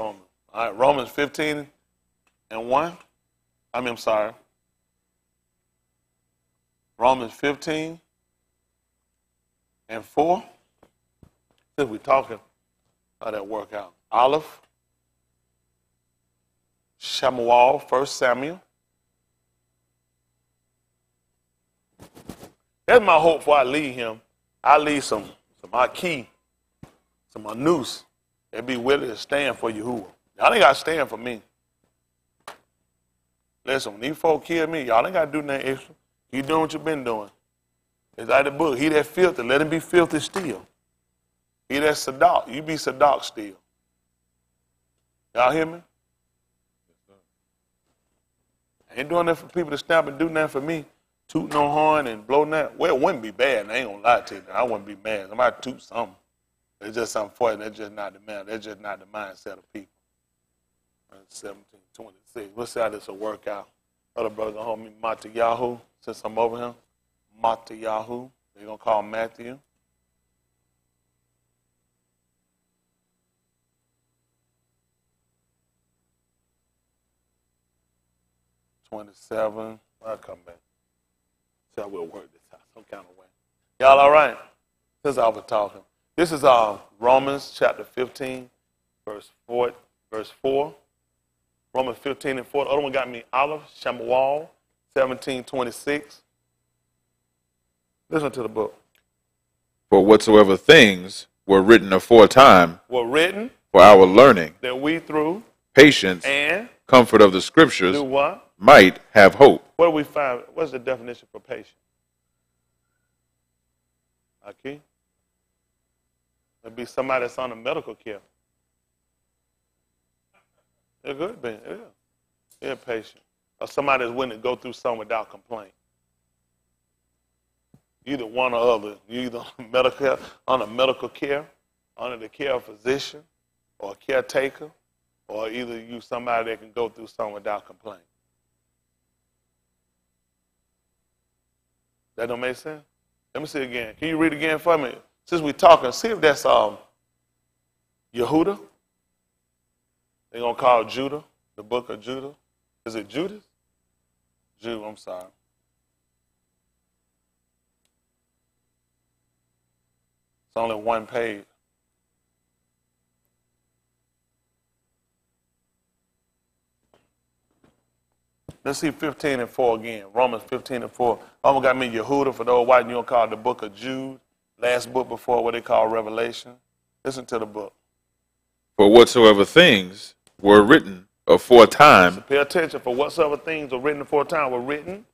Romans. All right, Romans 15 and 1. I'm sorry. Romans 15 and 4. Since we're talking, how that work out. Aleph, Shamuel, 1 Samuel. That's my hope before I leave him. I leave some Aki, some Anus, and be willing to stand for Yahuwah. Y'all ain't got to stand for me. Listen, when these folk kill me, y'all ain't got to do nothing extra. You doing what you've been doing. It's like the book. He that filthy, let him be filthy still. He that Sadak, you be Sadak still. Y'all hear me? I ain't doing that for people to stamp and do nothing for me. Toot no horn and blow nothing. Well, it wouldn't be bad. I ain't gonna lie to you. I wouldn't be mad. Somebody toot something. It's just something for it. That's just not the man. That's just not the mindset of people. 1726. We'll see how this will work out. Other brother gonna hold me Matayahu since I'm over him. Matayahu. They're gonna call him Matthew. $27. I'll come back. See how we'll work this out some kind of way. Y'all all right? Since I was talking. This is Romans chapter 15, verse 4. Romans 15 and 4. The other one got me Aleph, Shamuel, 1726. Listen to the book. For whatsoever things were written aforetime were written for our learning, that we through patience and comfort of the scriptures do what? Might have hope. What do we find? What's the definition for patient? Okay. It'd be somebody that's on a medical care. It could be, yeah. Yeah, patient. Or somebody that's willing to go through something without complaint. Either one or other. You either on a medical care, under the care of a physician, or a caretaker, or either you somebody that can go through something without complaint. That don't make sense? Let me see again. Can you read again for me? Since we're talking, see if that's Yehuda. They're going to call Judah, the book of Judah. Is it Judas? Jude, I'm sorry. It's only one page. Let's see 15 and 4 again. Romans 15 and 4. Almost got me Yehuda for those white, and you don't call it the book of Jude. Last book before what they call Revelation. Listen to the book. For whatsoever things were written aforetime. So pay attention. For whatsoever things were written aforetime were written.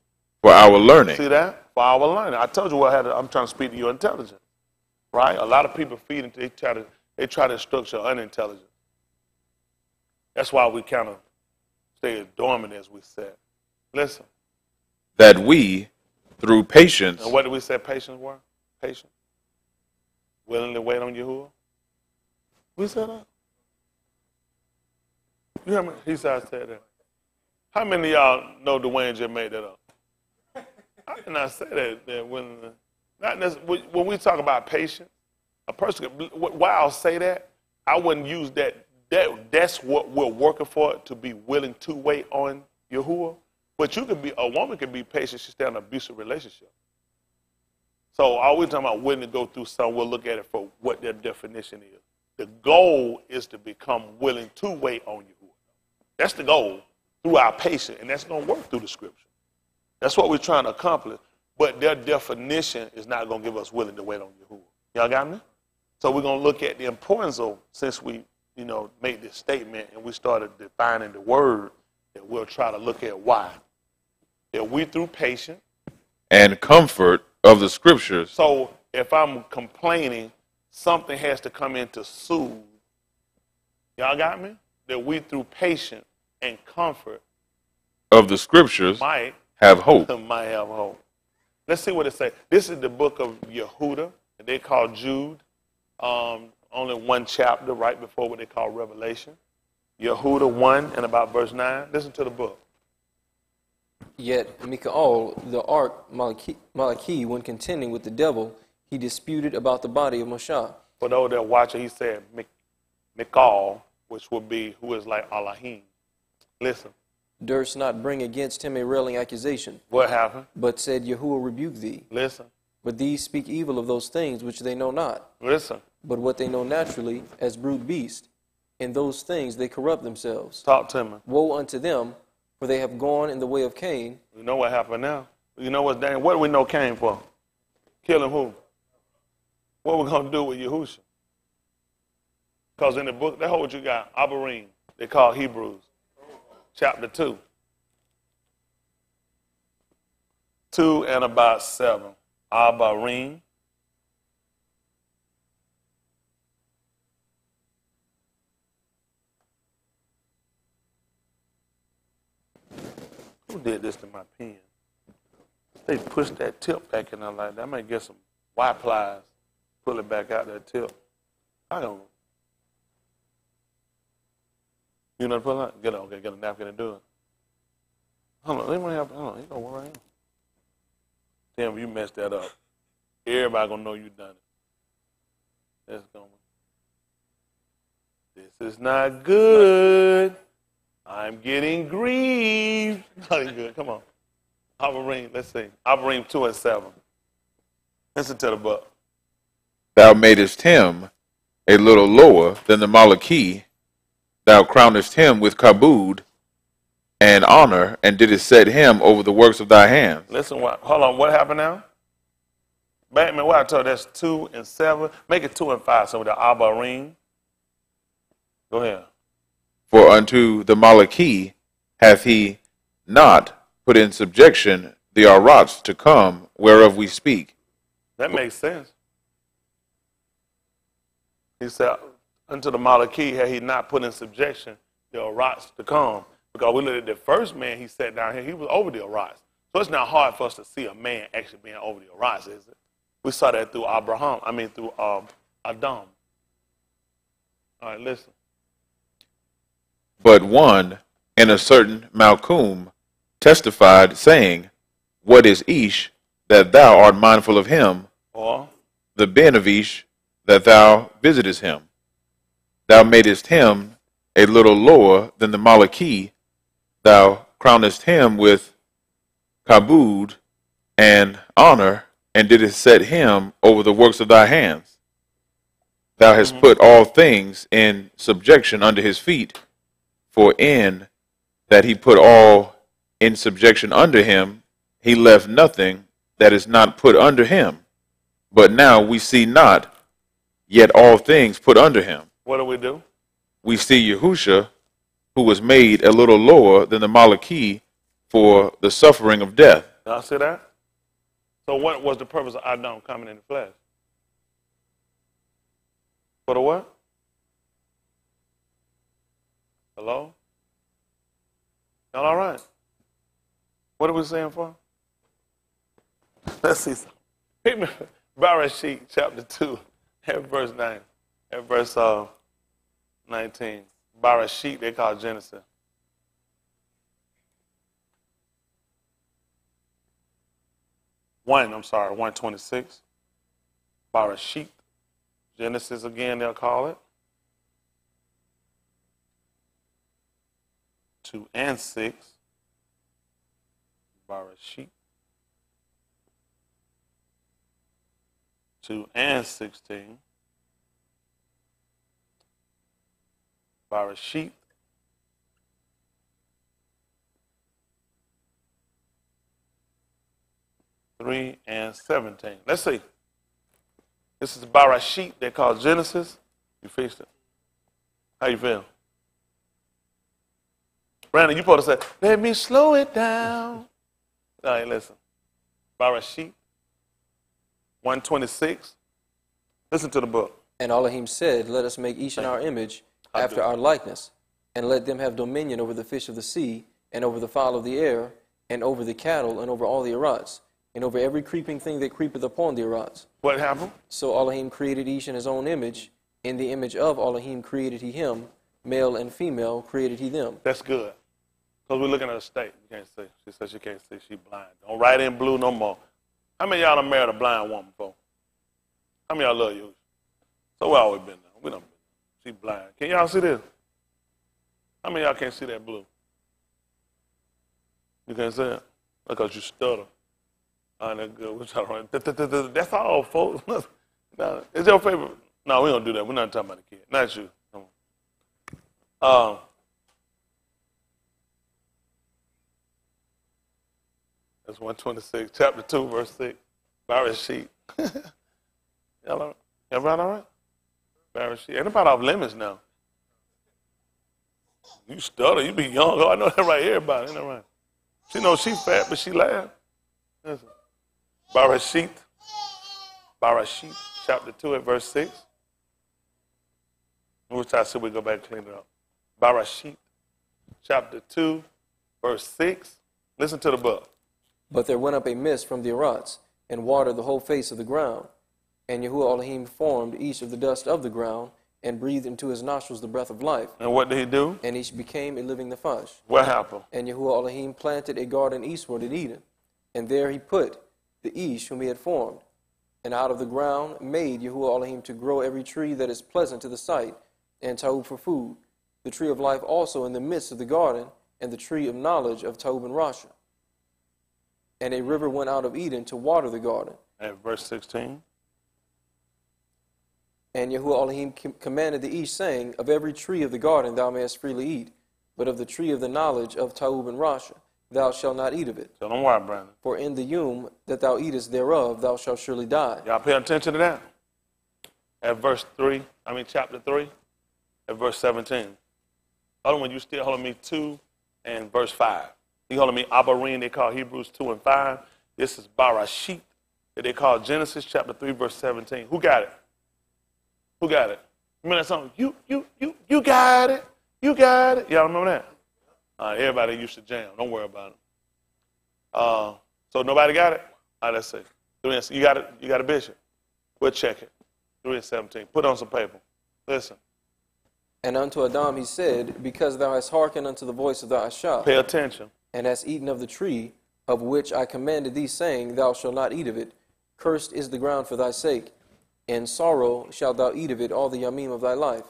For our learning. See that? For our learning. I told you I'm trying to speak to your intelligence. Right? A lot of people feed into, they try to instruct your unintelligence. That's why we kind of stay as dormant as we said. Listen. That we, through patience. And what did we say patience were? Patience. Willingly wait on Yahuwah. We said that. You hear me? He said I said that. How many of y'all know Dwayne just made that up? I did not say that when we talk about patience, a person, why I'll say that, I wouldn't use that. That's what we're working for, to be willing to wait on Yahuwah. But a woman can be patient, she stay in an abusive relationship. So always talking about willing to go through something, we'll look at it for what their definition is. The goal is to become willing to wait on Yahuwah. That's the goal, through our patience, and that's going to work through the scripture. That's what we're trying to accomplish, but their definition is not going to give us willing to wait on Yahuwah. Y'all got me? So we're going to look at the importance of, since we made this statement and we started defining the word, that we'll try to look at why. That we through patience and comfort of the scriptures. So if I'm complaining, something has to come in to soothe. Y'all got me? That we through patience and comfort of the scriptures might have hope. Might have hope. Let's see what it says. This is the book of Yehuda, that they call Jude. Only one chapter right before what they call Revelation. Yehuda 1 and about verse 9. Listen to the book. Yet Michael, the Malachi, when contending with the devil, he disputed about the body of Moshe. For those that watch it, he said Michael, which will be who is like Elohim. Listen, durst not bring against him a railing accusation, what happened? but said, Yahuwah rebuke thee. Listen, But these speak evil of those things which they know not, listen. but what they know naturally, as brute beasts. In those things they corrupt themselves. Talk to me. Woe unto them, for they have gone in the way of Cain. You know what happened now? You know what's Daniel? What do we know Cain for? Killing who? What we gonna do with Yahusha? Because in the book, that's what you got. Abarim, they call Hebrews, chapter 2. 2 and about 7. Abarim. Who did this to my pen? They pushed that tip back in there like that. I might get some white pliers, pull it back out that tip. I don't know. You know what I'm saying? Get a napkin and do it. Hold on, hold on, you know where I am. Damn, you messed that up. Everybody gonna know you done it. Let's go. This is not good. I'm getting grieved. Not good. Come on. Abarim, let's see. Abarim 2 and 7. Listen to the book. Thou madest him a little lower than the Malachi. Thou crownest him with kabod and honor, and didst set him over the works of thy hands. Listen, hold on. What happened now? Batman, what I told you, that's 2 and 7. Make it 2 and 5. So the Abarim. Go ahead. For unto the Malachi hath he not put in subjection the Arats to come, whereof we speak. That makes sense. He said, unto the Malachi had he not put in subjection the Arats to come. Because we looked at the first man he sat down here, he was over the Arats. So it's not hard for us to see a man actually being over the Arats, is it? We saw that through through Adam. All right, listen. But one in a certain Malchum testified, saying, What is Ish, that thou art mindful of him? Or The Ben of Ish, that thou visitest him. Thou madest him a little lower than the Malachi. Thou crownest him with kabod and honor, and didst set him over the works of thy hands. Thou hast put all things in subjection under his feet. For in that he put all in subjection under him, he left nothing that is not put under him. But now we see not yet all things put under him. what do? We see Yahusha, who was made a little lower than the Malachi for the suffering of death. Y'all see that? So what was the purpose of Adam coming in the flesh? For the what? Hello? Y'all all right? What are we saying for? Let's see something. Bereshit chapter 2 at verse 9. At verse 19. Bereshit, they call Genesis. I'm sorry, 126. Bereshit. Genesis again, they'll call it. 2 and 6. Bereshit. 2 and 16. Bereshit. Three and 17. Let's see. This is Bereshit. They call Genesis. You fixed it. How you feel? Brandon, you supposed to say, let me slow it down. All right, listen. Bereshit 126. Listen to the book. And Elohim said, Let us make each in our image, after our likeness, and let them have dominion over the fish of the sea, and over the fowl of the air, and over the cattle, and over all the Arats, and over every creeping thing that creepeth upon the Arats. What happened? So Elohim created each in his own image. In the image of Elohim created he him. Male and female created he them. That's good. Because we're looking at a state. You can't see. She says she can't see. She blind. Don't write in blue no more. How many of y'all done married a blind woman before? How many of y'all love you? So we always been there. We done been there. She blind. Can y'all see this? How many of y'all can't see that blue? You can't see it? Because you stutter. All right, that's good. We're trying to run. That's all, folks. No, it's your favorite. No, we don't do that. We're not talking about the kid. Not you. Come on. That's 126, chapter 2, verse 6. Barashit. Y'all right, all right? Barashit. Ain't about off limits now. You stutter. You be young. Oh, I know that right here about it. Ain't that right? She knows she fat, but she laugh. Listen. Barashit. Barashit, chapter 2 at verse 6. Which I said we go back and clean it up. Barashit, chapter 2, verse 6. Listen to the book. But there went up a mist from the Arats, and watered the whole face of the ground. And Yahuwah Elohim formed each of the dust of the ground, and breathed into his nostrils the breath of life. And what did he do? And each became a living nephesh. What happened? And Yahuwah Elohim planted a garden eastward in Eden, and there he put the Ish whom he had formed. And out of the ground made Yahuwah Elohim to grow every tree that is pleasant to the sight, and ta'ub for food, the tree of life also in the midst of the garden, and the tree of knowledge of ta'ub and rasha. And a river went out of Eden to water the garden. At verse 16. And Yahuwah Elohim commanded the Ish, saying, of every tree of the garden thou mayest freely eat, but of the tree of the knowledge of ta'ub and rasha thou shalt not eat of it. Tell them why, Brandon. For in the yom that thou eatest thereof thou shalt surely die. Y'all pay attention to that. At chapter 3, at verse 17. Other one, you still holding me 2 and verse 5. You holding me Abarim, they call Hebrews 2 and 5. This is Barashit, that they call Genesis chapter 3, verse 17. Who got it? Who got it? Remember that song? You got it. You got it. Y'all remember that? All right, everybody used to jam. Don't worry about it. So nobody got it? All right, let's see. You got it? You got a bishop? We'll check it. 3 and 17. Put on some paper. Listen. And unto Adam he said, because thou hast hearkened unto the voice of thy Asha, Pay attention. and hast eaten of the tree of which I commanded thee, saying, thou shalt not eat of it, cursed is the ground for thy sake. In sorrow shalt thou eat of it all the yamim of thy life.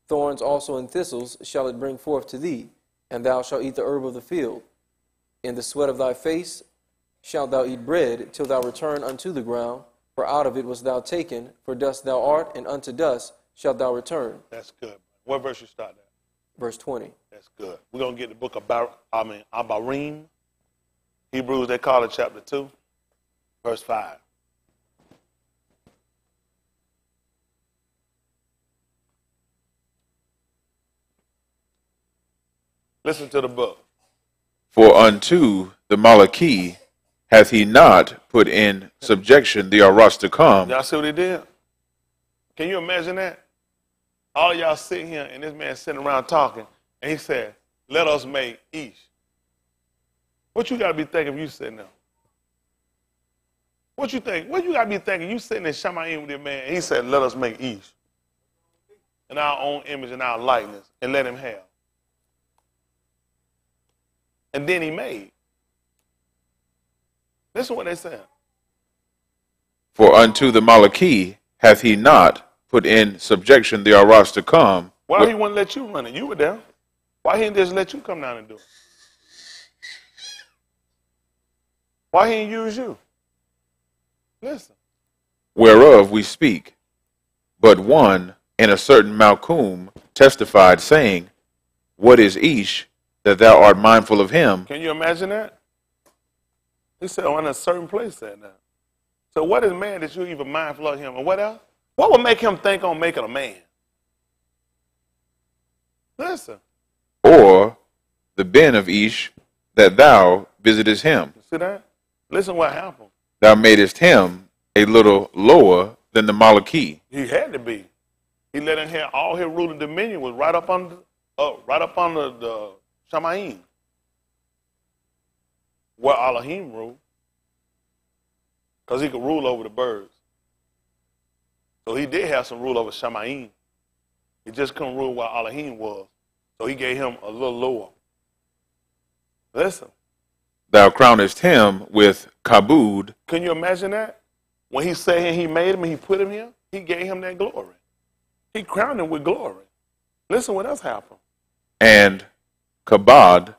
Thorns also and thistles shall it bring forth to thee, and thou shalt eat the herb of the field. In the sweat of thy face shalt thou eat bread, till thou return unto the ground, for out of it was thou taken, for dust thou art, and unto dust shalt thou return. That's good. What verse you start at? Verse 20. That's good. We're going to get the book of Abarim. Hebrews, they call it chapter 2, verse 5. Listen to the book. For unto the Malachi hath he not put in subjection the Arats to come. Y'all see what he did? Can you imagine that? All of y'all sitting here and this man sitting around talking, and he said, let us make Ish. What you got to be thinking if you sitting there? What you think? What you got to be thinking? You sitting in Shamayim with this man, and he said, let us make Ish. In our own image and our likeness, and let him have. And then he made. Listen to what they said. For unto the Malachi hath he not put in subjection the Arats to come. Why he wouldn't let you run it? You were there. Why he didn't just let you come down and do it? Why he didn't use you? Listen. Whereof we speak. But one in a certain Malchum testified, saying, what is Ish, that thou art mindful of him? Can you imagine that? He said, oh, in a certain place said that. So what is man that you even mindful of him? And what else? What would make him think on making a man? Listen. Or the ben of Ish, that thou visitest him. You see that? Listen what happened. Thou madest him a little lower than the Malachi. He had to be. He let him have all his rule and dominion was right up under the Shamayim. Where Elohim ruled. Because he could rule over the birds. So he did have some rule over Shamayim. He just couldn't rule where Elohim was. So he gave him a little lower. Listen. Thou crownest him with kabod. Can you imagine that? When he said he made him and he put him here, he gave him that glory. He crowned him with glory. Listen what else happened. and Kabod,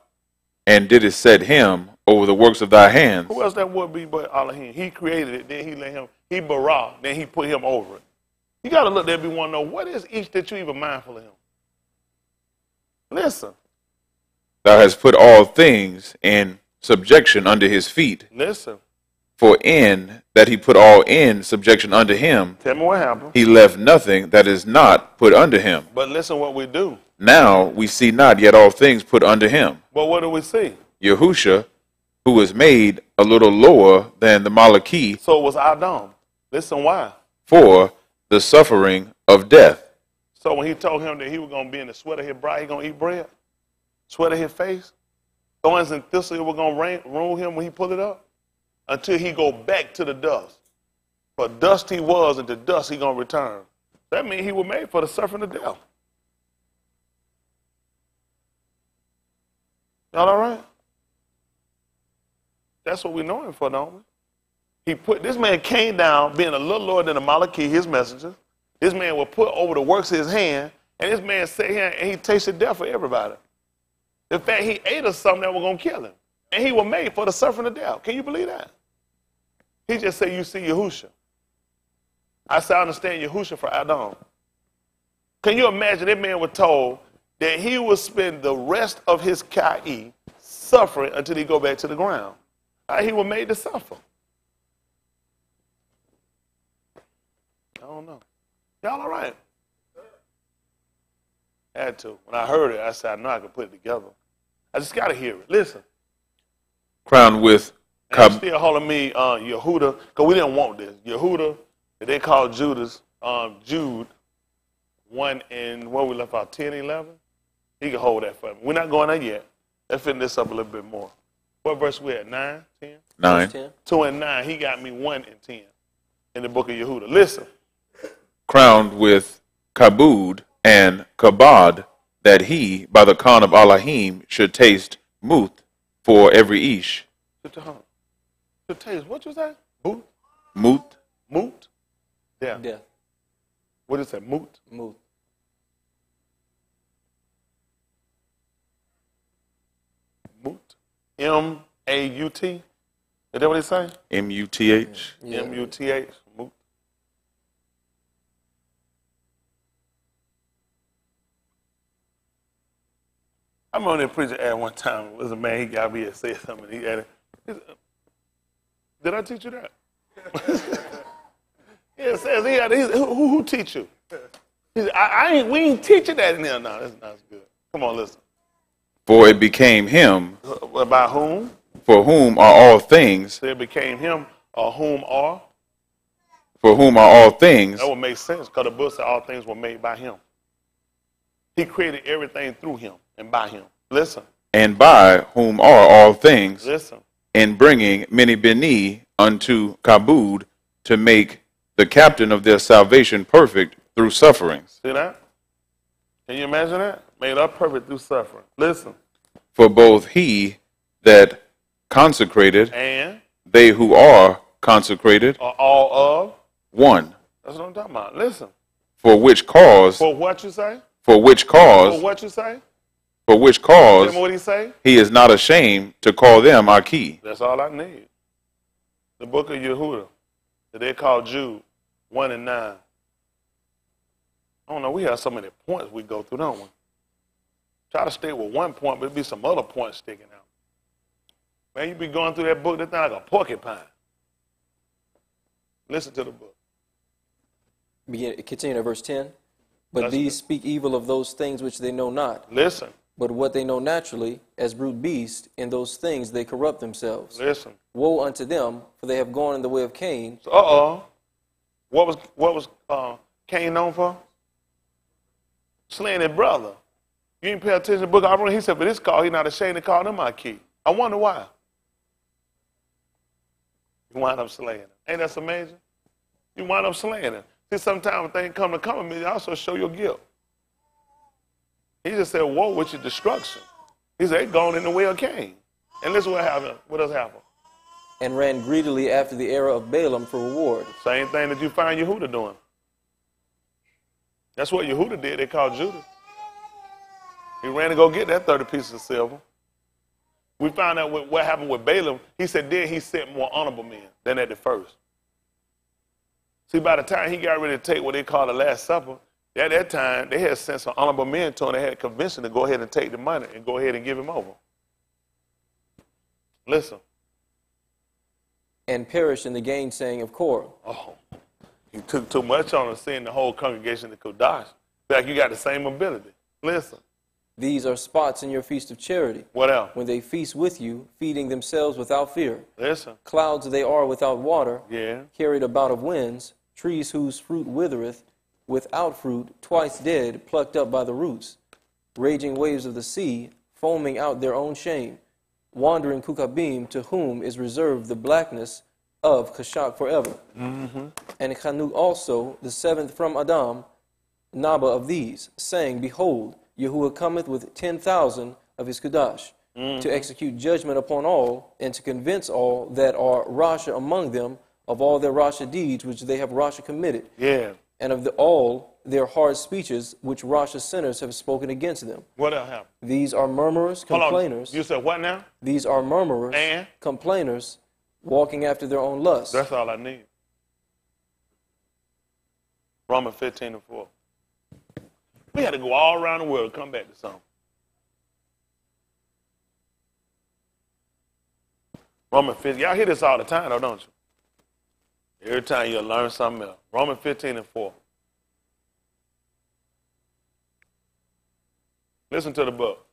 and didst set him over the works of thy hands. Who else that would be but Elohim? He created it, then he let him, he bara, then he put him over it. You got to look there if you want to know, what is each that you even mindful of him? Listen. Thou hast put all things in subjection under his feet. Listen. For in that he put all in subjection unto him, Tell me what happened. he left nothing that is not put under him. But listen what we do. Now we see not yet all things put under him. But what do we see? Yahusha, who was made a little lower than the Malachi So it was Adam. Listen why. for the suffering of death. So when he told him that he was going to be in the sweat of his brow, he going to eat bread, sweat of his face, thorns and thistles were going to rule him when he pulled it up, until he go back to the dust. For dust he was, and to dust he going to return. That means he was made for the suffering of death. Y'all all right? That's what we know him for, don't we? This man came down being a little lower than the Malachi, his messenger. This man was put over the works of his hand, and this man sat here and he tasted death for everybody. In fact, he ate of something that was going to kill him. And he was made for the suffering of death. Can you believe that? He just said, you see Yahusha. I said, I understand Yahusha for Adam. Can you imagine that man was told that he would spend the rest of his Kai suffering until he go back to the ground? He was made to suffer. I don't know. Y'all all right? Had to. When I heard it, I said, I know I can put it together. I just got to hear it. Listen. Crowned with And still holding me Yehuda, because we didn't want this. Yehuda, they called Judas, Jude, 1 and what we left out, 10, 11? He can hold that for me. We're not going there yet. Let's finish this up a little bit more. What verse we at, 9, 10? 9. 2 and 9, he got me 1 and 10 in the book of Yehuda. Listen. Crowned with Kabod and Kabod, that he, by the Khan of Elohim, should taste muth for every ish. To taste, what you say? Boot? Muth. Moot? Yeah. Death. What is that, moot? Move. Moot? M-A-U-T? Is that what they say? M-U-T-H. Yeah. M-U-T-H? Moot. I remember that preacher at one time, it was a man, he got me to say something. He added, did I teach you that? Yeah, it says, who teach you? He said, we ain't teaching that in there. No, that's not good. Come on, listen. For it became him, About whom? for whom are all things, So it became him, or whom are? for whom are all things, That would make sense, because the book said all things were made by him. He created everything through him and by him. Listen. and by whom are all things, Listen. in bringing many beni unto Kabod, to make the captain of their salvation perfect through sufferings. See that? Can you imagine that? Made up perfect through suffering. Listen. For both he that consecrated, And they who are consecrated, are all of. one. That's what I'm talking about. Listen. For which cause, For what you say? for which For cause, what you say? for which Tell me cause, what he say? he is not ashamed to call them Aki. That's all I need. The book of Yehuda, that they call Jude, 1 and 9. I don't know, we have so many points we go through, don't we? Try to stay with one point, but it be some other points sticking out. Man, you be going through that book, that thing like a porcupine. Listen to the book. Continue at verse 10. But That's these good. speak evil of those things which they know not. Listen, But what they know naturally, as brute beasts, in those things they corrupt themselves. listen. Woe unto them, for they have gone in the way of Cain. So, what was Cain known for? Slaying his brother. You didn't pay attention to the book I read. He said, but this call, he's not ashamed to call them my key. I wonder why. You wind up slaying him. Ain't that amazing? You wind up slaying him. See, sometimes when things come to come with me, they also show your guilt. He just said, woe with your destruction. He said, they gone in the way of Cain. And listen what happened. What does happen? And ran greedily after the error of Balaam for reward. Same thing that you find Yehuda doing. That's what Yehuda did. They called Judas. He ran to go get that 30 pieces of silver. We found out what happened with Balaam. He said then he sent more honorable men than at the first. See, by the time he got ready to take what they call the Last Supper, at that time, they had sent some honorable men to him. They had convinced him to go ahead and take the money and go ahead and give him over. Listen. And perished in the gainsaying of Korah. Oh, he took too much on him, seeing the whole congregation to Kodash. Like you got the same ability. Listen. These are spots in your feast of charity. What else? When they feast with you, feeding themselves without fear. Listen. Clouds they are without water, Yeah. carried about of winds, trees whose fruit withereth, without fruit, twice dead, plucked up by the roots, raging waves of the sea, foaming out their own shame, wandering Kukabim, to whom is reserved the blackness of Kashak forever. Mm-hmm. And Chanuk also, the seventh from Adam, Naba of these, saying, Behold, Yahuwah cometh with 10,000 of his Kudash, to execute judgment upon all, and to convince all that are Rasha among them of all their Rasha deeds which they have Rasha committed. Yeah. And of all their hard speeches which Rasha sinners have spoken against them. What else happened? These are murmurers, complainers. You said what now? These are murmurers, and complainers, walking after their own lusts. That's all I need. Romans 15:4. We had to go all around the world to come back to something. Romans 15. Y'all hear this all the time, though, don't you? Every time you'll learn something else. Romans 15:4. Listen to the book.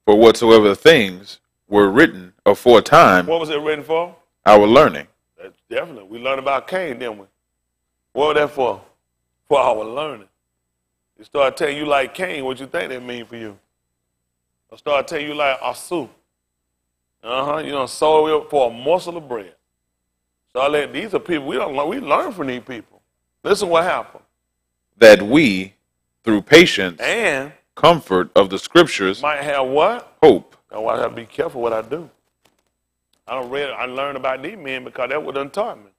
For whatsoever things were written aforetime, What was it written for? our learning. That's definitely. We learned about Cain, didn't we? What was that for? For our learning. They start telling you like Cain, what you think that mean for you? They'll start telling you like Asu. You don't sold it for a morsel of bread. So these are people we don't learn. We learn from these people. Listen what happened. That we, through patience, And comfort of the scriptures, might have what? hope. That's why I have to be careful what I do. I learned about these men because that's what done taught me.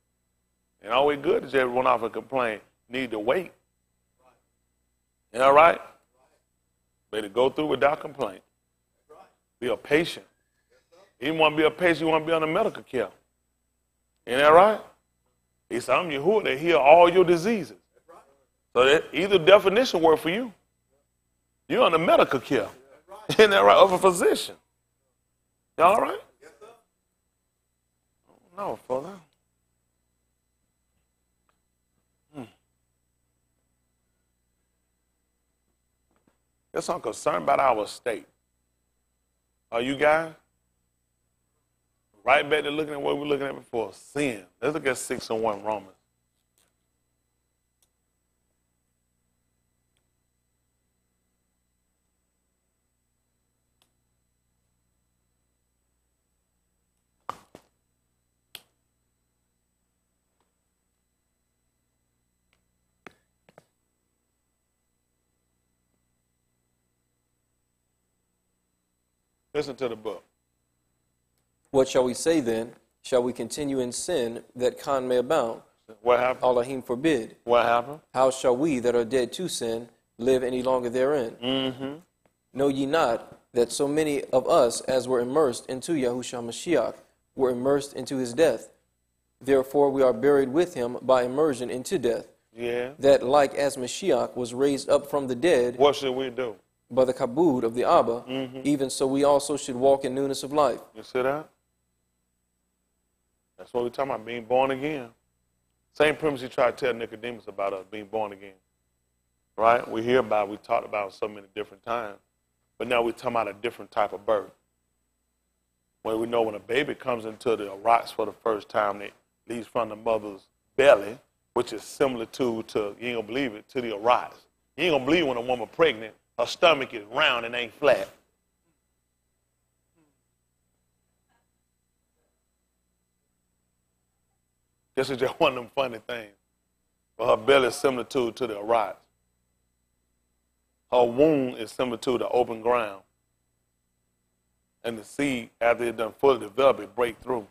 And always good to just run off and complain. Need to wait. You all right? Better go through without complaint. Be a patient. You want to be a patient, you want to be on the medical care. Ain't that right? It's I'm Yahuwah that heal all your diseases. So that either definition work for you. You're on the medical care. Ain't that right? Of a physician. Y'all all right? No, fella. Yes, I'm concerned about our state. Are you guys? Right back to looking at what we were looking at before. Sin. Let's look at 6:1 Romans. Listen to the book. What shall we say then? Shall we continue in sin that con may abound? What happened? Allahim forbid. What happened? How shall we that are dead to sin live any longer therein? Mm-hmm. Know ye not that so many of us as were immersed into Yahushua Mashiach were immersed into his death? Therefore we are buried with him by immersion into death. Yeah. That like as Mashiach was raised up from the dead What should we do? by the kabud of the Abba, even so we also should walk in newness of life. You see that? That's what we're talking about, being born again. Same premise he tried to tell Nicodemus about us being born again. Right? We hear about it, we talked about it so many different times. But now we're talking about a different type of birth. When we know when a baby comes into the rocks for the first time, it leaves from the mother's belly, which is similar to you ain't gonna believe it, to the rocks. You ain't gonna believe when a woman pregnant, her stomach is round and ain't flat. This is just one of them funny things. But her belly is similar to the rocks. Her womb is similar to the open ground. And the seed, after it's done fully developed, it break through.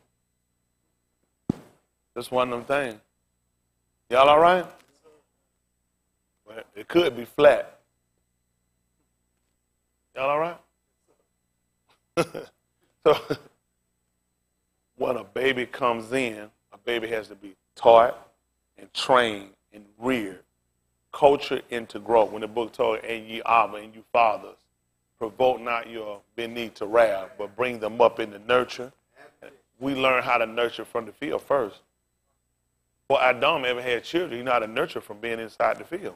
That's one of them things. Y'all all right? But it could be flat. Y'all all right? So when a baby comes in, a baby has to be taught and trained and reared, cultured into growth. When the book told, and ye Abba, and you fathers, provoke not your beneath to wrath, but bring them up in the nurture. We learn how to nurture from the field first. Before Adam ever had children, you know how to nurture from being inside the field.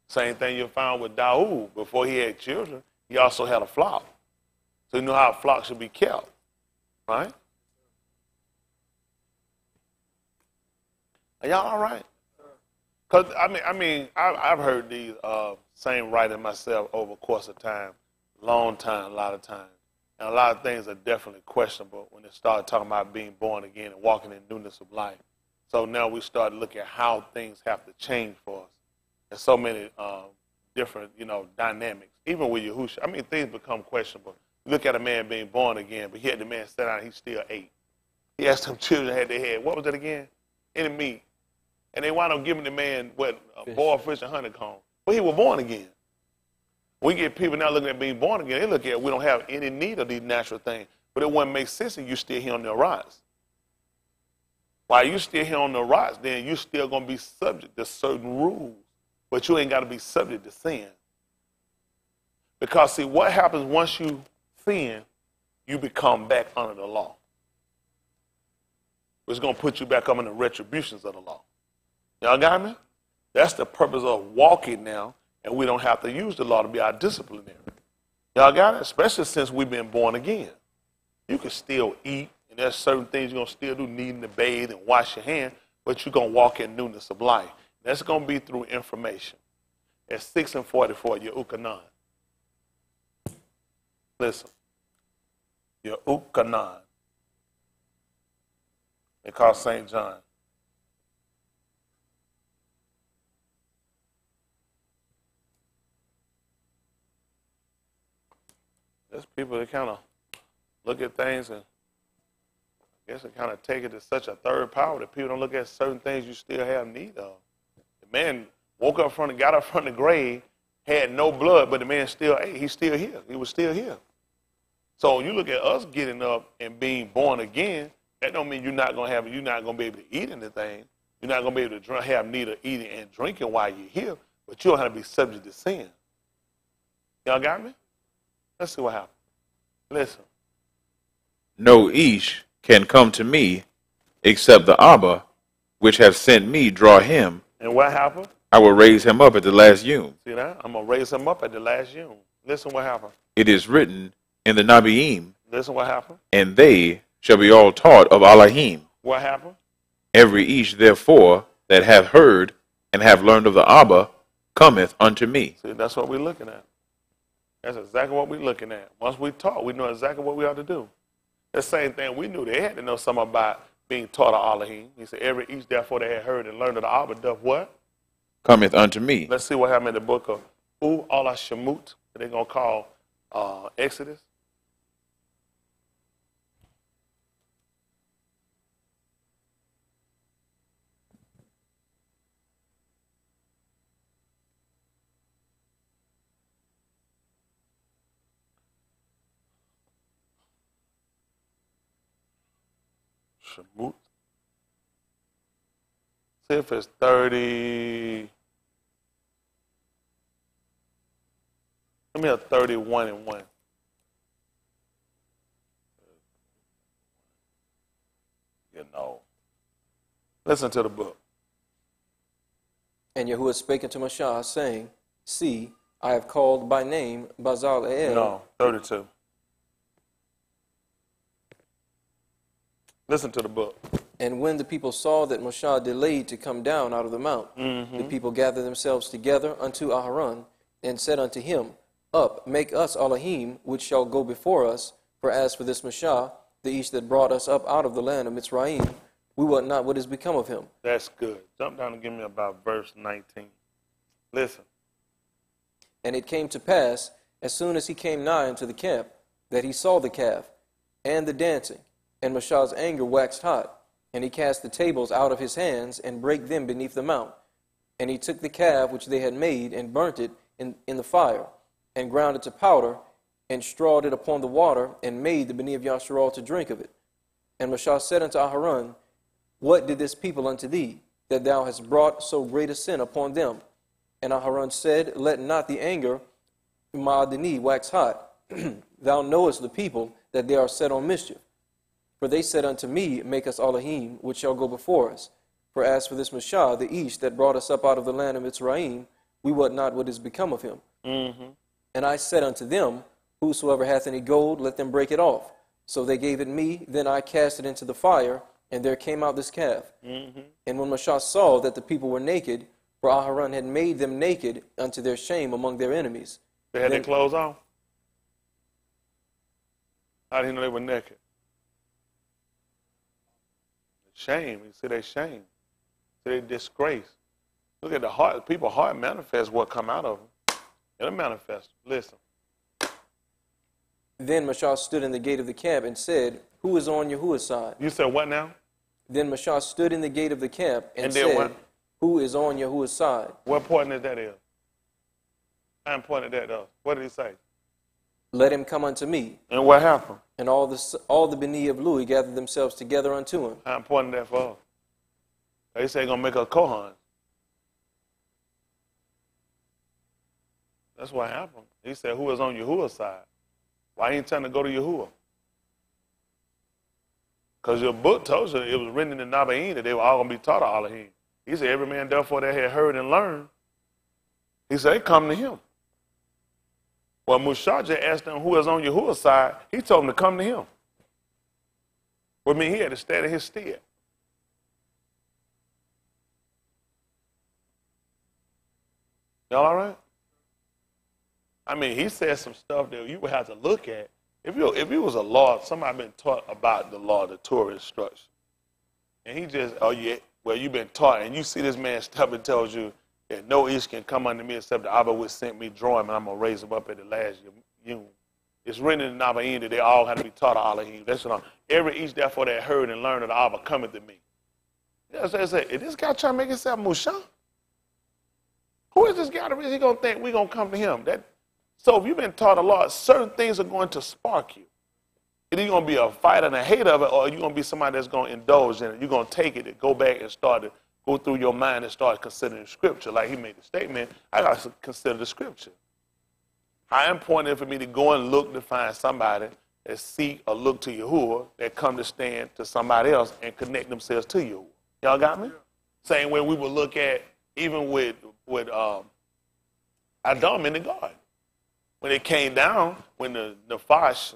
Same thing you found with Daoud. Before he had children, he also had a flock. So you know how a flock should be kept, right? Are y'all all right? Because, I've heard these same writing myself over the course of time, long time, a lot of times. And a lot of things are definitely questionable when they start talking about being born again and walking in newness of life. So now we start looking at how things have to change for us. There's so many different, dynamics. Even with Yahushua, things become questionable. Look at a man being born again, but yet the man sat down and he still ate. He asked them children had their head. What was it again? Any meat. And they wound up giving the man, boiled fish and honeycomb. But he was born again. We get people now looking at being born again. They look at we don't have any need of these natural things. But it wouldn't make sense if you still here on the rise. While you still here on the rise, then you're still going to be subject to certain rules. But you ain't got to be subject to sin. Because, see, what happens once you sin, you become back under the law. It's going to put you back up in the retributions of the law. Y'all got me? That's the purpose of walking now, and we don't have to use the law to be our disciplinary. Y'all got it? Especially since we've been born again. You can still eat, and there's certain things you're going to still do, needing to bathe and wash your hands, but you're going to walk in newness of life. That's going to be through information. At 6:44, your Ukanan. Listen. Your Ukanan. They call St. John. There's people that kind of look at things and I guess they kind of take it to such a third power that people don't look at certain things you still have need of. The man got up from the grave, had no blood, but the man still ate. He's still here. He was still here. So you look at us getting up and being born again, that don't mean you're not going to be able to eat anything. You're not going to be able to have need of eating and drinking while you're here, but you don't have to be subject to sin. Y'all got me? Let's see what happens. Listen. No ish can come to me except the Abba, which have sent me, draw him. And what happened? I will raise him up at the last yom. See that? I'm going to raise him up at the last yom. Listen what happened. It is written in the Nabiim. Listen what happened. And they shall be all taught of Elohim. What happened? Every ish, therefore, that hath heard and have learned of the Abba cometh unto me. See, that's what we're looking at. That's exactly what we're looking at. Once we taught, we know exactly what we ought to do. The same thing we knew. They had to know something about being taught of Elohim. He said, every each, therefore, they had heard and learned of the Abba doth what? Cometh unto me. Let's see what happened in the book of Ala Shemut, that they're going to call Exodus. Shemut. See if it's 30. Let me have 31 and 1. Listen to the book. And Yahuwah spake unto Mashah, saying, See, I have called by name Bazaleel. No, 32. Listen to the book. And when the people saw that Moshe delayed to come down out of the mount, the people gathered themselves together unto Aharon, and said unto him, Up, make us Elohim, which shall go before us. For as for this Moshe, the Ish that brought us up out of the land of Mitzrayim, we wot not what is become of him. That's good. Jump down and give me about verse 19. Listen. And it came to pass, as soon as he came nigh unto the camp, that he saw the calf, and the dancing, and Moshe's anger waxed hot, and he cast the tables out of his hands, and brake them beneath the mount. And he took the calf which they had made, and burnt it in the fire. and ground it to powder, and strawed it upon the water, and made the Beni of Yasharal to drink of it. And Mashah said unto Aharon, What did this people unto thee, that thou hast brought so great a sin upon them? And Aharon said, Let not the anger Ma'adini wax hot. Thou knowest the people, that they are set on mischief. For they said unto me, Make us Elohim, which shall go before us. For as for this Mashah, the Ish, that brought us up out of the land of Mitzrayim, we wot not what is become of him. And I said unto them, Whosoever hath any gold, let them break it off. So they gave it me, then I cast it into the fire, and there came out this calf. And when Mashah saw that the people were naked, for Aharon had made them naked unto their shame among their enemies. They had their clothes on? How did he know they were naked? Shame. You see, they shame. See, they disgrace. Look at the heart. People's heart manifests what come out of them. It'll manifest. Listen. Then Mashah stood in the gate of the camp and said, Who is on Yahuwah's side? You said what now? Then Mashah stood in the gate of the camp and then said, what? Who is on Yahuwah's side? What important that is? How important that is? What did he say? Let him come unto me. And what happened? And all the Beni of Lui gathered themselves together unto him. How important that for us? They say he's going to make us Kohan. That's what happened. He said, who is on Yahuwah's side? Why ain't trying to go to Yahuwah? Because your book told you it was written in the Nabaim that they were all going to be taught of Elohim. He said, every man therefore that had heard and learned, he said, they come to him. Well, Mushah asked them who was on Yahuwah's side. He told them to come to him. Well, I mean, he had to stand in his stead. Y'all all right? I mean, he said some stuff that you would have to look at. If you was a law, somebody been taught about the law, the Torah instruction, and he just, oh yeah, well, you've been taught, and you see this man step and tells you that no Ish can come unto me except the Abba which sent me, draw him, and I'm going to raise him up at the last yom. It's written in the Nabaim that they all had to be taught of Elohim. That's what every Ish therefore that heard and learned of the Abba cometh to me. Yeah, so say, is this guy trying to make himself Mushah? Who is this guy that really going to think we're going to come to him? So if you've been taught a lot, certain things are going to spark you. Either you're going to be a fighter and a hater of it, or you're going to be somebody that's going to indulge in it. You're going to take it and go back and start to go through your mind and start considering Scripture. Like he made the statement, I got to consider the Scripture. How important is it for me to go and look to find somebody that seek or look to Yahuwah, that come to stand to somebody else and connect themselves to Yahuwah. Y'all got me? Same way we would look at, even with Adam in the garden. When it came down, when the Nakash,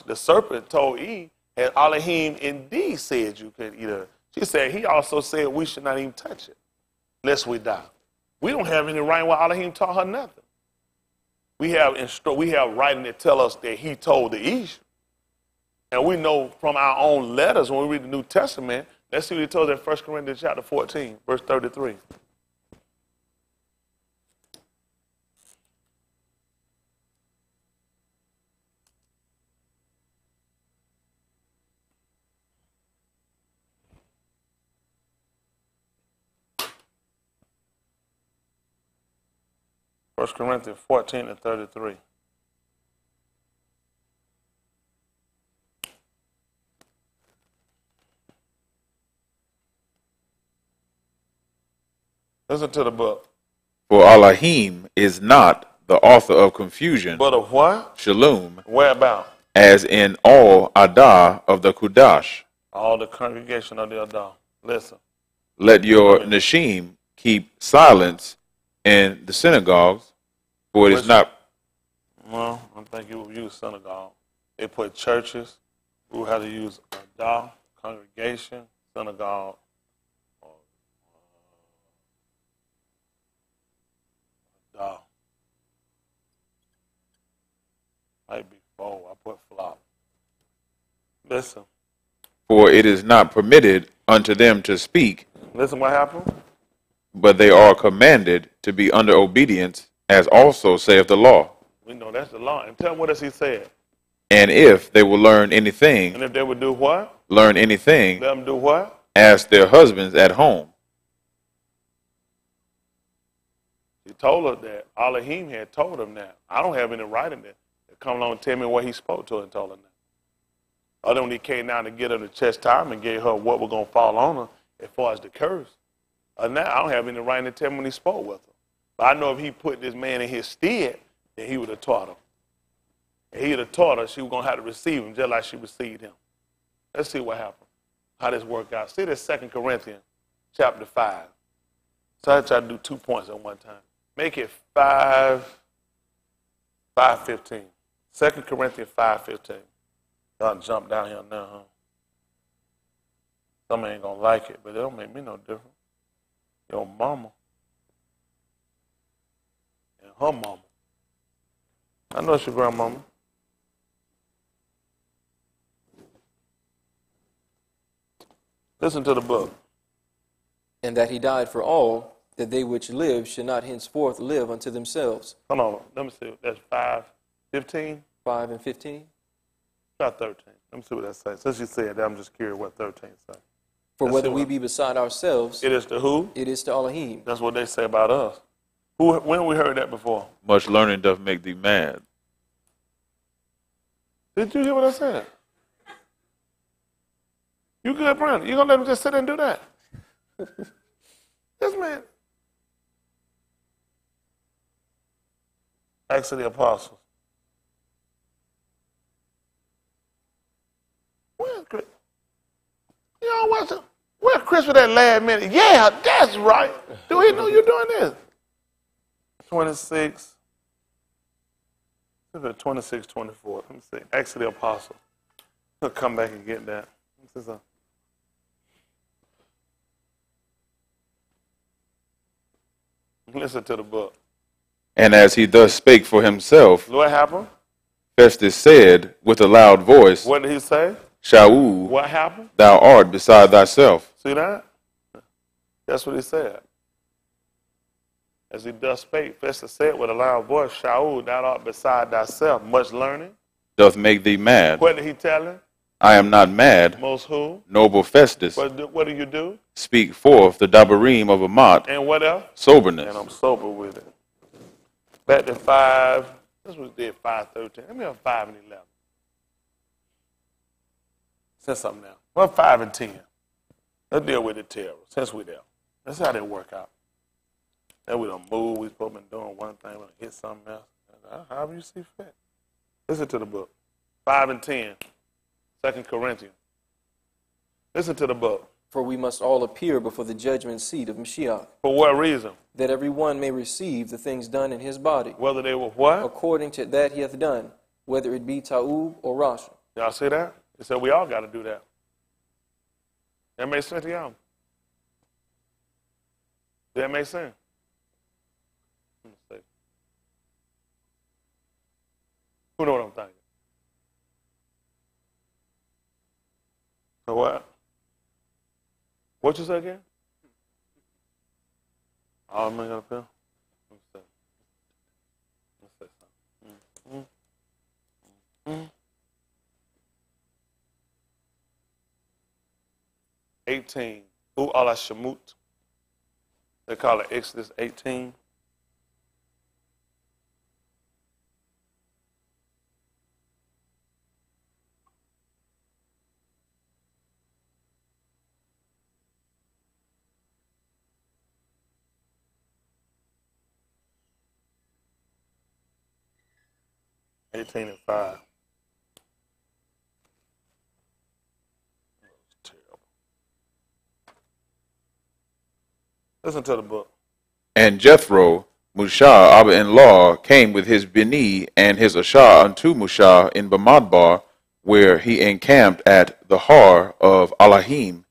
the serpent, told Eve, and Elohim indeed said you could eat it. She said, he also said we should not even touch it, lest we die. We don't have any right where Elohim taught her nothing. We have writing that tell us that he told the Ish. And we know from our own letters when we read the New Testament, let's see what he told us in 1 Corinthians chapter 14, verse 33. First Corinthians 14 and 33. Listen to the book. For Elohim is not the author of confusion, But of what? Shalom, Where about? as in all Adah of the Kudash. All the congregation of the Adam. Listen. Let your Nashim keep silence in the synagogues, for it is not. Well, I think you would use synagogue. They put churches. We would have to use Adam, congregation, synagogue. Adam. Might be four. I put flop. Listen. For it is not permitted unto them to speak, Listen what happened? but they are commanded to be under obedience, as also saith the law. We know that's the law. And tell them what else he said. And if they will learn anything, And if they would do what? learn anything, Let them do what? ask their husbands at home. He told her that. Elohim had told him that. I don't have any writing that. Come along and tell me what he spoke to her and told her that. Other than he came down to get her the chastisement and gave her what was going to fall on her as far as the curse. Now I don't have any writing to tell me when he spoke with her. But I know if he put this man in his stead, then he would have taught her. And he would have taught her she was going to have to receive him just like she received him. Let's see what happened. How this worked out. See this 2 Corinthians chapter 5. So I try to do 2 points at one time. Make it 5:15. 2 Corinthians 5:15. Y'all jump down here now, huh? Some ain't gonna like it, but it don't make me no difference. Your mama and her mama. I know it's your grandmama. Listen to the book. And that he died for all, that they which live should not henceforth live unto themselves. Hold on, let me see. That's 5:15. 5 and 15. Try 13. Let me see what that says. Since you said that, I'm just curious what 13 says. For Let's whether see we what- be beside ourselves, It is to who? it is to Elohim. That's what they say about us. When we heard that before? Much learning doth make thee mad. Did you hear what I said? You good, Brandon? You gonna let him just sit there and do that? This man. Acts of the Apostles. Where's Chris? You know what's it? Where's Chris with that last minute? Yeah, that's right. Do he know you're doing this? 26. 26, 24. Let me see. Acts of the Apostles. He'll come back and get that. This is a. Listen to the book. And as he thus spake for himself, What happened? Festus said with a loud voice, What did he say? Shaul, What happened? thou art beside thyself. See that? That's what he said. As he thus spake, Festus said with a loud voice, Shaul, thou art beside thyself. Much learning. Doth make thee mad. What did he tell him? I am not mad, Most who? noble Festus. What do you do? Speak forth the dabarim of Amat, And what else? soberness. And I'm sober with it. Back to 5. This was did 5:13. Let me have 5 and 11. Say something now. Well, 5 and 10. Let's deal with the terror since we're there. That's how they work out. Then we don't move. We're supposed to be doing one thing. We're going to hit something else. However you see fit. Listen to the book. 5 and 10. 2 Corinthians. Listen to the book. For we must all appear before the judgment seat of Mashiach, For what reason? that every one may receive the things done in his body, Whether they were what? according to that he hath done, whether it be ta'ub or rasha. Y'all see that? He said we all got to do that. That makes sense to y'all? That makes sense? Let me see. Who know what I'm thinking? So what? What you say again? Oh, I'm gonna feel. Let me see. Let me say something. 18. Hu ala Shemut. They call it Exodus 18. And 5. Terrible. Listen to the book. And Jethro, Mushah, Abba-in-law, came with his Beni and his Ashah unto Mushah in Bamidbar, where he encamped at the Har of Alahim.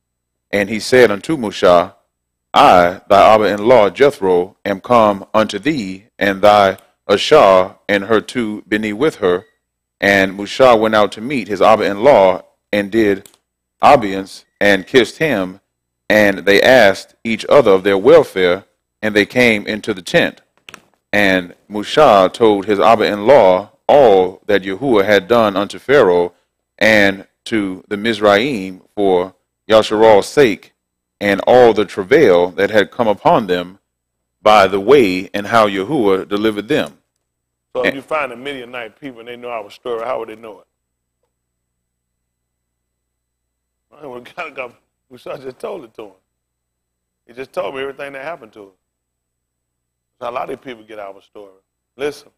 And he said unto Mushah, I, thy Abba-in-law Jethro, am come unto thee, and thy Ashah and her two Beni with her. And Mushah went out to meet his Abba-in-law, and did obeisance, and kissed him, and they asked each other of their welfare, and they came into the tent. And Mushah told his Abba-in-law all that Yahuwah had done unto Pharaoh and to the Mizraim for Yasharal's sake, and all the travail that had come upon them, by the way and how Yahuwah delivered them. So if you find a Midianite people and they know our story, how would they know it? Mushah just told it to him. He just told me everything that happened to us. So a lot of people get our story. Listen.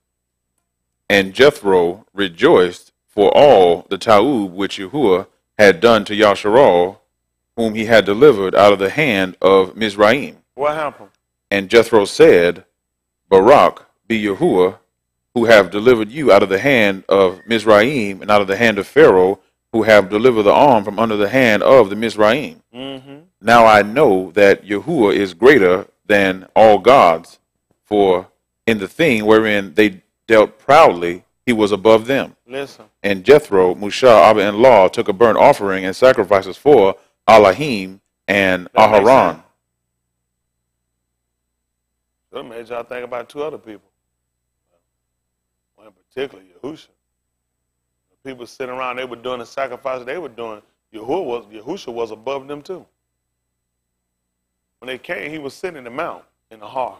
And Jethro rejoiced for all the ta'ub which Yahuwah had done to Yasharal, whom he had delivered out of the hand of Mizraim. What happened? And Jethro said, Barak be Yahuwah, who have delivered you out of the hand of Mizraim and out of the hand of Pharaoh, who have delivered the arm from under the hand of the Mizraim. Mm-hmm. Now I know that Yahuwah is greater than all gods, for in the thing wherein they dealt proudly, he was above them. Listen. And Jethro, Mushah, Abba-in-law, took a burnt offering and sacrifices for Elohim and Aharon. That made y'all think about two other people. One in particular, Yahusha. The people sitting around, they were doing the sacrifice they were doing. Yahusha was above them too. When they came, he was sitting in the mount in the heart.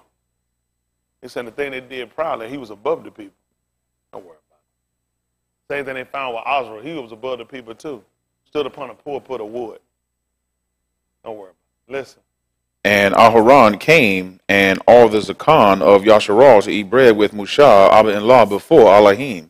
He said the thing they did proudly, he was above the people. Don't worry about it. Same thing they found with Osra. He was above the people too. Stood upon a pulpit of wood. Don't worry about it. Listen. And Aharon came and all the Zakan of Yasharal to eat bread with Mushah, Abba-in-law, before Elohim.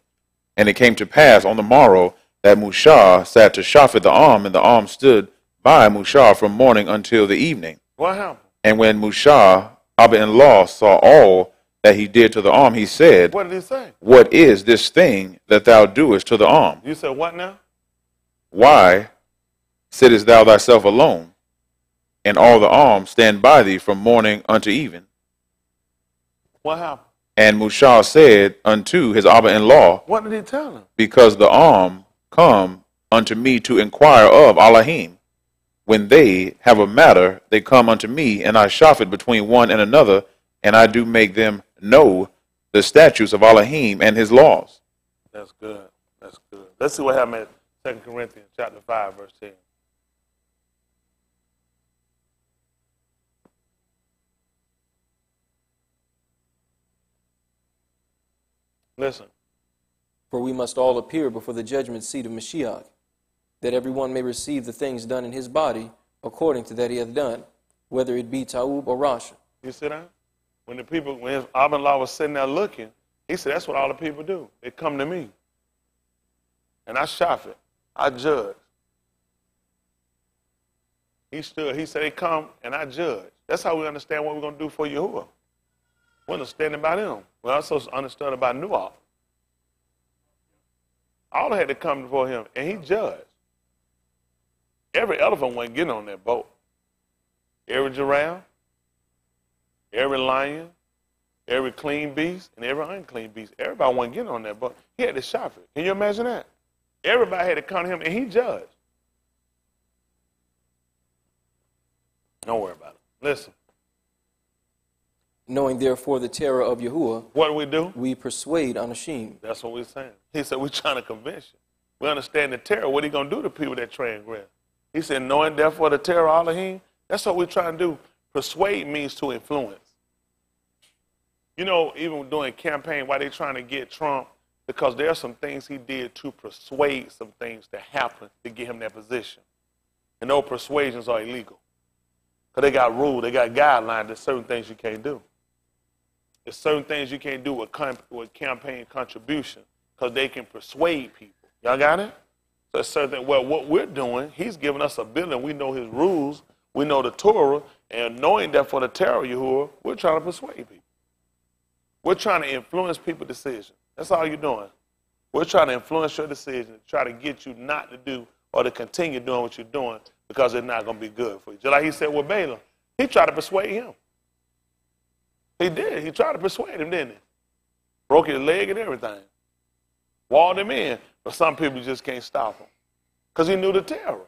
And it came to pass on the morrow that Mushah sat to shafet the arm, and the arm stood by Mushah from morning until the evening. What happened? And when Mushah, Abba-in-law, saw all that he did to the arm, he said, What did he say? What is this thing that thou doest to the arm? You said what now? Why sittest thou thyself alone, and all the arms stand by thee from morning unto even? What happened? And Mushah said unto his Abba-in-law, What did he tell him? Because the arm come unto me to inquire of Elohim. When they have a matter, they come unto me, and I shafet between one and another, and I do make them know the statutes of Elohim and his laws. That's good. That's good. Let's see what happened at 2 Corinthians chapter 5, verse 10. Listen. For we must all appear before the judgment seat of Mashiach, that everyone may receive the things done in his body according to that he hath done, whether it be ta'ub or rasha. You see that? When his Abba-in-law was sitting there looking, he said, that's what all the people do. They come to me. And I shafet. I judge. He stood. He said, they come and I judge. That's how we understand what we're going to do for Yahuwah. We understand about him. We also understood about Nuah. All had to come before him, and he judged. Every elephant wasn't getting on that boat. Every giraffe, every lion, every clean beast, and every unclean beast. Everybody wasn't getting on that boat. He had to shop it. Can you imagine that? Everybody had to come to him, and he judged. Don't worry about it. Listen. Knowing therefore the terror of Yahuwah, what do? We persuade Anashim. That's what we're saying. He said, we're trying to convince you. We understand the terror. What are you going to do to people that transgress? He said, knowing therefore the terror of Elohim, that's what we're trying to do. Persuade means to influence. You know, even during campaign, why they're trying to get Trump, because there are some things he did to persuade some things to happen to get him that position. And those persuasions are illegal. Because they got rules, they got guidelines, there's certain things you can't do. There's certain things you can't do with campaign contribution because they can persuade people. Y'all got it? So it's certain, well, what we're doing, he's giving us a building. We know his rules. We know the Torah. And knowing that for the terror of Yahuwah, we're trying to persuade people. We're trying to influence people's decisions. That's all you're doing. We're trying to influence your decision, try to get you not to do or to continue doing what you're doing because it's not going to be good for you. Just like he said with Balaam, he tried to persuade him. He did. He tried to persuade him, didn't he? Broke his leg and everything. Walled him in. But some people just can't stop him. Because he knew the terror.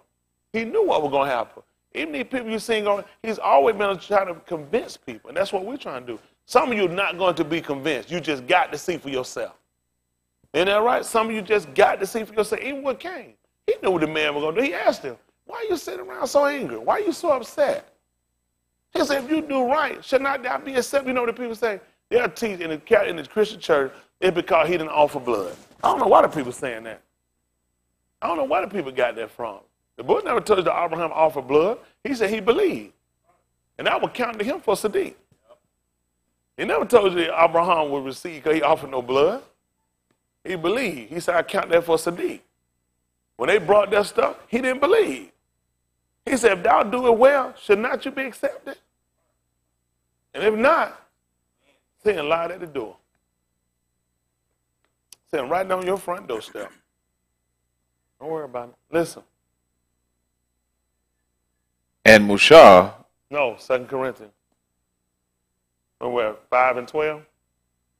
He knew what was going to happen. Even these people you see, he's always been trying to convince people. And that's what we're trying to do. Some of you are not going to be convinced. You just got to see for yourself. Isn't that right? Some of you just got to see for yourself. Even with Cain, he knew what the man was going to do. He asked him, why are you sitting around so angry? Why are you so upset? He said, if you do right, should not thou be accepted? You know what the people say? They'll teach in the Christian church, it's because he didn't offer blood. I don't know why the people saying that. I don't know where the people got that from. The book never told you that Abraham offered blood. He said he believed. And that would count to him for Sadiq. He never told you that Abraham would receive because he offered no blood. He believed. He said, I count that for Sadiq. When they brought that stuff, he didn't believe. He said, if thou do it well, should not you be accepted? And if not, sin lied at the door. Sin right down your front doorstep. Don't worry about it. Listen. And Mushah, No, 2 Corinthians. Where, 5 and 12?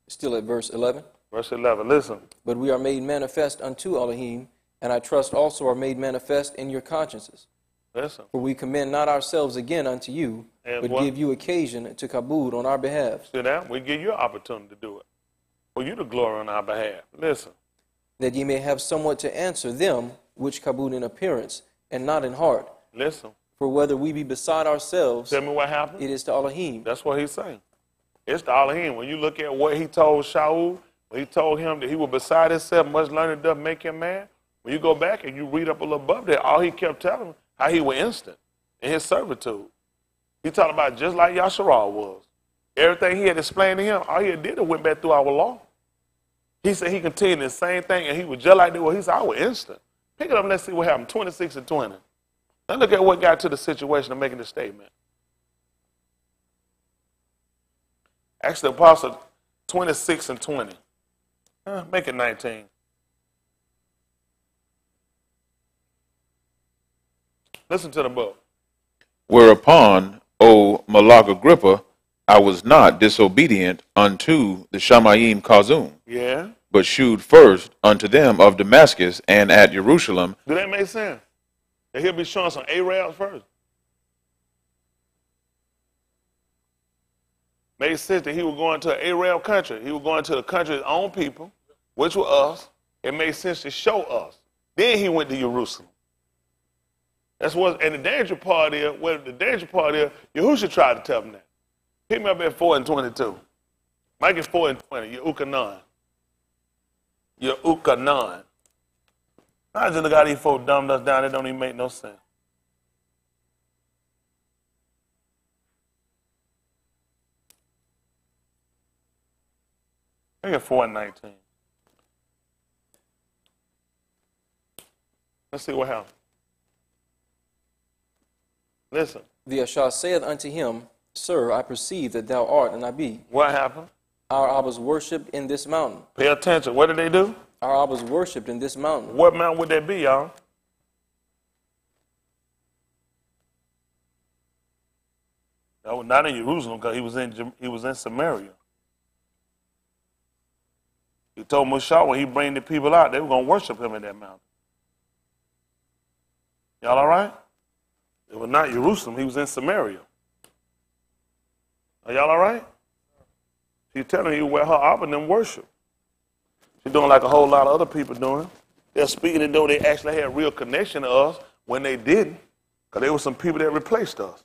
Still at verse 11. Verse 11. Listen. But we are made manifest unto Elohim, and I trust also are made manifest in your consciences. Listen. For we commend not ourselves again unto you, And but what? give you occasion to kabud on our behalf, See that? We give you an opportunity to do it. For you to glory on our behalf. Listen. that ye may have somewhat to answer them which kabud in appearance, and not in heart. Listen. For whether we be beside ourselves, Tell me what happened. it is to Elohim. That's what he's saying. It's the Elohim. When you look at what he told Shaul, when he told him that he was beside himself, much learning doth make him mad. When you go back and you read up a little above that, all he kept telling him, how he was instant in his servitude. He talked about just like Yasharal was. Everything he had explained to him, all he did was went back through our law. He said he continued the same thing, and he was just like they were. He said, I was instant. Pick it up and let's see what happened, 26 and 20. Now look at what got to the situation of making the statement. Acts the Apostle 26 and 20. Make it 19. Listen to the book. whereupon, O Malach Agrippa, I was not disobedient unto the Shamayim Kazum, Yeah. but shewed first unto them of Damascus and at Jerusalem. Do that make sense? That he'll be showing some Arabs first. Made sense that he was going to an Arab country. He was going to the country's own people, which were us. It made sense to show us. Then he went to Jerusalem. That's what, and the danger part is, Yahushua tried to tell him that. Pick me up at 4 and 22. Make it 4 and 20. Yehukanan. Yehukanan. I just look at these folks dumbed us down. It don't even make no sense. Make it 4 and 19. Let's see what happens. Listen. The Ashah saith unto him, Sir, I perceive that thou art an Abi. What happened? Our Abbas worshipped in this mountain. Pay attention. What did they do? Our Abbas worshipped in this mountain. What mountain would that be, y'all? That was not in Jerusalem because he was in Samaria. He told Mushah when he bring the people out, they were going to worship him in that mountain. Y'all all right? It was not Jerusalem. He was in Samaria. Are y'all all right? She's telling you where her Abba and them worship. She's doing like a whole lot of other people doing. They're speaking as though they actually had a real connection to us when they didn't, because there were some people that replaced us.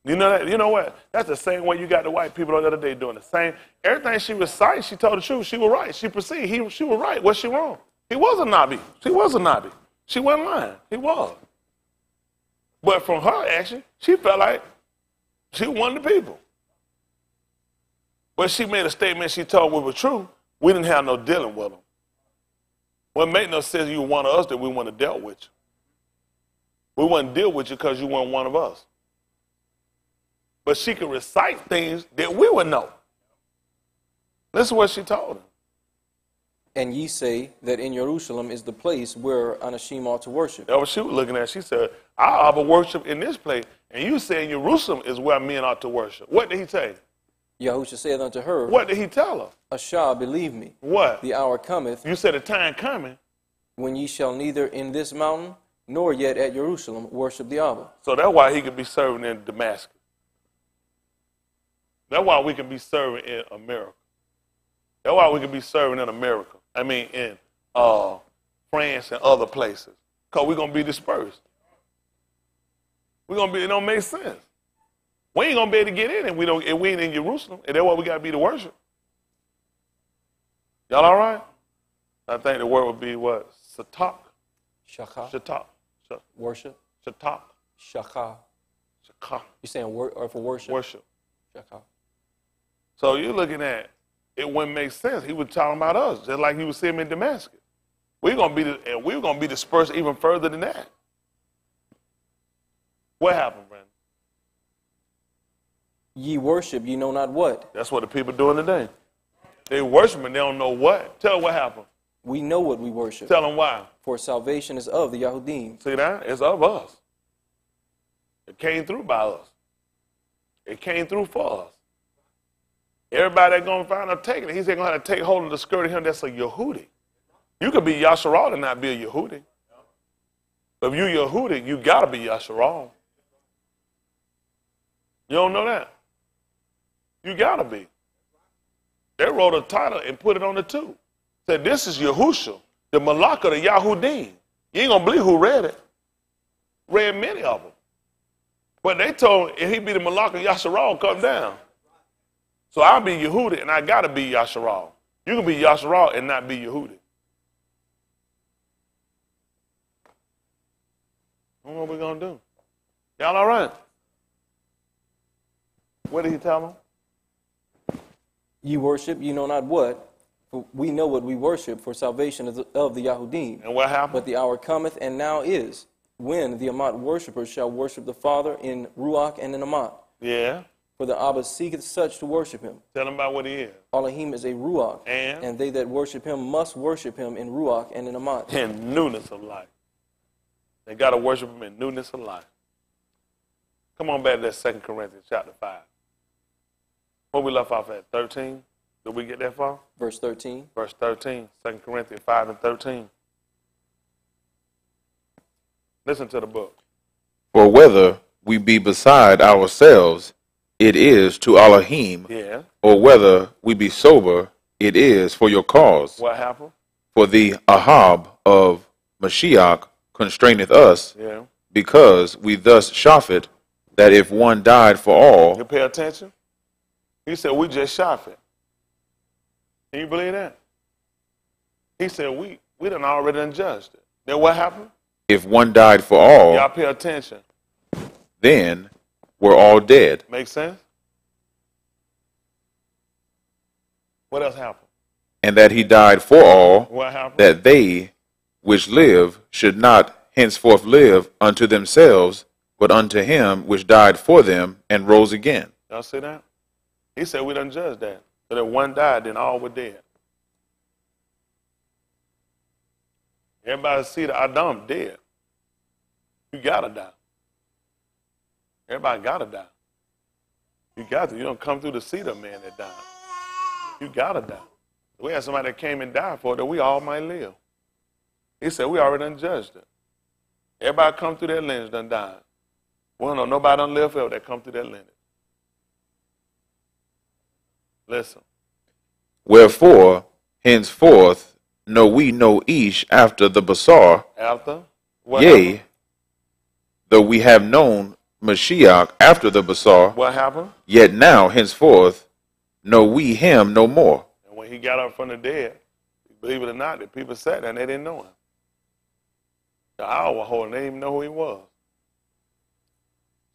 You know that? You know what? That's the same way you got the white people the other day doing the same. Everything she recited, she told the truth. She was right. She perceived. She was right. Was she wrong? He was a Nabi. She was a Nabi. She wasn't lying. He was. But from her action, she felt like she was one of the people. But she made a statement she told we were true. We didn't have no dealing with them. Well, it made no sense you were one of us that we want to deal with you. We wouldn't deal with you because you weren't one of us. But she could recite things that we would know. This is what she told him. And ye say that in Jerusalem is the place where Anashim ought to worship. That's what she was looking at. She said, I ought to worship in this place. And you say Jerusalem is where men ought to worship. What did he say? Yahushua saith unto her, What did he tell her? Ashah, believe me, What? the hour cometh, You said the time coming. when ye shall neither in this mountain, nor yet at Jerusalem, worship the Abba. So that's why he could be serving in Damascus. That's why we can be serving in America. That's why we can be serving in America. I mean, in France and other places. Because we're going to be dispersed. It don't make sense. We ain't gonna be able to get in if we ain't in Jerusalem. And that's why we gotta be to worship. Y'all all right? I think the word would be what? Satak. Shaka. Shatak. Worship. Shatak. Shaka. Shaka. You're saying or for worship? Worship. Shaka. So you're looking at it wouldn't make sense. He was talking about us, just like he was seeing in Damascus. We're gonna be dispersed even further than that. What happened, Brandon? Ye worship, ye know not what. That's what the people doing today. They worship and they don't know what. Tell them what happened. We know what we worship. Tell them why. For salvation is of the Yahudim. See that? It's of us. It came through by us. It came through for us. Everybody that's going to find out taking it, he's going to have to take hold of the skirt of him that's a Yehudi. You could be Yasharal and not be a Yehudi. But if you're Yehudi, you got to be Yasharal. You don't know that? You got to be. They wrote a title and put it on the tube. Said, this is Yahusha, the Malak of the Yahudim. You ain't going to believe who read it. Read many of them. But they told if he be the Malak of Yasharal, come down. So I'll be Yehudi and I got to be Yasharal. You can be Yasharal and not be Yehudi. I don't know what we're going to do. Y'all all right? What did he tell them? Ye worship, ye know not what. For we know what we worship, for salvation is of the Yahudim. And what happened? But the hour cometh, and now is, when the Amat worshippers shall worship the Father in Ruach and in Amat. Yeah. For the Abba seeketh such to worship him. Tell them about what he is. Elohim is a Ruach, And they that worship him must worship him in Ruach and in Amat. in newness of life. They got to worship him in newness of life. Come on back to that 2 Corinthians chapter 5. Where we left off at? 13? Did we get that far? Verse 13. Verse 13, 2 Corinthians 5 and 13. Listen to the book. For whether we be beside ourselves, it is to Elohim, Yeah. or whether we be sober, it is for your cause. What happened? For the Ahab of Mashiach constraineth us, Yeah. because we thus shoffet that if one died for all, You pay attention? He said, we just shot it. Can you believe that? He said, we done already done judged it. Then what happened? if one died for Y'all all, pay attention. then we're all dead. Make sense? What else happened? And that he died for all, What happened? that they which live should not henceforth live unto themselves, but unto him which died for them and rose again. Y'all see that? He said we done judged that. So that one died, then all were dead. Everybody see the Adam dead. You gotta die. Everybody gotta die. You got to. You don't come through to see the man that died. You gotta die. We had somebody that came and died for it that we all might live. He said we already done judged it. Everybody come through that lineage done died. We don't know nobody done live forever that come through that lineage. Listen. Wherefore, henceforth, know we no Ish after the Basar, After? What yea, happened? though we have known Mashiach after the Basar, What happened? yet now, henceforth, know we him no more. And when he got up from the dead, believe it or not, the people sat there and they didn't know him. The hour was holding, they didn't even know who he was.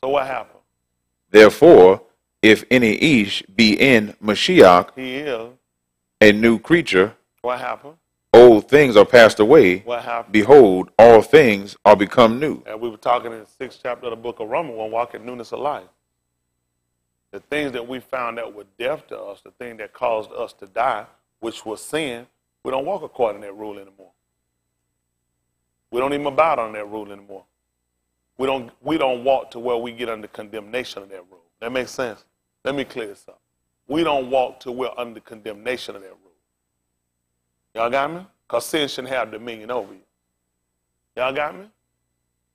So what happened? Therefore, if any Ish be in Mashiach, He is. a new creature, What happened? old things are passed away. What happened? Behold, all things are become new. And we were talking in the 6th chapter of the book of Romans, when walking newness of life. The things that we found that were death to us, the thing that caused us to die, which was sin, we don't walk according to that rule anymore. We don't even abide on that rule anymore. We don't walk to where we get under condemnation of that rule. That makes sense? Let me clear this up. We don't walk to we're under condemnation of that rule. Y'all got me? Because sin shouldn't have dominion over you. Y'all got me?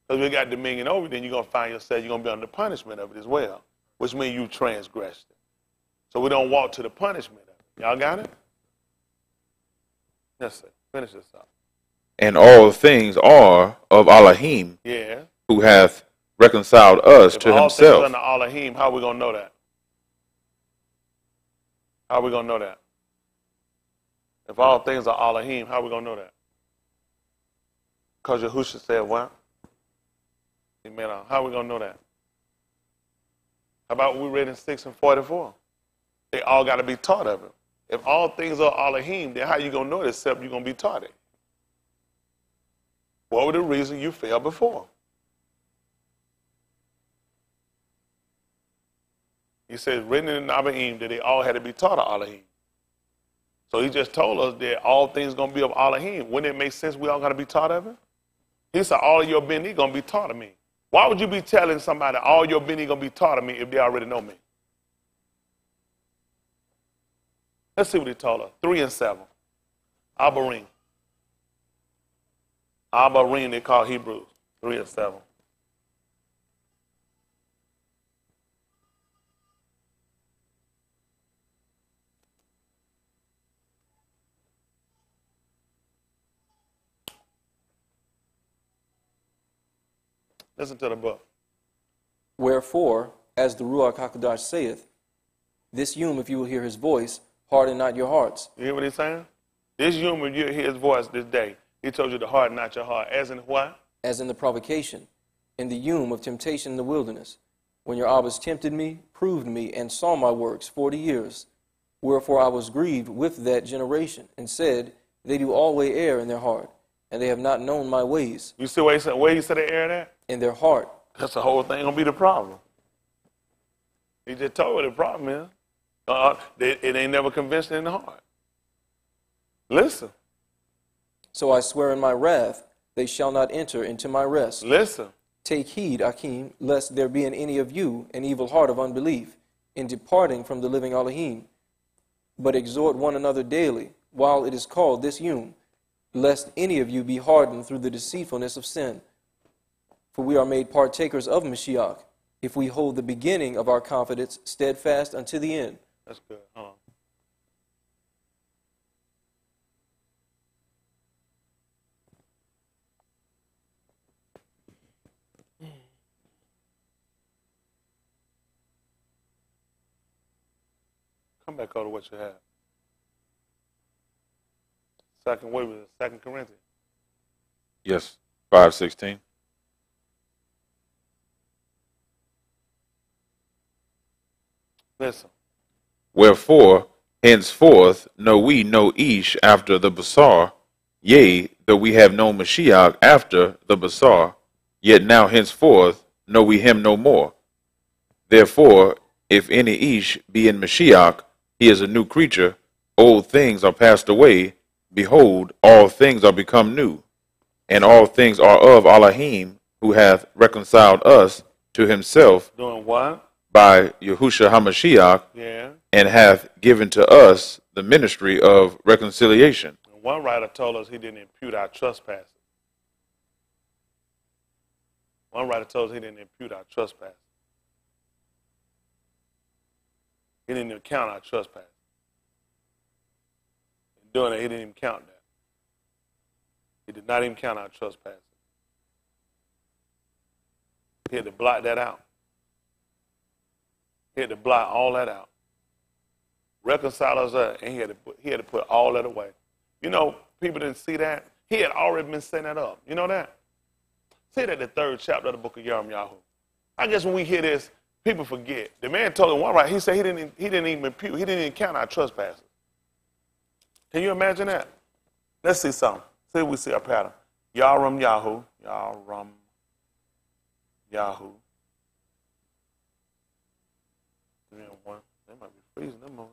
Because if you got dominion over you, then you're going to find yourself, you're going to be under punishment of it as well, which means you transgressed it. So we don't walk to the punishment of it. Y'all got it? Yes, sir. Finish this up. And all things are of Elohim, Yeah. who hath reconciled us If to all things himself. under Elohim, how are we going to know that? How are we going to know that? If all things are Elohim, how are we going to know that? Because Yahushua said what? Amen. How are we going to know that? How about what we read in 6:44? They all got to be taught of it. If all things are Elohim, then how you going to know it except you're going to be taught it? What were the reasons you failed before? He says, written in the Nabaim that they all had to be taught of Elohim. So he just told us that all things going to be of Elohim. Wouldn't it make sense we all got to be taught of it? He said, all of your Beni going to be taught of me. Why would you be telling somebody all your Beni going to be taught of me if they already know me? Let's see what he told us. 3 and 7. Abarim. Abarim, they call Hebrews. 3 and 7. Listen to the book. Wherefore, as the Ruach HaKodesh saith, this Yom, if you will hear his voice, harden not your hearts. You hear what he's saying? This Yom, when you hear his voice this day, he told you to harden not your heart. As in what? As in the provocation, in the Yom of temptation in the wilderness, when your Abbas tempted me, proved me, and saw my works 40 years. Wherefore I was grieved with that generation, and said, they do always err in their heart, and they have not known my ways. You see where he said they erred at? In their heart. That's the whole thing going to be the problem. He just told you the problem is. It ain't never convinced in the heart. Listen. So I swear in my wrath, they shall not enter into my rest. Listen. Take heed, Akim, lest there be in any of you an evil heart of unbelief, in departing from the living Elohim. But exhort one another daily, while it is called this Yom, lest any of you be hardened through the deceitfulness of sin. For we are made partakers of Mashiach, if we hold the beginning of our confidence steadfast unto the end. That's good. Hold on. Come back over to what you have. Second, what was it? 2 Corinthians. Yes, 5:16. Listen. Wherefore, henceforth know we no Ish after the Basar, yea, though we have known Mashiach after the Basar, yet now henceforth know we him no more. Therefore, if any Ish be in Mashiach, he is a new creature, old things are passed away, behold, all things are become new, and all things are of Elohim, who hath reconciled us to himself Doing what? by Yahushua HaMashiach, Yeah. and hath given to us the ministry of reconciliation. And one writer told us he didn't impute our trespasses. One writer told us he didn't impute our trespasses. He didn't even count our trespasses. In doing it, he didn't even count that. He did not even count our trespasses. He had to blot that out. He had to blot all that out. Reconcile us up, and he had to put all that away. You know, people didn't see that. He had already been setting that up. You know that? See that the 3rd chapter of the book of Yirmiyahu. I guess when we hear this, people forget. The man told him one right. He said he didn't even impute. He didn't even count our trespasses. Can you imagine that? Let's see something. See if we see a pattern. Yirmiyahu. 3 and 1. They might be freezing them over.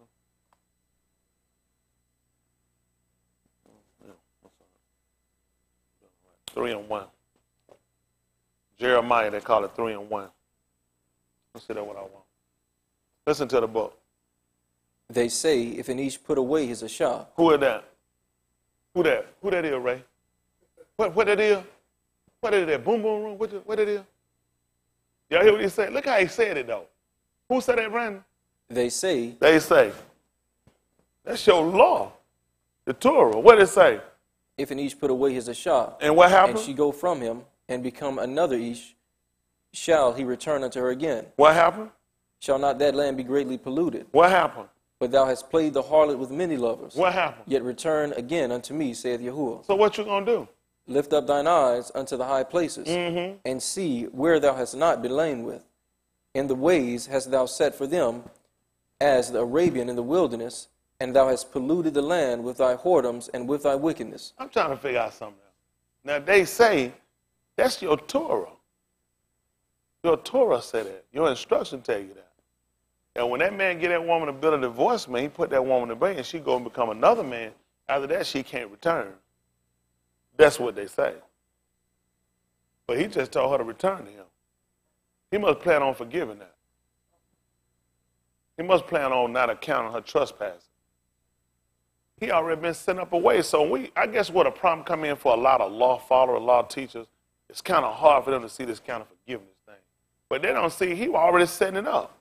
3 and 1. Jeremiah, they call it 3 and 1. Let's see that what I want. Listen to the book. They say, if an Ish put away his Ashah. Who is that? Who that? Who that is, Ray? What that is? What is that? Boom, boom, room? What it is? Y'all hear what he said? Look how he said it, though. Who said that, Brandon? They say. They say. That's your law. The Torah. What did it say? If an Ish put away his Ashah. And what happened? And she go from him and become another Ish, shall he return unto her again. What happened? Shall not that land be greatly polluted? What happened? But thou hast played the harlot with many lovers. What happened? Yet return again unto me, saith Yahuwah. So what you going to do? Lift up thine eyes unto the high places, and see where thou hast not been lain with. In the ways hast thou set for them, as the Arabian in the wilderness, and thou hast polluted the land with thy whoredoms and with thy wickedness. I'm trying to figure out something else. Now, they say that's your Torah. Your Torah said that. Your instruction tell you that. And when that man get that woman a bill of divorcement, he put that woman to bed and she go and become another man. After that, she can't return. That's what they say. But he just told her to return to him. He must plan on forgiving that. He must plan on not accounting her trespass. He already been sent up away. So I guess what a problem come in for a lot of law followers, law teachers, it's kind of hard for them to see this kind of forgiveness thing. But they don't see he was already setting it up.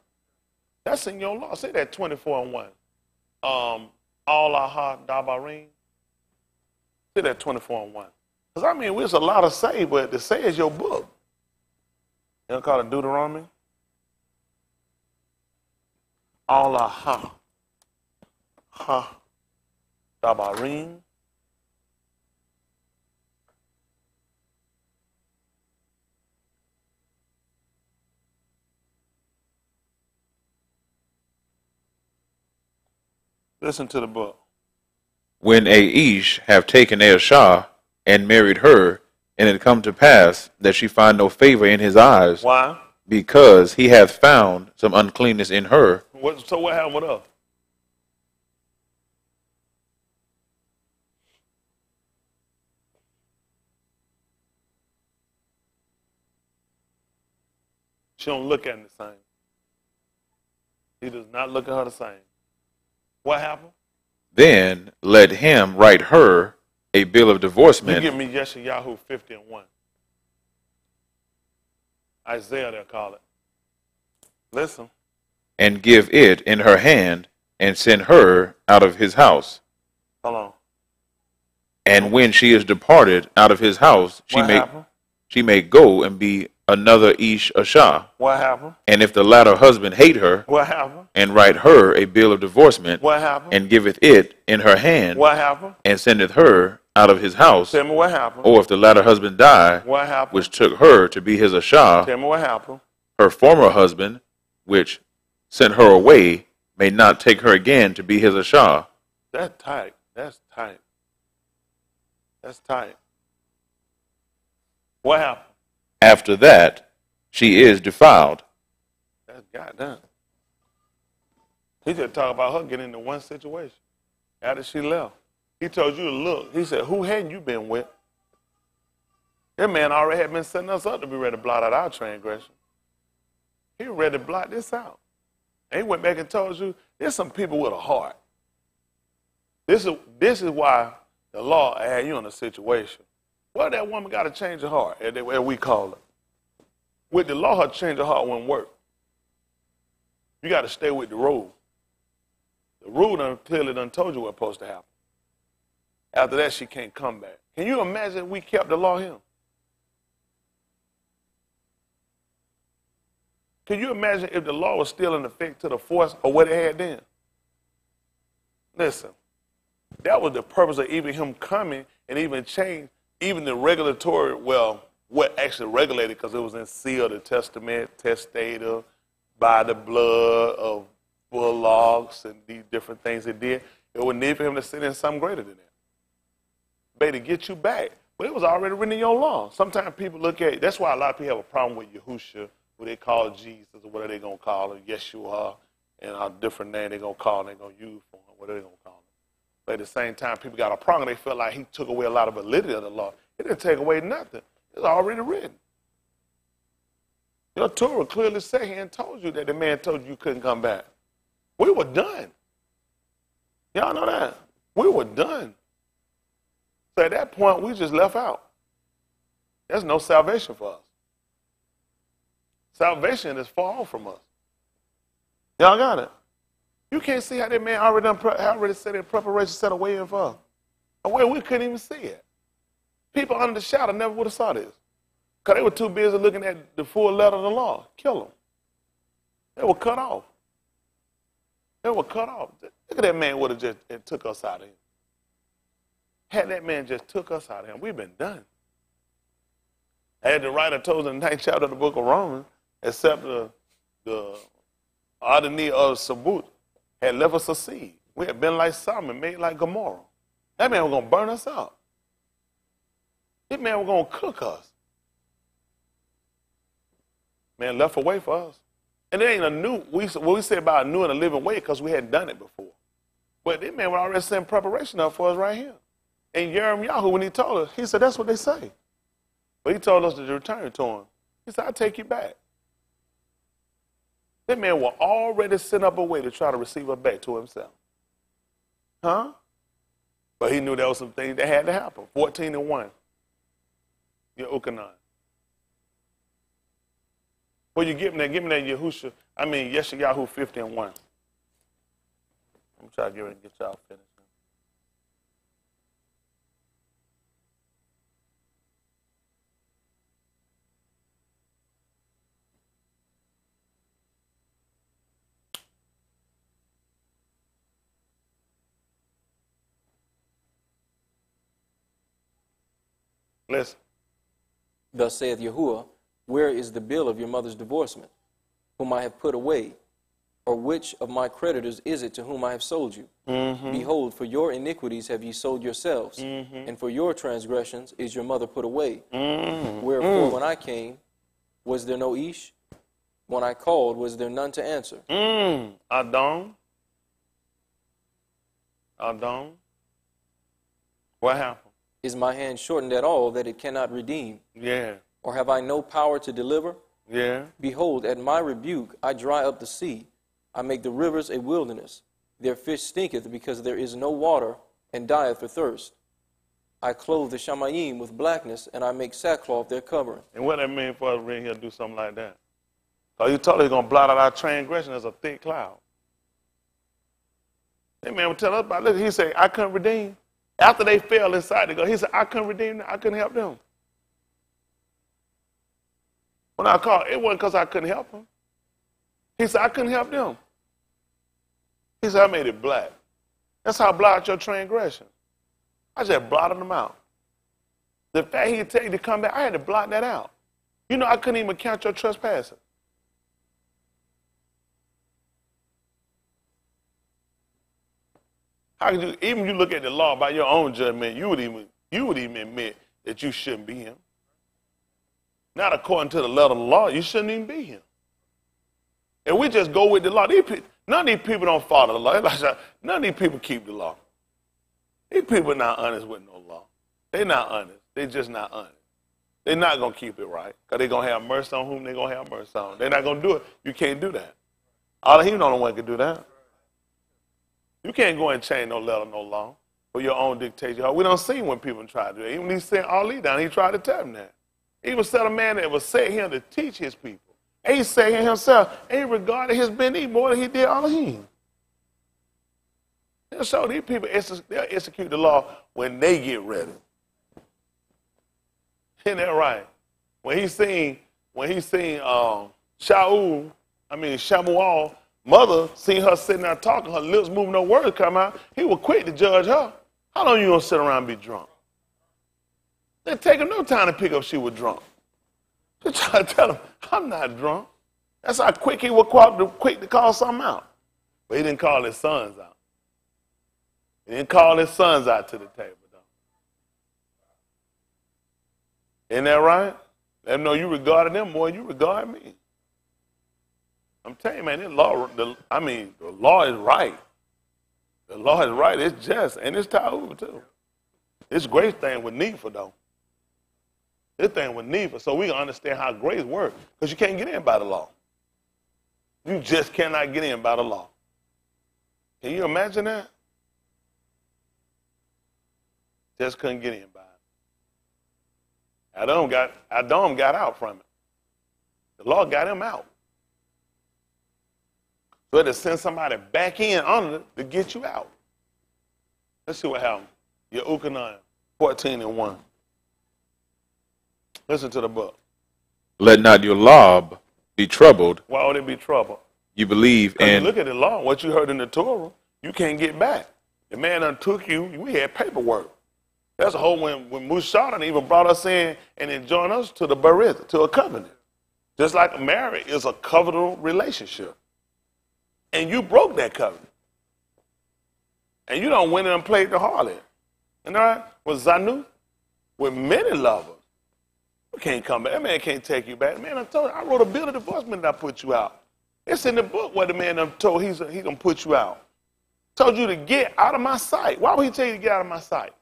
That's in your law. Say that 24:1. Allah Dabarim. Say that 24:1. Because I mean, there's a lot of say, but the say is your book. You don't call it Deuteronomy? Allah Dabarim. Listen to the book. When a Ish have taken a Shah and married her, and it come to pass that she find no favor in his eyes. Why? Because he hath found some uncleanness in her. So what happened with her? She don't look at him the same. He does not look at her the same. What happened? Then let him write her a bill of divorcement. You give me Yeshayahu 50:1. Isaiah, they'll call it. Listen. And give it in her hand, and send her out of his house. Hold on. And when she is departed out of his house, she may go and be another Ish Ashah. What happened? And if the latter husband hate her, what happened? And write her a bill of divorcement, what happened? And giveth it in her hand, what happened? And sendeth her out of his house. Tell me what happened. Or if the latter husband die, what happened? Which took her to be his Ashah, tell me what happened. Her former husband, which sent her away, may not take her again to be his Ashah. That's tight. That's tight. That's tight. What happened? After that, she is defiled. That's goddamn. He just talked about her getting into one situation. After she left, he told you to look. He said, who hadn't you been with? That man already had been setting us up to be ready to blot out our transgression. He was ready to blot this out. And he went back and told you, there's some people with a heart. This is why the law had you in a situation. Well, that woman got to change her heart, as we call it. With the law, her change her heart wouldn't work. You got to stay with the rule. The rule clearly done told you what's supposed to happen. After that, she can't come back. Can you imagine we kept the law here? Can you imagine if the law was still in effect to the force of what it had then? Listen, that was the purpose of even him coming and even change, even the regulatory, well, what actually regulated, because it was in seal, the testament, testator, by the blood of bullocks and these different things it did. It would need for him to sit in something greater than that. Baby, to get you back. But it was already written in your law. Sometimes people look at it. That's why a lot of people have a problem with Yahusha, who they call Jesus, or whatever they're going to call him, Yeshua, and a different name they're going to call him, they're going to use for him, whatever they're going to call him. But at the same time, people got a problem. They feel like he took away a lot of validity of the law. It didn't take away nothing. It's already written. Your Torah clearly said here and told you that the man told you couldn't come back. We were done. Y'all know that? We were done. So at that point, we just left out. There's no salvation for us. Salvation is far off from us. Y'all got it? You can't see how that man already set in preparation, set away in for us. A way we couldn't even see it. People under the shadow never would have saw this. Because they were too busy looking at the full letter of the law. Kill them. They were cut off. They were cut off. Look at that man would have just took us out of here. Had that man just took us out of him, we've been done. As the writer told us in the 9th chapter of the book of Romans, except the Adonai of Sabut had left us a seed. We had been like Sodom and made like Gomorrah. That man was going to burn us up. That man was going to cook us. Man left a way for us. And it ain't a new, what we say about a new and a living way because we hadn't done it before. But that man was already setting preparation up for us right here. And Jeremiah, when he told us, he said, that's what they say. But he told us to return to him. He said, I'll take you back. That man was already set up a way to try to receive us back to himself. Huh? But he knew there was some things that had to happen. 14:1. Your Ukanan. Well, you give me that Yahusha, Yeshayahu 50:1. I'm trying to get y'all finished. Listen. Thus saith Yahuwah, where is the bill of your mother's divorcement, whom I have put away? Or which of my creditors is it to whom I have sold you? Mm-hmm. Behold, for your iniquities have ye sold yourselves, and for your transgressions is your mother put away. Wherefore, when I came, was there no Ish? When I called, was there none to answer? Adon. What happened? Is my hand shortened at all that it cannot redeem? Yeah. Or have I no power to deliver? Yeah. Behold, at my rebuke I dry up the sea. I make the rivers a wilderness. Their fish stinketh because there is no water, and dieth for thirst. I clothe the Shamayim with blackness, and I make sackcloth their covering. And what that mean for us to bring here to do something like that? Because you told us he's going to blot out our transgression as a thick cloud. That man would tell us about it. He said, I couldn't redeem. After they fell inside the God, he said, I couldn't redeem them. I couldn't help them. When I called, it wasn't because I couldn't help them. He said, I couldn't help them. He said, I made it black. That's how I blot out your transgression. I just blotted them out. The fact he'd tell you to come back, I had to blot that out. You know, I couldn't even count your trespasses. How could you, even you look at the law by your own judgment, you would even admit that you shouldn't be him. Not according to the letter of the law, you shouldn't even be him. And we just go with the law. None of these people don't follow the law. None of these people keep the law. These people are not honest with no law. They're not honest. They're just not honest. They're not going to keep it right because they're going to have mercy on whom they're going to have mercy on. They're not going to do it. You can't do that. All he know the one can do that. You can't go and change no letter, no law for your own dictation. We don't see when people try to do that. Even when he sent Ali down, he tried to tell them that. He was set a man that was set him to teach his people. And he said himself, and he regarded his Beni more than he did Elohim. They'll show these people, they'll execute the law when they get ready. Isn't that right? When he seen Shamuel, mother seen her sitting there talking, her lips moving, no words come out, he was quick to judge her. How long you gonna sit around and be drunk? They take him no time to pick up she was drunk. They try to tell him, I'm not drunk. That's how quick he was quick to call something out. But he didn't call his sons out. He didn't call his sons out to the table, though. Isn't that right? Let them know you regarded them more than you regard me. I'm telling you, man, the law is right. The law is right. It's just, and it's Tahu, too. It's grace thing with Nephi, though. This thing with Nephi, so we can understand how grace works, because you can't get in by the law. You just cannot get in by the law. Can you imagine that? Just couldn't get in by it. Adam got out from it. The law got him out. So it had to send somebody back in under it to get you out. Let's see what happened. Your Ukanan, 14:1. Listen to the book. let not your lob be troubled. Why would it be trouble? You believe Because you in look at the law, what you heard in the Torah, you can't get back. The man done took you, we had paperwork. That's a whole, when Musa done even brought us in and then joined us to the Berith, to a covenant. Just like marriage is a covenantal relationship. And you broke that covenant. And you don't went in and played the harlot. And all right, with Zanu, with many lovers, you can't come back. That man can't take you back. Man, I told you, I wrote a bill of divorcement that I put you out. It's in the book what the man done told he's going to put you out. Told you to get out of my sight. Why would he tell you to get out of my sight?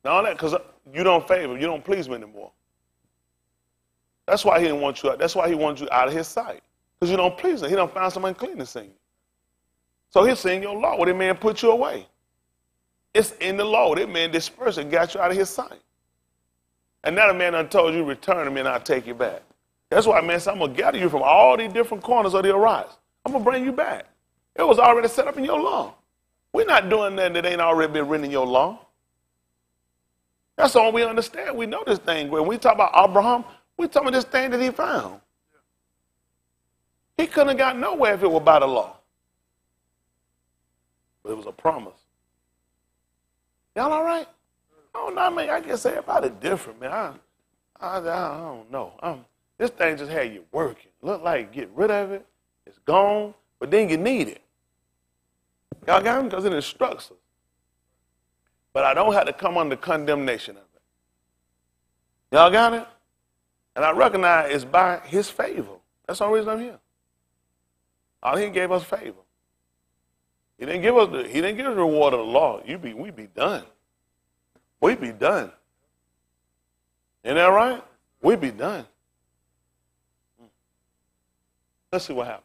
All that because you don't favor, you don't please me anymore. That's why he didn't want you out. That's why he wanted you out of his sight. Because you don't please him. He don't find some uncleanness in you. So he's saying your law, where that man put you away. It's in the law. That man dispersed and got you out of his sight. And now the man done told you, return to me and I'll take you back. That's why, man, so I'm going to gather you from all these different corners of the arise. I'm going to bring you back. It was already set up in your law. We're not doing nothing that ain't already been written in your law. That's all we understand. We know this thing. When we talk about Abraham, we talking about this thing that he found. He couldn't have got nowhere if it were by the law. But it was a promise. Y'all all right? I don't know, I mean, I guess everybody different, man. I don't know. This thing just had you working. Look like get rid of it. It's gone, but then you need it. Y'all got it? Because it instructs us. But I don't have to come under condemnation of it. Y'all got it? And I recognize it's by his favor. That's the only reason I'm here. All he gave us favor. He didn't give us the reward of the law. We be done. We be done. Isn't that right? We be done. Let's see what happens.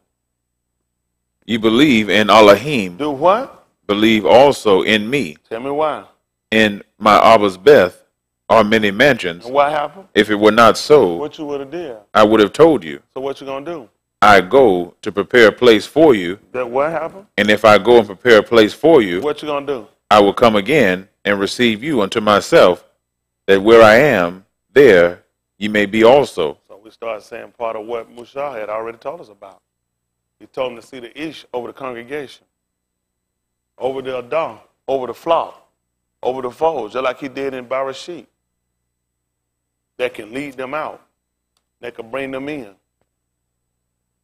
you believe in Elohim. Do what? Believe also in me. Tell me why. In my Abba's Beth are many mansions. And what happened? If it were not so, What you would have did. I would have told you. So what you gonna do? I go to prepare a place for you, That what happened? and if I go and prepare a place for you, What you gonna do? I will come again and receive you unto myself, that where I am, there ye may be also. So we start saying part of what Musa had already told us about. He told him to see the ish over the congregation, over the Adam, over the flock, over the fold, just like he did in Barashit. That can lead them out. That can bring them in.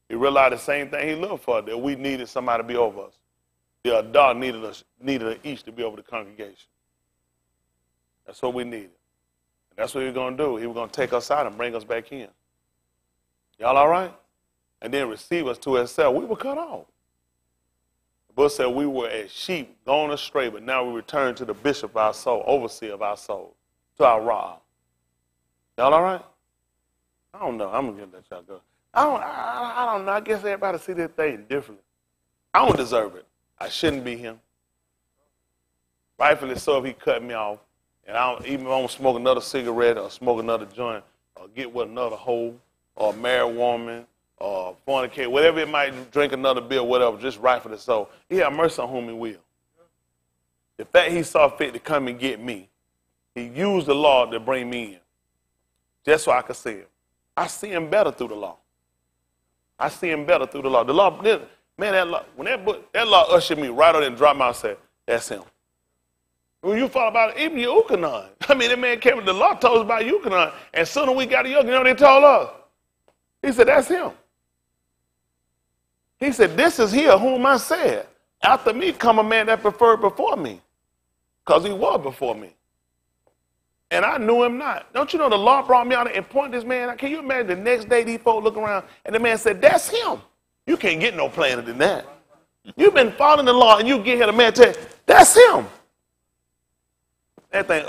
He realized the same thing he looked for, that we needed somebody to be over us. The Adam needed an ish to be over the congregation. That's what we needed. And that's what he was going to do. He was going to take us out and bring us back in. Y'all all right? And then receive us to himself. We were cut off. The book said we were as sheep going astray, but now we return to the bishop of our soul, overseer of our soul, to our Ra. Y'all all right? I don't know. I'm going to let y'all go. I don't know. I guess everybody see this thing differently. I don't deserve it. I shouldn't be him. Rightfully so if he cut me off. And even if I don't smoke another cigarette or smoke another joint or get with another hoe or marry a woman or fornicate, whatever it might, drink another beer, whatever, just rightfully so. He have mercy on whom he will. The fact he saw fit to come and get me, he used the law to bring me in. Just so I could see him. I see him better through the law. I see him better through the law. The law, man, that law, when that law ushered me right on and dropped my, I said, that's him. When you thought about it, even Yuchanan. I mean, that man came with the law, told us about Yuchanan. And soon as we got to Yuchanan, you know what they told us? He said, that's him. He said, this is he whom I said. After me come a man that preferred before me. Because he was before me. And I knew him not. Don't you know the law brought me out and pointed this man out? Can you imagine the next day these folks look around and the man said, that's him. You can't get no plainer than that. You've been following the law and you get here, the man tell you, that's him. That thing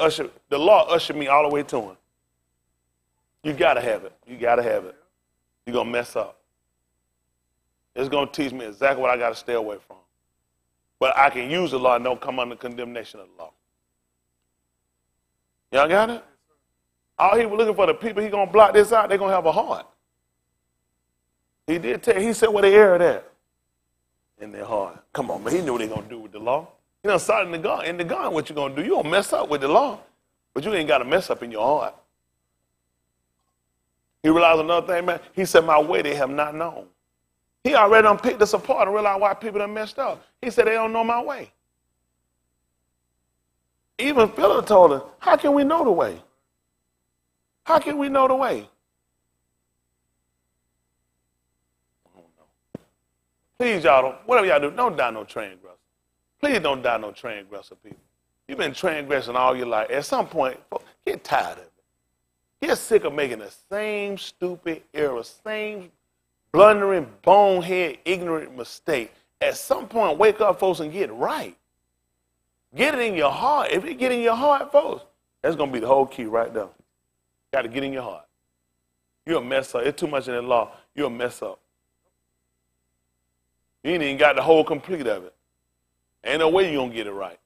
the law ushered me all the way to him. You got to have it. You got to have it. You're going to mess up. It's going to teach me exactly what I got to stay away from. But I can use the law and don't come under condemnation of the law. Y'all got it? All he was looking for, the people he going to block this out, they're going to have a heart. He did tell you, he said where they erred at. In their heart. Come on, man. He knew what they going to do with the law. He done started in the garden. In the garden, what you going to do? You going to mess up with the law. But you ain't got to mess up in your heart. He realized another thing, man. He said, my way they have not known. He already done picked us apart and realized why people done messed up. He said, they don't know my way. Even Philip told her, how can we know the way? How can we know the way? I don't know. Please, y'all, whatever y'all do, don't die no transgressor. Please don't die no transgressor, people. You've been transgressing all your life. At some point, get tired of it. Get sick of making the same stupid error, same blundering, bonehead, ignorant mistake. At some point, wake up, folks, and get right. Get it in your heart. If it get in your heart, folks, that's going to be the whole key right there. Got to get in your heart. You'll mess up. It's too much in the law. You'll mess up. You ain't even got the whole complete of it. Ain't no way you're going to get it right.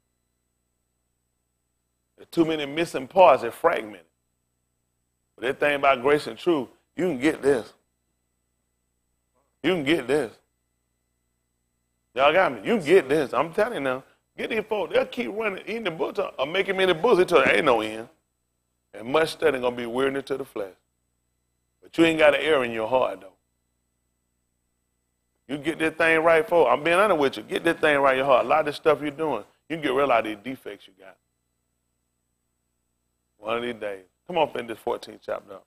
There's too many missing parts that fragmented. But that thing about grace and truth, you can get this. You can get this. Y'all got me? You can get this. I'm telling you now. Get these folks. They'll keep running, eating the books or making me the books until there ain't no end. And much studying going to be wearing to the flesh. But you ain't got an error in your heart, though. You get this thing right, folks. I'm being honest with you. Get this thing right in your heart. A lot of this stuff you're doing, you can get rid of these defects you got. One of these days. Come on, finish this 14th chapter up.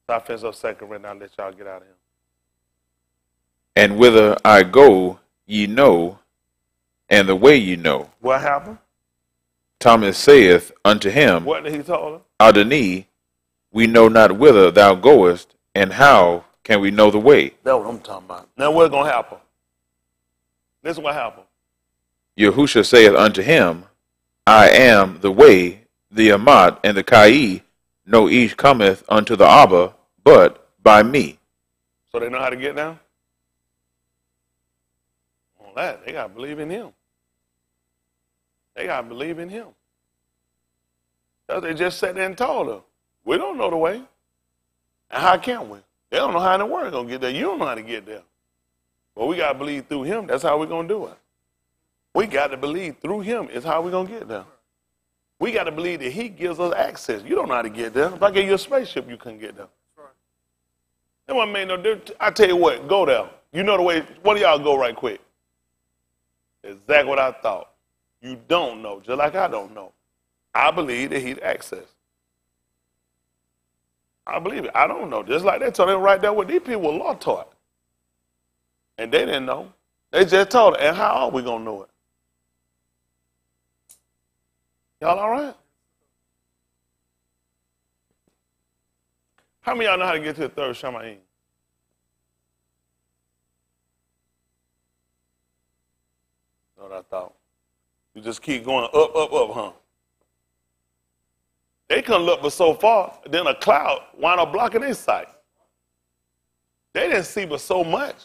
So I finish up 2 Corinthians. I'll let y'all get out of here. And whither I go, ye know, and the way ye know. What happened? Thomas saith unto him, What did he tell him? Adonai, we know not whither thou goest, and how can we know the way? That's what I'm talking about. Now what's going to happen? This is what happened. Yahushua saith unto him, I am the way, the Amat, and the Kai. No each cometh unto the Abba, but by me. So they know how to get down? On that, they got to believe in him. They got to believe in him. Because they just sat there and told her, we don't know the way. And how can we? They don't know how in the world going to get there. You don't know how to get there. But we got to believe through him. That's how we're going to do it. We got to believe through him is how we're going to get there. We got to believe that he gives us access. You don't know how to get there. If I gave you a spaceship, you couldn't get there. That one made no difference. I tell you what, go there. You know the way. One of y'all go right quick. Exactly what I thought. You don't know, just like I don't know. I believe that he's access. I believe it. I don't know. Just like they told them right there what these people were law taught. And they didn't know. They just told it. And how are we going to know it? Y'all all right? How many of y'all know how to get to the third Shamayim? That's what I thought. You just keep going up, up, up, huh? They couldn't look but so far, then a cloud wound up blocking their sight. They didn't see but so much.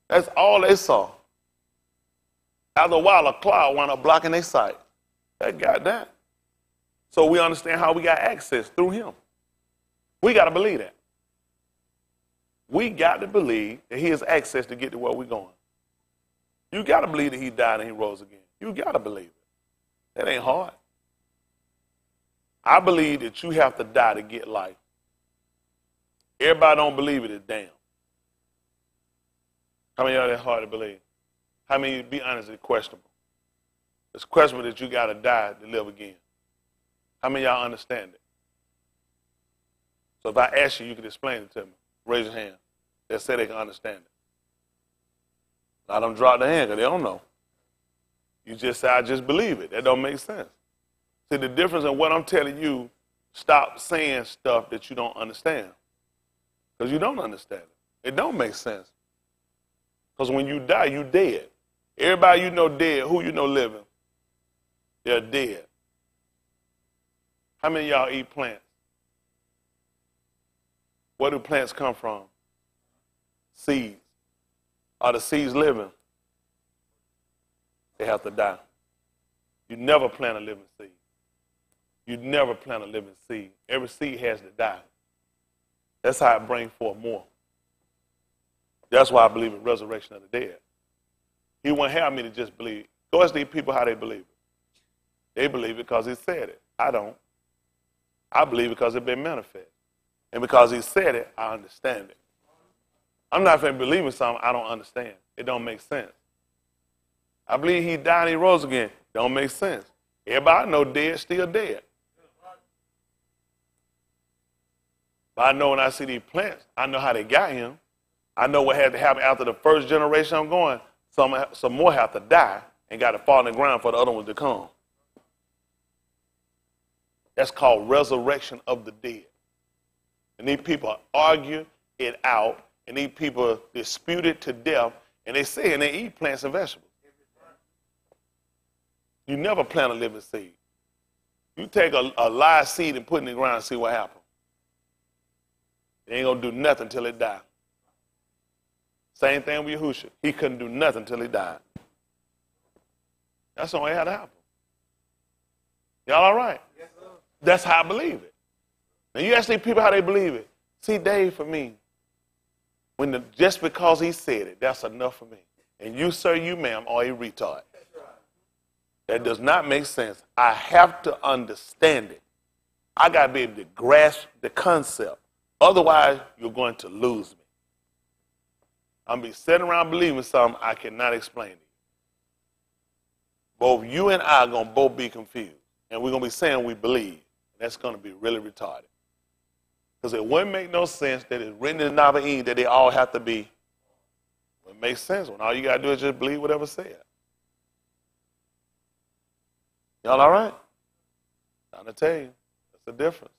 That's all they saw. After a while, a cloud wound up blocking their sight. They got that. So we understand how we got access through him. We got to believe that. We got to believe that he has access to get to where we're going. You got to believe that he died and he rose again. You got to believe it. That ain't hard. I believe that you have to die to get life. Everybody don't believe it is damn. How many of y'all that's hard to believe? How many, be honest, it's questionable? It's questionable that you got to die to live again. How many of y'all understand it? So if I ask you, you can explain it to me. Raise your hand. They say they can understand it. I don't drop the hand because they don't know. You just say, I just believe it. That don't make sense. See, the difference in what I'm telling you, stop saying stuff that you don't understand. Because you don't understand it. It don't make sense. Because when you die, you dead. Everybody you know dead, who you know living, they're dead. How many of y'all eat plants? Where do plants come from? Seeds. Are the seeds living? They have to die. You never plant a living seed. You never plant a living seed. Every seed has to die. That's how it brings forth more. That's why I believe in resurrection of the dead. He wouldn't have me to just believe. Go ask these people how they believe it. They believe it because he said it. I don't. I believe it because it's been manifest. And because he said it, I understand it. I'm not going to believe in something I don't understand. It don't make sense. I believe he died and he rose again. Don't make sense. Everybody I know dead, still dead. But I know when I see these plants, I know how they got him. I know what had to happen after the first generation I'm going. Some more have to die and got to fall on the ground for the other ones to come. That's called resurrection of the dead. And these people argue it out, and these people dispute it to death, and they say and they eat plants and vegetables. You never plant a living seed. You take a live seed and put it in the ground and see what happens. It ain't going to do nothing until it dies. Same thing with Yahushua. He couldn't do nothing until he died. That's the only way it had to happen. Y'all all right? Yes, sir. That's how I believe it. Now you ask these people how they believe it. See, Dave, for me, just because he said it, that's enough for me. And you, sir, you, ma'am, are a retard. That does not make sense. I have to understand it. I got to be able to grasp the concept. Otherwise, you're going to lose me. I'm going to be sitting around believing something I cannot explain to you. Both you and I are going to both be confused. And we're going to be saying we believe. That's going to be really retarded. Because it wouldn't make no sense that it's written in the Navajo that they all have to be. It makes sense when all you got to do is just believe whatever said. Y'all all right? I'm going to tell you, that's the difference.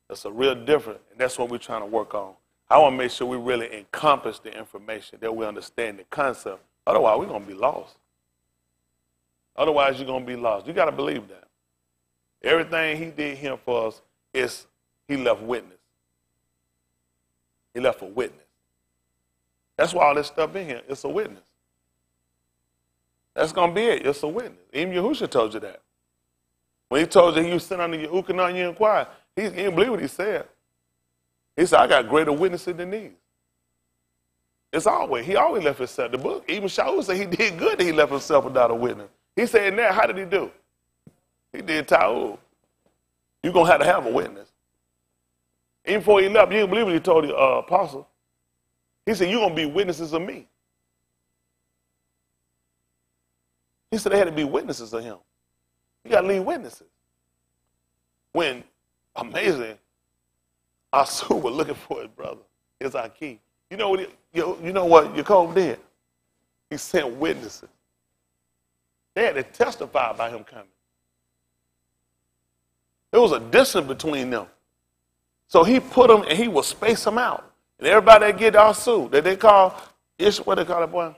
That's a real difference, and that's what we're trying to work on. I want to make sure we really encompass the information, that we understand the concept. Otherwise, we're going to be lost. Otherwise, you're going to be lost. You got to believe that. Everything he did here for us is he left witness. He left a witness. That's why all this stuff in here, it's a witness. That's going to be it. It's a witness. Even Yahushua told you that. When he told you he was sitting under your ukana and you inquired, he didn't believe what he said. He said, I got greater witnesses than these. He always left himself. The book, even Shaul said he did good that he left himself without a witness. He said in there, how did he do? He did ta'ul. You're going to have a witness. Even before he left, you didn't believe what he told the apostle. He said, you're going to be witnesses of me. He said they had to be witnesses of him. You got to leave witnesses. When, amazing, Asu was looking for his brother, his Aki. You know what Jacob did? He sent witnesses. They had to testify about him coming. There was a distance between them. So he put them and he would space them out. And everybody that get Asu, that they call, what they call it, boy?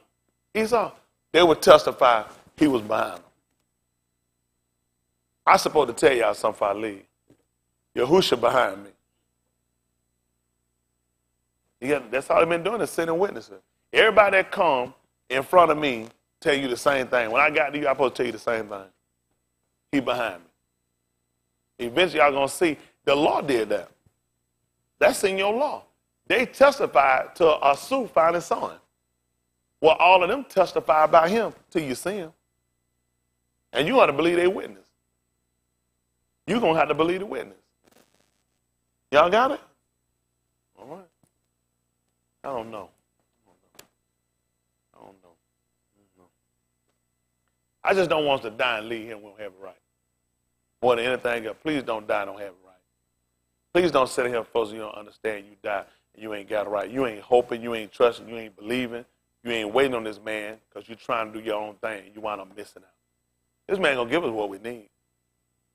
Esau, they would testify he was behind them. I'm supposed to tell y'all something before I leave. Yahushua behind me. That's all they've been doing is sending witnesses. Everybody that come in front of me tell you the same thing. When I got to you, I'm supposed to tell you the same thing. He behind me. Eventually, y'all going to see the law did that. That's in your law. They testified to Asu finally saw him. Well, all of them testify about him till you see him. And you ought to believe they witness. You're going to have to believe the witness. Y'all got it? All right. I don't know. I just don't want us to die and leave here and we don't have it right. More than anything else, please don't die and don't have it right. Please don't sit here, folks, you don't understand you die and you ain't got it right. You ain't hoping, you ain't trusting, you ain't believing, you ain't waiting on this man because you're trying to do your own thing. You wind up missing out. This man going to give us what we need.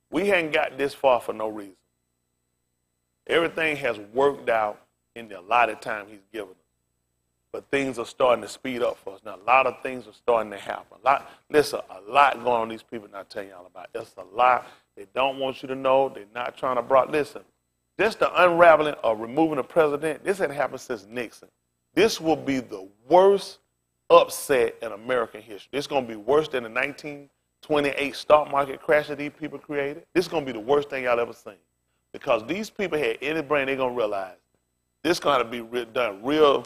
We hadn't got this far for no reason. Everything has worked out in the allotted time he's given us. But things are starting to speed up for us. Now, a lot of things are starting to happen. A lot going on these people not telling y'all about. It's a lot they don't want you to know. They're not trying to listen, just the unraveling of removing the president, this hadn't happened since Nixon. This will be the worst upset in American history. It's going to be worse than the 1928 stock market crash that these people created. This is going to be the worst thing y'all ever seen. Because these people had any brain, they're going to realize this is going to be done real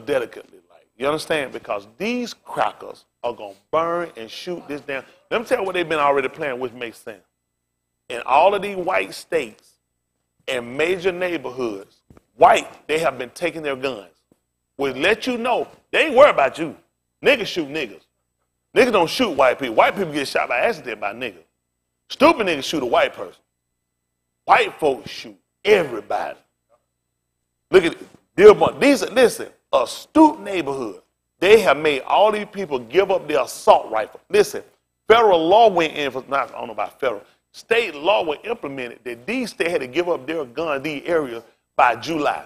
delicately. You understand? Because these crackers are going to burn and shoot this down. Let me tell you what they've been already planning, which makes sense. In all of these white states, in major neighborhoods, white, they have been taking their guns. Will let you know they ain't worried about you. Niggas shoot niggas. Niggas don't shoot white people. White people get shot by accident by niggas. Stupid niggas shoot a white person. White folks shoot everybody. Look at Dearborn. Listen, astute neighborhood. They have made all these people give up their assault rifle. Listen, federal law went in for, not, I don't know about federal, state law was implemented that these states had to give up their guns, these areas, by July.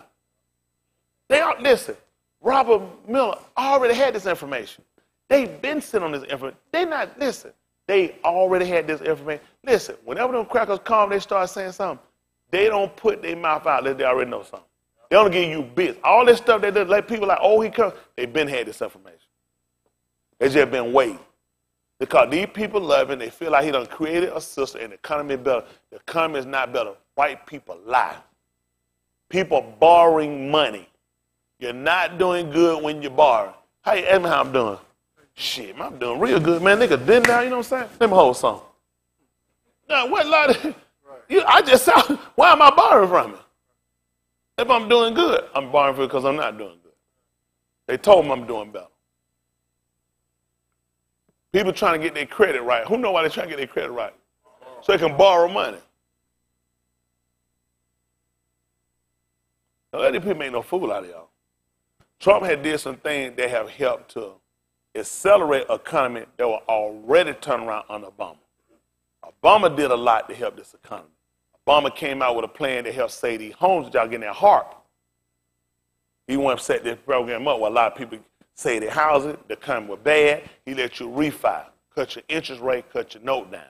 They are, listen, Robert Miller already had this information. They've been sitting on this information. They not, listen, they already had this information. Listen, whenever them crackers come, they start saying something, they don't put their mouth out unless they already know something. They don't give you bits. All this stuff they do, like people like, oh, he comes, they've been had this information. They just been waiting. Because these people love him, they feel like he done created a system and the economy is better. The economy is not better. White people lie. People borrowing money. You're not doing good when you borrow. How you ask me how I'm doing? Shit, man, I'm doing real good, man. Nigga, didn't now, you know what I'm saying? Let me hold something. Now, what lot of, I just saw, why am I borrowing from you? If I'm doing good, I'm borrowing from it because I'm not doing good. They told me I'm doing better. People trying to get their credit right. Who know why they're trying to get their credit right? So they can borrow money. Don't let these people make no fool out of y'all. Trump had did some things that have helped to accelerate economy that were already turned around under Obama. Obama did a lot to help this economy. Obama came out with a plan to help save these homes that y'all get in their HARP. He wanted to set this program up where a lot of people say their houses, the economy was bad. He let you refi, cut your interest rate, cut your note down.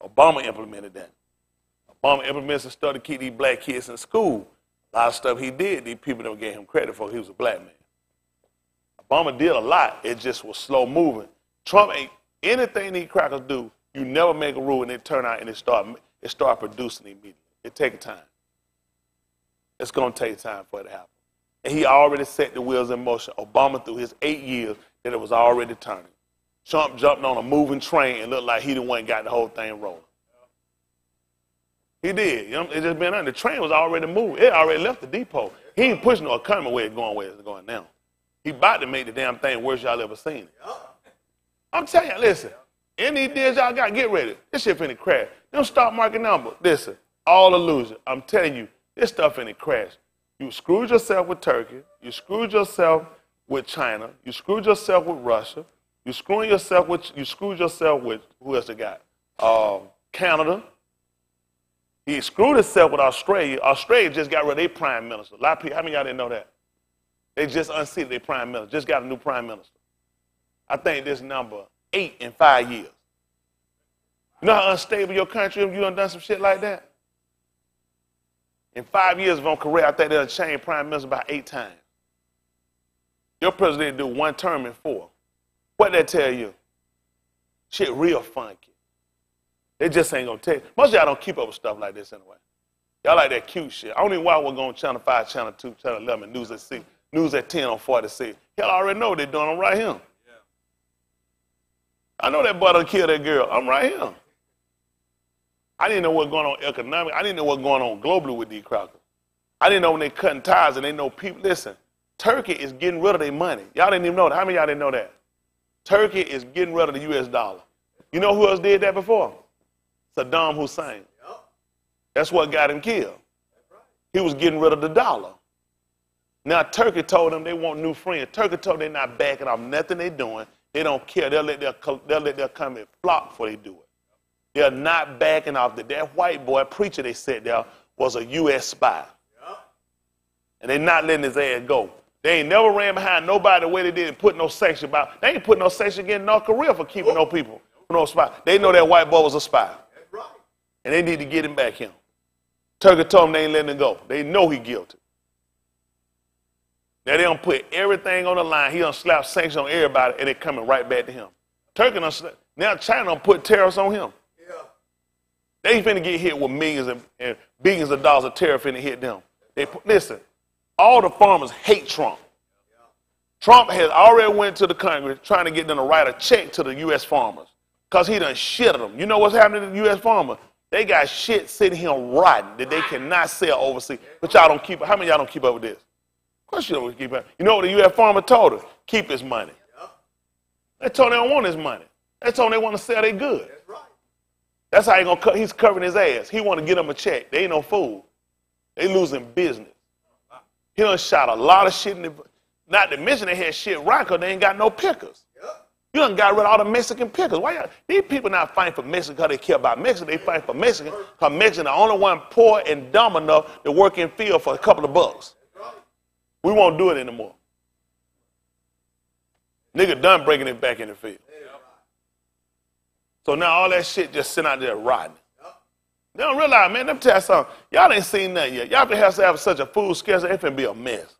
Obama implemented that. Obama implemented some stuff to keep these black kids in school. A lot of stuff he did, these people don't give him credit for. He was a black man. Obama did a lot. It just was slow moving. Trump ain't anything these crackers do. You never make a rule and it turn out and it start producing immediately. It takes time. It's going to take time for it to happen. And he already set the wheels in motion. Obama, through his 8 years, that it was already turning. Trump jumped on a moving train and looked like he the one got the whole thing rolling. He did. You know, it just been on. The train was already moving. It already left the depot. He ain't pushing no economy where it's going now. He about to make the damn thing worse y'all ever seen it. I'm telling you, listen, any deals y'all got, get ready. This shit finna crash. Them stock market numbers, listen, all illusion. I'm telling you, this stuff finna crash. You screwed yourself with Turkey. You screwed yourself with China. You screwed yourself with Russia. You screwed yourself with who else they got? Canada. He screwed himself with Australia. Australia just got rid of their prime minister. A lot of people, how many of y'all didn't know that? They just unseated their prime minister. Just got a new prime minister. I think this number 8 in 5 years. You know how unstable your country is if you done some shit like that? In 5 years, if I'm correct, I think they'll change prime minister about 8 times. Your president do 1 term in 4. What that tell you? Shit real funky. They just ain't gonna tell you. Most of y'all don't keep up with stuff like this anyway. Y'all like that cute shit. I don't even know why we're going Channel 5, Channel 2, Channel 11, News at 6, News at 10 on 46. Y'all already know what they're doing. I'm right here. Yeah. I know that boy done killed that girl. I'm right here. I didn't know what's going on economic. I didn't know what's going on globally with these crackers. I didn't know when they cutting ties and they know people. Listen, Turkey is getting rid of their money. Y'all didn't even know that. How many of y'all didn't know that? Turkey is getting rid of the U.S. dollar. You know who else did that before? Saddam Hussein. That's what got him killed. He was getting rid of the dollar. Now Turkey told them they want new friends. Turkey told them they're not backing off nothing they're doing. They don't care. They'll let their country flop before they do it. They're not backing off. That white boy preacher they said there was a U.S. spy. And they're not letting his ass go. They ain't never ran behind nobody the way they did and put no sanction about. They ain't put no sanction against North Korea for keeping no people, no spy. They know that white boy was a spy. And they need to get him back here. Turkey told them they ain't letting him go. They know he guilty. Now they don't put everything on the line. He done slap sanctions on everybody and they coming right back to him. Turkey done now China done put tariffs on him. Yeah. They finna get hit with millions and billions of dollars of tariff finna hit them. Listen, all the farmers hate Trump. Yeah. Trump has already went to the Congress trying to get them to write a check to the U.S. farmers because he done shit them. You know what's happening to the U.S. farmer? They got shit sitting here rotten that they cannot sell overseas. But y'all don't keep, how many of y'all don't keep up with this? Of course you don't keep up. You know what the U.S. farmer told us? Keep his money. They told him they don't want his money. They told him they want to sell their goods. That's how he's covering his ass. He want to get them a check. They ain't no fool. They losing business. He done shot a lot of shit in the, not to mention they had shit right because they ain't got no pickers. You done got rid of all the Mexican pickers. Why y'all, these people not fighting for Mexico because they care about Mexico. They fighting for Mexico because Mexico the only one poor and dumb enough to work in field for a couple of bucks. We won't do it anymore. Nigga done breaking it back in the field. So now all that shit just sitting out there rotting. They don't realize, man, let me tell you something. Y'all ain't seen nothing yet. Y'all finna have such a food scarcity, it finna be a mess.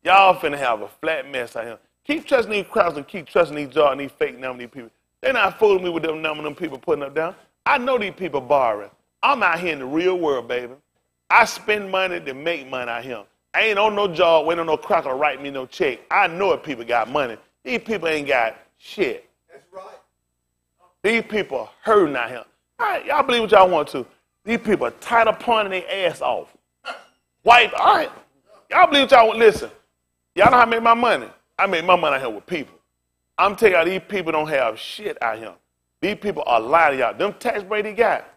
Y'all finna have a flat mess out here. Keep trusting these crowds and keep trusting these jars and these fake numbers, these people. They're not fooling me with them numbers, them people putting up down. I know these people borrowing. I'm out here in the real world, baby. I spend money to make money out here. I ain't on no job waiting on no cracker to write me no check. I know if people got money. These people ain't got shit. That's right. These people hurting out here. All right, y'all believe what y'all want to. These people tight up pointing their ass off. White, all right. Y'all believe what y'all want. Listen, y'all know how I make my money. I make my money out here with people. I'm telling y'all, these people don't have shit out here. These people are lying to y'all. Them tax breaks he got.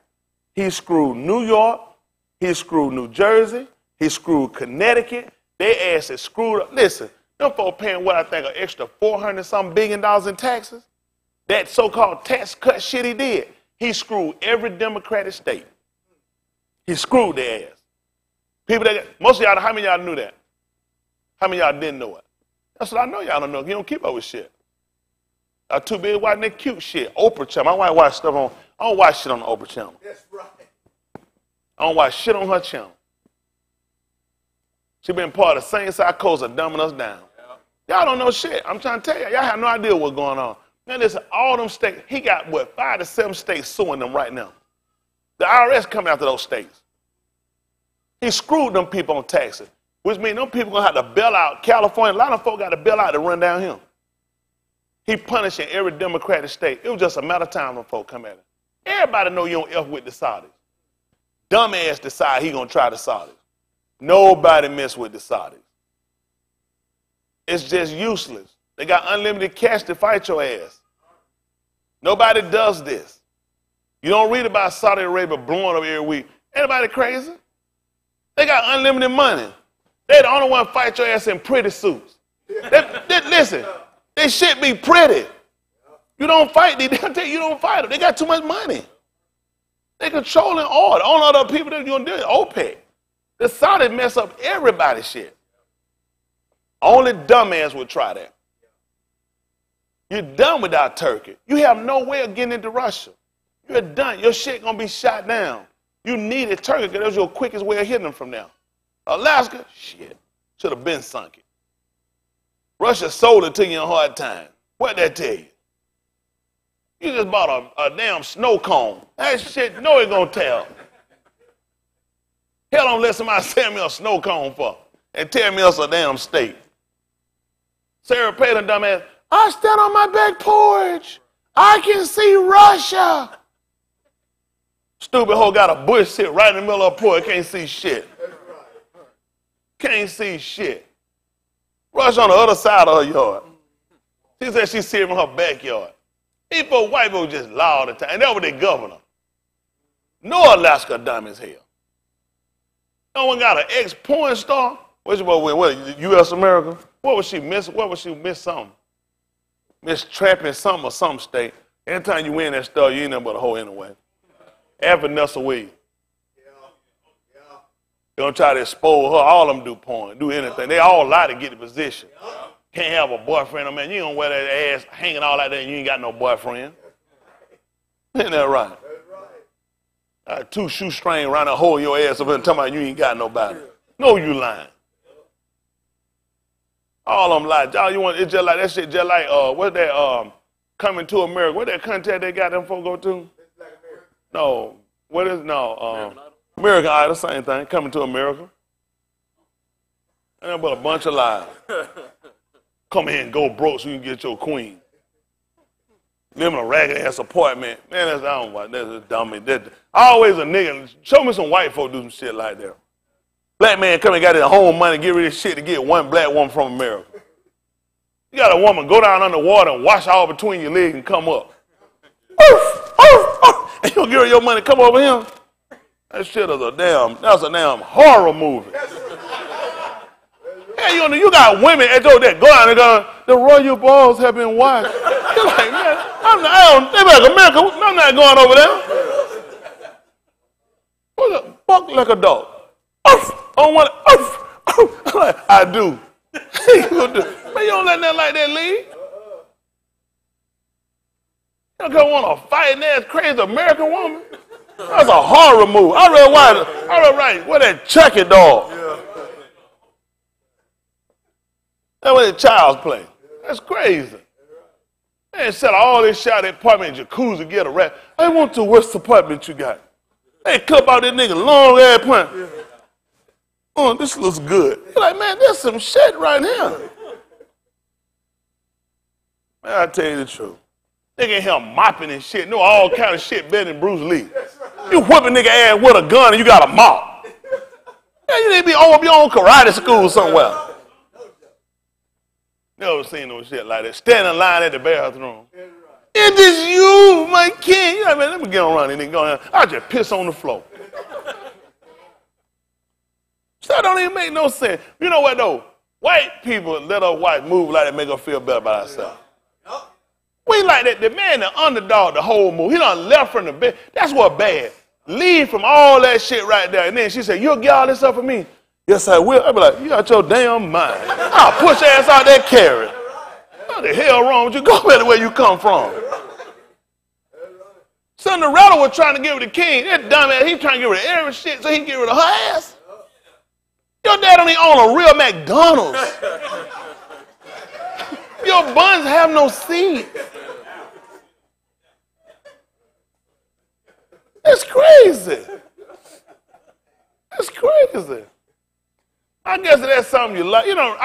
He screwed New York. He screwed New Jersey. He screwed Connecticut. Their ass is screwed up. Listen, them folks paying what I think an extra $400-something billion in taxes. That so-called tax cut shit he did. He screwed every Democratic state. He screwed their ass. People that most of y'all, how many of y'all knew that? How many of y'all didn't know it? That's what I know y'all don't know. You don't keep up with shit. I'm too busy watching that cute shit. Oprah channel. I don't watch stuff on. I don't watch shit on the Oprah channel. That's right. I don't watch shit on her channel. She been part of the same side coast of dumbing us down. Y'all don't know shit. I'm trying to tell y'all. Y'all have no idea what's going on. Now listen, all them states. He got what 5 to 7 states suing them right now. The IRS coming after those states. He screwed them people on taxes, which means them people gonna have to bail out California. A lot of folk got to bail out to run down him. He punishing every Democratic state. It was just a matter of time when folk come at him. Everybody know you don't F with the Saudis. Dumbass decide he gonna try the Saudis. Nobody mess with the Saudis. It's just useless. They got unlimited cash to fight your ass. Nobody does this. You don't read about Saudi Arabia blowing up every week. Anybody crazy? They got unlimited money. They the only one fight your ass in pretty suits. Listen, they should be pretty. You don't fight them. They'll tell you you don't fight them. They got too much money. They controlling oil. The only other people that you're going to do is OPEC. The Saudis mess up everybody's shit. Only dumbass would try that. You're done without Turkey. You have no way of getting into Russia. You're done. Your shit going to be shot down. You needed Turkey because that was your quickest way of hitting them from now. Alaska, shit, should have been sunk it. Russia sold it to you in a hard time. What'd that tell you? You just bought a damn snow cone. That shit, no it gonna tell. Hell don't let somebody sell me a snow cone for and tell me it's a damn state. Sarah Palin, dumbass, I stand on my back porch. I can see Russia. Stupid hoe got a bush sit right in the middle of the porch. Can't see shit. Can't see shit. Russia on the other side of her yard. She said she's sitting in her backyard. These folks, white folks just lie all the time. And that was their governor. No Alaska dumb as hell. No one got an ex-porn star. What's what, U.S. America? What was she miss? What was she miss something? Miss trapping something or some state. Anytime you win that star, you ain't nothing but a hoe anyway. Vanessa Williams. They don't try to expose her. All of them do porn, do anything. They all lie to get the position. Can't have a boyfriend. I mean, you don't wear that ass hanging all out there and you ain't got no boyfriend. Isn't that right? 2 shoestrings around and hold your ass up and talking about you ain't got nobody. No, you lying. All of them lie. Y'all, you want it's just like that shit. Just like what's that? Coming to America. What that country they got them folks go to? No. What is American Idol, same thing. Coming to America. And but a bunch of lies. Come here and go broke so you can get your queen. live in a ragged ass apartment. Man, that's, I don't know, that's dummy. Always a nigga. Show me some white folk do some shit like that. Black man come and got his home money, get rid of shit to get one black woman from America. You got a woman go down underwater and wash all between your legs and come up. And you'll give her your money, come over here. That shit is that's a damn horror movie. Hey, you got women that go down and go, the royal balls have been washed. You're like, man, they like America, I'm not going over there. Fuck like a dog. I do. Man, you don't let nothing like that leave. You don't want to fight that crazy American woman. That's a horror movie. I read what that Chucky dog. That's what the child's play. That's crazy. Man, sell all this shit out of apartment in jacuzzi, get a rat. I want to, what's the apartment you got? They clip out this nigga long ass point. Oh, this looks good. You're like, man, there's some shit right here. Man, I tell you the truth. Nigga in here mopping and shit. Know all kind of shit better than Bruce Lee. You whipping nigga ass with a gun and you got a mop. Man, you need to be on your own karate school somewhere. Never seen no shit like that. Standing in line at the bathroom. It is you, my king. You know, man, let me get around and go ahead. I'll just piss on the floor. That don't even make no sense. You know what though? White people let our wife move like that, make her feel better about herself. We like that. The man, the underdog, the whole move. He done left from the bed. That's what bad. Leave from all that shit right there. And then she said, you'll get all this stuff for me? Yes, I will. I'll be like, you got your damn mind. I'll push ass out that carrot. What the hell wrong with you? Go back to where you come from. Cinderella was trying to get rid of the king. That dumb ass, he trying to get rid of every shit so he can get rid of her ass. Your dad don't even own a real McDonald's. Your buns have no seat. It's crazy. It's crazy. I guess that's something you like. You know,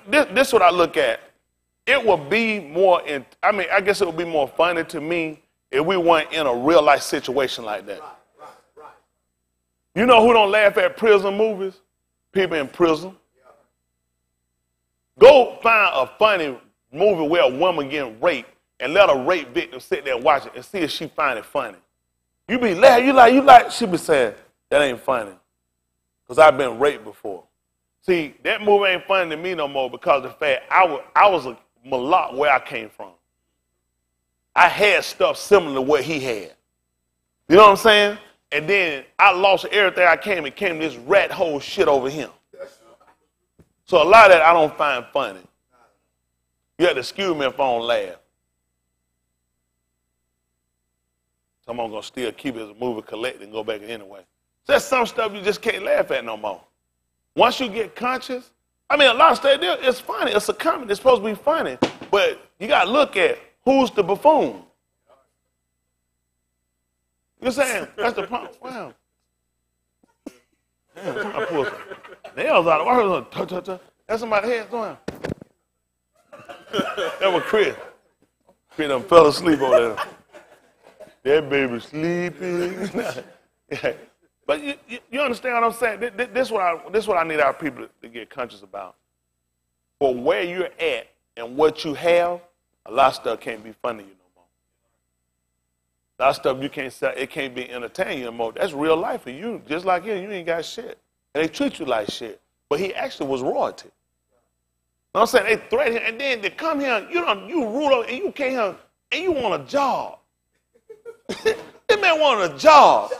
this is what I look at. It would be more, I guess it would be more funny to me if we weren't in a real life situation like that. You know who don't laugh at prison movies? People in prison. Go find a funny movie where a woman getting raped and let a rape victim sit there and watch it and see if she find it funny. You be laughing, you like, she be saying, that ain't funny. Because I've been raped before. See, that movie ain't funny to me no more because of the fact I was a mulatto where I came from. I had stuff similar to what he had. You know what I'm saying? And then I lost everything I came and came this rat hole shit over him. So a lot of that I don't find funny. You have to excuse me if I don't laugh. Someone's going to still keep it as a movie collected and go back anyway. So there's some stuff you just can't laugh at no more. Once you get conscious, a lot of stuff, it's funny. It's a comedy. It's supposed to be funny. But you got to look at who's the buffoon. You know what I'm saying? That's the problem. Wow. Damn, I pulled some nails out of it. That's somebody's head going. That was Chris. Chris done fell asleep over there. That baby sleeping. Yeah. But you understand what I'm saying? This is what I need our people to get conscious about. For where you're at and what you have, a lot of stuff can't be funny to you no more. A lot of stuff you can't say, it can't be entertaining no more. That's real life for you. Just like him, you ain't got shit. And they treat you like shit. But he actually was royalty. You know what I'm saying? They threaten him, and then they come here, you rule up, and you came here, and you want a job. This man wanted a job.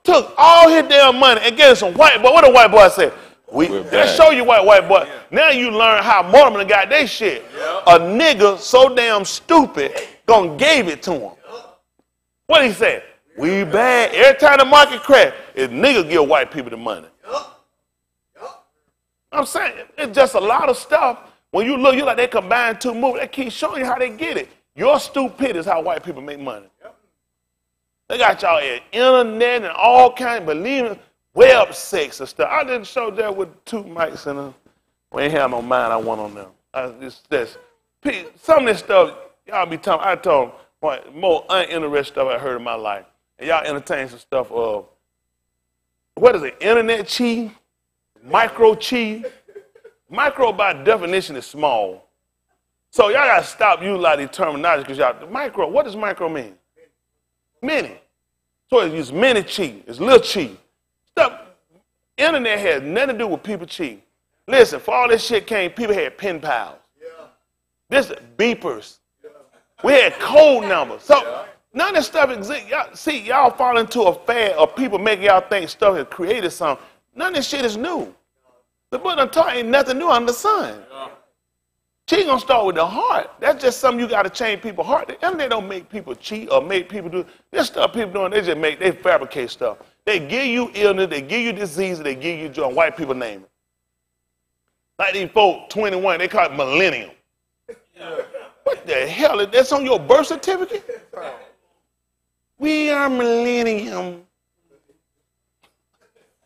Took all his damn money and gave some white boy. What a white boy said? Let's show you white boy. Now you learn how Mormon got their shit. Yeah. A nigga so damn stupid gonna gave it to him. What he said? We bad. Every time the market crash, if nigga give white people the money. I'm saying it's just a lot of stuff. When you look, you like they combine two movies. They keep showing you how they get it. Your stupidity is how white people make money. They got y'all at internet and all kinds, believing web sex and stuff. I didn't show that with two mics and we ain't have no mind I want on them. Some of this stuff, y'all be talking, I told them, what more uninteresting stuff I heard in my life. And y'all entertain some stuff of, what is it, internet cheating? Micro cheating? Micro by definition is small. So y'all got to stop using a lot of these terminology because y'all, micro, what does micro mean? Mini. So it's mini cheating, it's little cheating. Stuff, internet has nothing to do with people cheating. Listen, for all this shit came, people had pen pals. This beepers. We had code numbers. So none of this stuff exists. Y'all, see, y'all fall into a fad of people making y'all think stuff has created something. None of this shit is new. The book done taught ain't nothing new under the sun. Cheating gonna start with the heart. That's just something you gotta change people's heart. The internet don't make people cheat or make people do this stuff people doing, they fabricate stuff. They give you illness, they give you disease, they give you joy. White people name it. Like these folk, 21, they call it millennium. What the hell? That's on your birth certificate? We are millennium.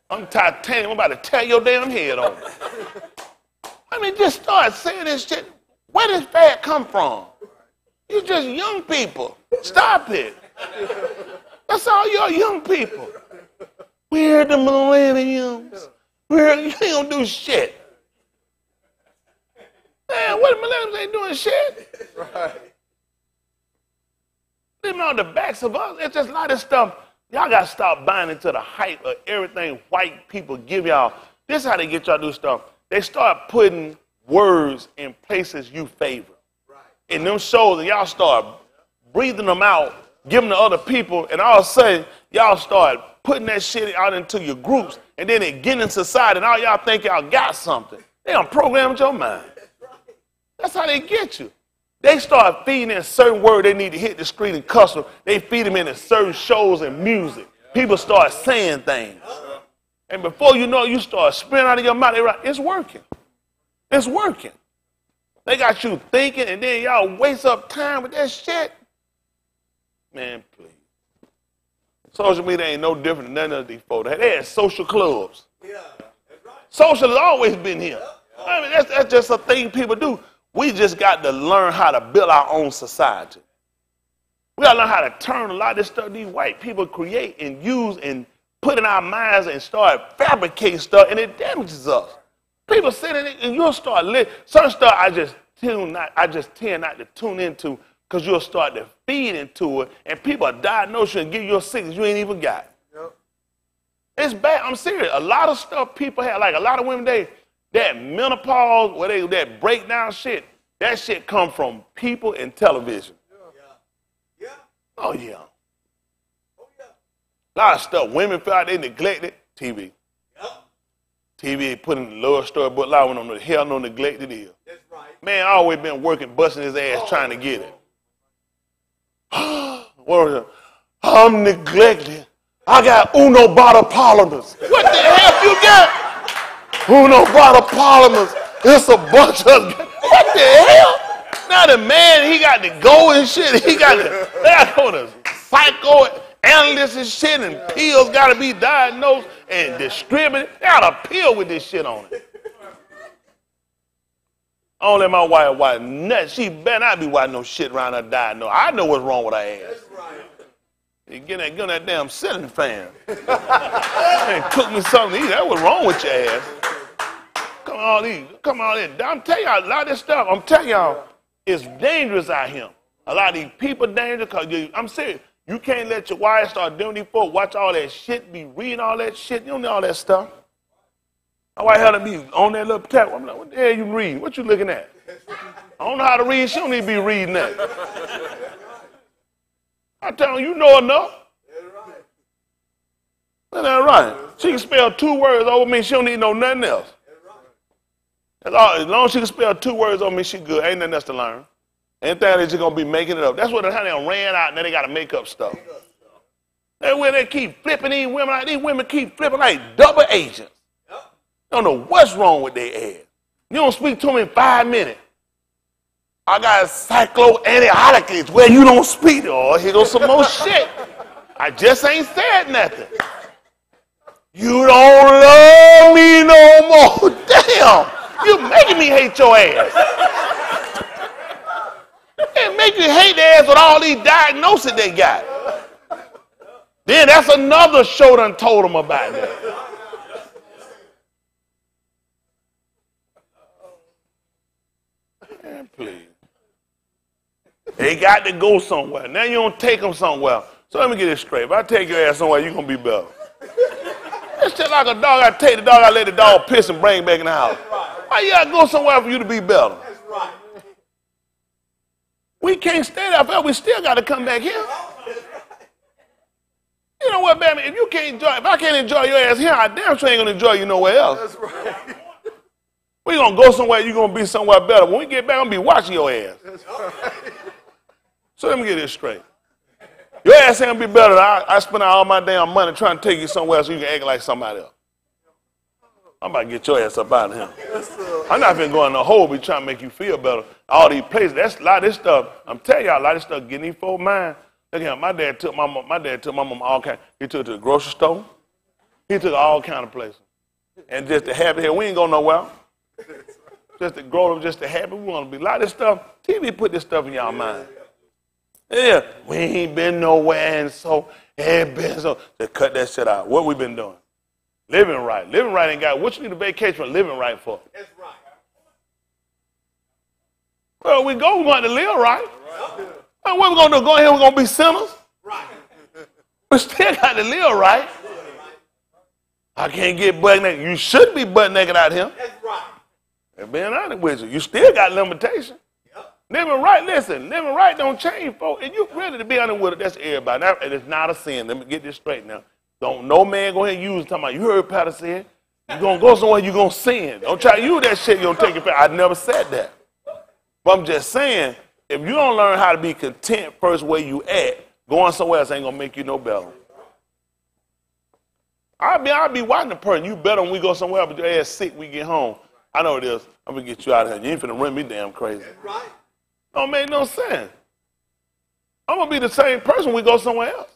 I'm titanium. I'm about to tear your damn head off. I mean, just start saying this shit. Where does fat come from? You just young people. Stop it. That's all y'all young people. We're the millenniums. You don't do shit. Man, what the millennials ain't doing shit? Right. Living on the backs of us. It's just a lot of stuff. Y'all got to stop buying into the hype of everything white people give y'all. This is how they get y'all to do stuff. They start putting words in places you favor. Right. In them shows, and y'all start breathing them out, giving them to other people, and all of a sudden, y'all start putting that shit out into your groups, and then it get in society, and all y'all think y'all got something. They done programmed your mind. That's how they get you. They start feeding in certain words they need to hit the screen and cuss them. They feed them into certain shows and music. People start saying things. And before you know it, you start spitting out of your mouth. Like, it's working. It's working. They got you thinking, and then y'all waste up time with that shit. Man, please. Social media ain't no different than none of these folks. They had social clubs. Yeah, that's right. Social has always been here. I mean, that's just a thing people do. We just got to learn how to build our own society. We got to learn how to turn a lot of this stuff these white people create and use and put in our minds and start fabricating stuff, and it damages us. People sit in it, and you'll start living. Certain stuff I just tend not to tune into because you'll start to feed into it, and people diagnose you and give you a sickness you ain't even got. Yep. It's bad. I'm serious. A lot of stuff people have, like a lot of women, that menopause, that breakdown shit, that shit come from people in television. Yeah. Oh, yeah. A lot of stuff. Women feel like they neglected. TV. Yep. TV putting the lower storybook line on the hell no neglect it is. That's right. Man, I always been working, busting his ass trying to get it. I'm neglected. I got Uno bottle polymers. What the hell you got? Uno bottle polymers. It's a bunch of. What the hell? Now the man, he got to go and shit. They got to psychoanalyst and shit, and pills got to be diagnosed and distributed. They got a pill with this shit on it. I don't let my wife watch nothing. She better not be watching no shit around her diagnosed. I know what's wrong with her ass. You get that damn ceiling fan. And cook me something to eat. That's what's wrong with your ass. Come on in. I'm telling y'all, a lot of this stuff, I'm telling y'all, it's dangerous out here. A lot of these people dangerous because I'm serious. You can't let your wife start doing these folks, watch all that shit, be reading all that shit. You don't know all that stuff. My wife had to be on that little tab. I'm like, what the hell you reading? What you looking at? I don't know how to read. She don't need to be reading that. I tell you, you know enough. That's right. She can spell 2 words over me. She don't need to know nothing else. As long as she can spell 2 words on me, she good. Ain't nothing else to learn. Anything they're just going to be making it up. That's what how they ran out, and then they got to make up stuff. That's where they keep flipping these women. Like, these women keep flipping like double agents. Don't know what's wrong with their ass. You don't speak to them in 5 minutes. I got psychoanalysis where you don't speak. Oh, here goes some more shit. I just ain't said nothing. You don't love me no more. Damn. You're making me hate your ass. It make you hate their ass with all these diagnoses they got. Then that's another show done told them about that. Man, please. They got to go somewhere. Now you don't take them somewhere. So let me get this straight. If I take your ass somewhere, you're going to be better. It's just like a dog. I take the dog, I let the dog piss and bring back in the house. Why you got to go somewhere for you to be better? We can't stay there forever. We still got to come back here. You know what, baby? If you can't enjoy, if I can't enjoy your ass here, I damn sure ain't gonna enjoy you nowhere else. That's right. We gonna go somewhere. You gonna be somewhere better. When we get back, I'm gonna be watching your ass. That's right. So let me get this straight. Your ass ain't gonna be better than I spend all my damn money trying to take you somewhere so you can act like somebody else. I'm about to get your ass up out of here. I'm not even going to the hole be trying to make you feel better. All these places, that's a lot of this stuff. I'm telling y'all, a lot of this stuff getting these folks' mind. Look at him. My dad took my mom all kind. He took her to the grocery store. He took all kind of places. And just to have it here, we ain't going nowhere. Just to grow up, just to have it. We want to be a lot of this stuff. TV put this stuff in y'all mind. Yeah, we ain't been nowhere, and so ain't been so. Just cut that shit out. What we been doing? Living right. Living right ain't got. What you need a vacation for living right for? That's right. Well, we want to live right. Well, what we gonna do? Go ahead, we're gonna be sinners. Right. We still got to live right. I can't get butt naked. You should be butt naked out here. That's right. And being honest with you, you still got limitations. Yep. Living right, listen, living right don't change, folks. And you ready to be honest with it, that's everybody. Now, and it's not a sin. Let me get this straight now. Don't no man go ahead and use talking about, you heard Pastor say, you're going to go somewhere, you're going to sin. Don't try to use that shit, you're going to take it back. I never said that. But I'm just saying, if you don't learn how to be content first where you at, going somewhere else ain't going to make you no better. I'll be watching the person. You better when we go somewhere, but your ass sick, we get home. I know it is. I'm going to get you out of here. You ain't finna run me damn crazy. Right. Don't make no sense. I'm going to be the same person when we go somewhere else.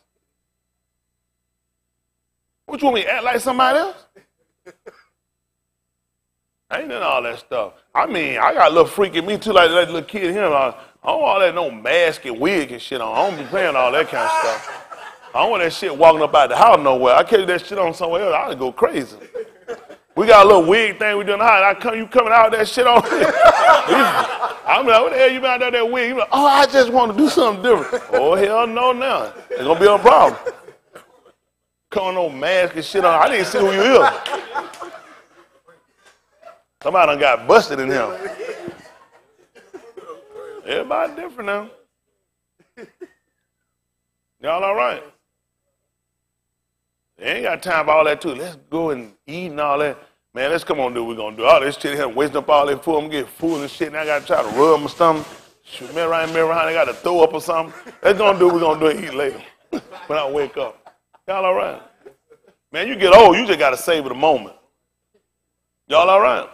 What you want me to act like somebody else? I ain't in all that stuff. I mean, I got a little freak in me too, like that little kid here. I don't want all that no mask and wig and shit on. I don't be playing all that kind of stuff. I don't want that shit walking up out the house nowhere. I carry that shit on somewhere else, I'd go crazy. We got a little wig thing we doing in the house. You coming out with that shit on? I'm like, what the hell you been out there with that wig? You like, oh, I just want to do something different. Oh, hell no now. It's going to be a problem. Coming on mask and shit on. I didn't see who you is. Somebody done got busted in here. Everybody different now. Y'all all right? They ain't got time for all that too. Let's go and eat and all that. Man, let's come on do what we're going to do. All this shit here, wasting up all that food. I'm get food and shit. Now I got to try to rub my stomach. Shoot me around, I got to throw up or something. Let's go and do what we're going to do and eat later when I wake up. Y'all all right? Man, you get old, you just got to savor the moment. Y'all all right?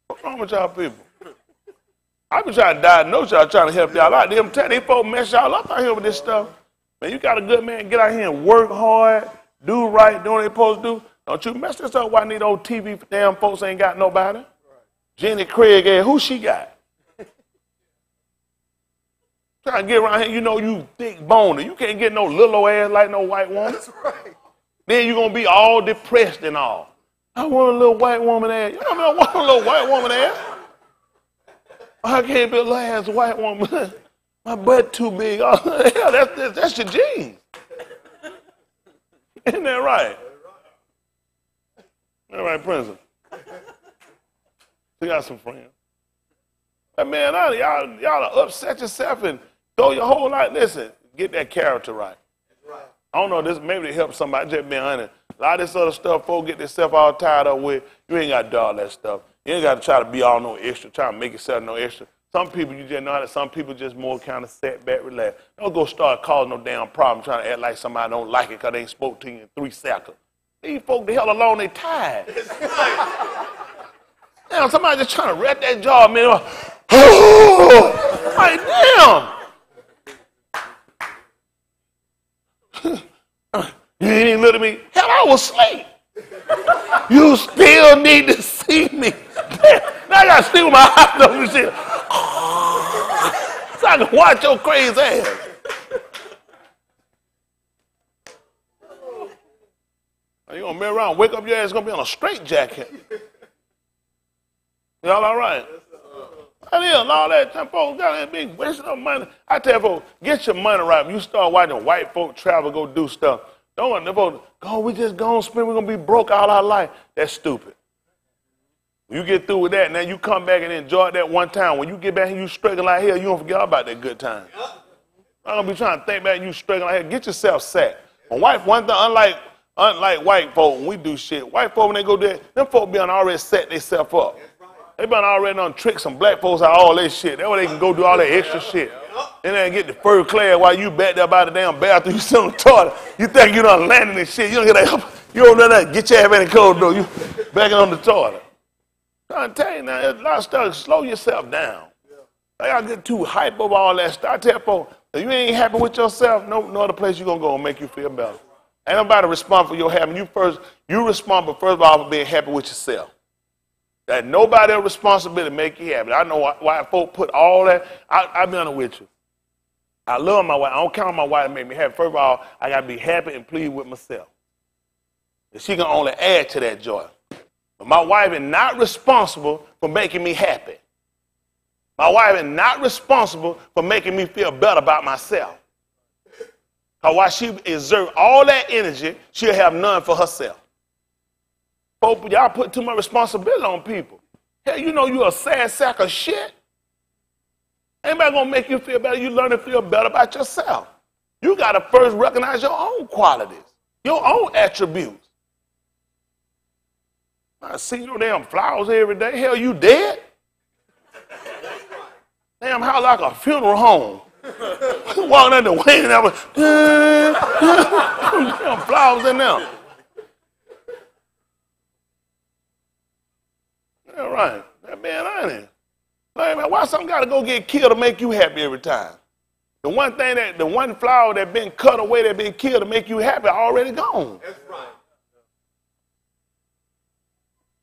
What's wrong with y'all people? I been trying to diagnose y'all, trying to help y'all out. Them tell these folks mess y'all up out here with this stuff. Man, you got a good man, get out here and work hard, do right, do what they supposed to do. Don't you mess this up while these old TV damn folks ain't got nobody. Right. Jenny Craig, who she got? Trying to get around here, you know you thick boner. You can't get no little ass like no white woman. That's right. Then you're going to be all depressed and all. I want a little white woman ass. You know what I mean? I want a little white woman ass. I can't be a little ass white woman. My butt too big. Oh, hell, that's your genes. Isn't that right? All right, Princess. You got some friends. But man, y'all upset yourself and throw your whole life. Listen, get that character right. I don't know, this maybe it helps somebody, just being honest. A lot of this other stuff, folks get themselves all tied up with. You ain't got to do all that stuff. You ain't got to try to be all no extra, try to make yourself no extra. Some people, you just know how to, some people just more kind of set back, relax. Don't go start causing no damn problem trying to act like somebody don't like it because they ain't spoke to you in 3 seconds. These folks, the hell alone, they tired. Damn, somebody just trying to wreck that jaw, man. Like, damn. You ain't even look at me. Hell, I was asleep. You still need to see me. Now I got to sleep with my eyes open and shit. So I can watch your crazy ass. You gonna be around, wake up, your ass gonna be on a straitjacket. Y'all all right? That is, and all that time, folks got that big wasting of money. I tell folks, get your money right. When you start watching white folk travel, go do stuff. Don't want them folks, go, we just gonna spend, we're gonna be broke all our life. That's stupid. When you get through with that, now you come back and enjoy that one time. When you get back and you struggling like hell, you don't forget about that good time. I'm gonna be trying to think back and you struggling like hell. Get yourself set. One thing, unlike white folk, when we do shit, white folk, when they go there, them folk be on already set themselves up. They been already on tricks some black folks out all that shit. That way they can go do all that extra shit. And then get the fur clad while you back there by the damn bathroom, you sit on the toilet. You think you done landing and shit. You don't get that, you don't know that, get your ass in the cold door. You back on the toilet. I'm tell you now, there's a lot of stuff. Slow yourself down. I gotta get too hype over all that stuff. I tell folks, if you ain't happy with yourself, no other place you gonna go and make you feel better. Ain't nobody respond for your happiness. You respond, but first of all, for being happy with yourself. That nobody else responsibility to make you happy. I know why folk put all that. I'll be honest with you. I love my wife. I don't count on my wife to make me happy. First of all, I got to be happy and pleased with myself. And she can only add to that joy. But my wife is not responsible for making me happy. My wife is not responsible for making me feel better about myself. Because while she exerts all that energy, she'll have none for herself. Folks, y'all put too much responsibility on people. Hell, you know you're a sad sack of shit. Anybody gonna make you feel better? You learn to feel better about yourself. You gotta first recognize your own qualities, your own attributes. I see your damn flowers every day. Hell, you dead? Damn, how like a funeral home. Walking in the wind and I was, damn flowers in there. All right. That man, I ain't. Man, why something got to go get killed to make you happy every time? The one flower that been cut away, that been killed to make you happy, already gone. That's right.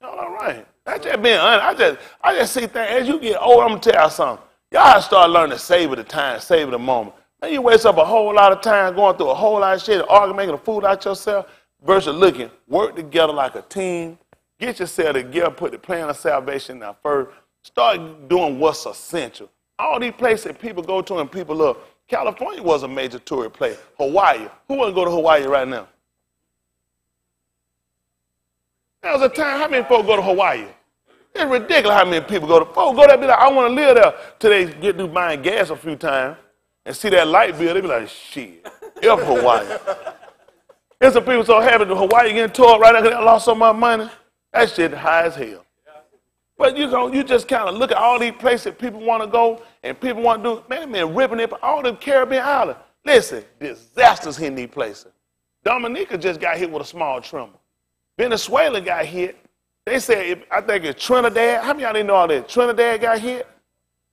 All right. That's just being honest. I just see things, as you get older, I'm going to tell you something. Y'all have to start learning to savor the time, savor the moment. Then you waste up a whole lot of time going through a whole lot of shit, arguing, making a fool out yourself, versus looking, work together like a team. Get yourself together, put the plan of salvation now first. Start doing what's essential. All these places people go to and people love. California was a major tourist place. Hawaii. Who wouldn't go to Hawaii right now? There was a time, how many folks go to Hawaii? It's ridiculous how many people go to. Folks go there and be like, I want to live there. Till they get through buying gas a few times and see that light bill, they be like, shit, F Hawaii. There's some people so happy that Hawaii getting tore up right now because they lost so much money. That shit high as hell. But you just kind of look at all these places people want to go and people want to do. Man, ripping it, all them Caribbean islands. Listen, disasters in these places. Dominica just got hit with a small tremor. Venezuela got hit. They said, I think it's Trinidad. How many of y'all didn't know all that? Trinidad got hit.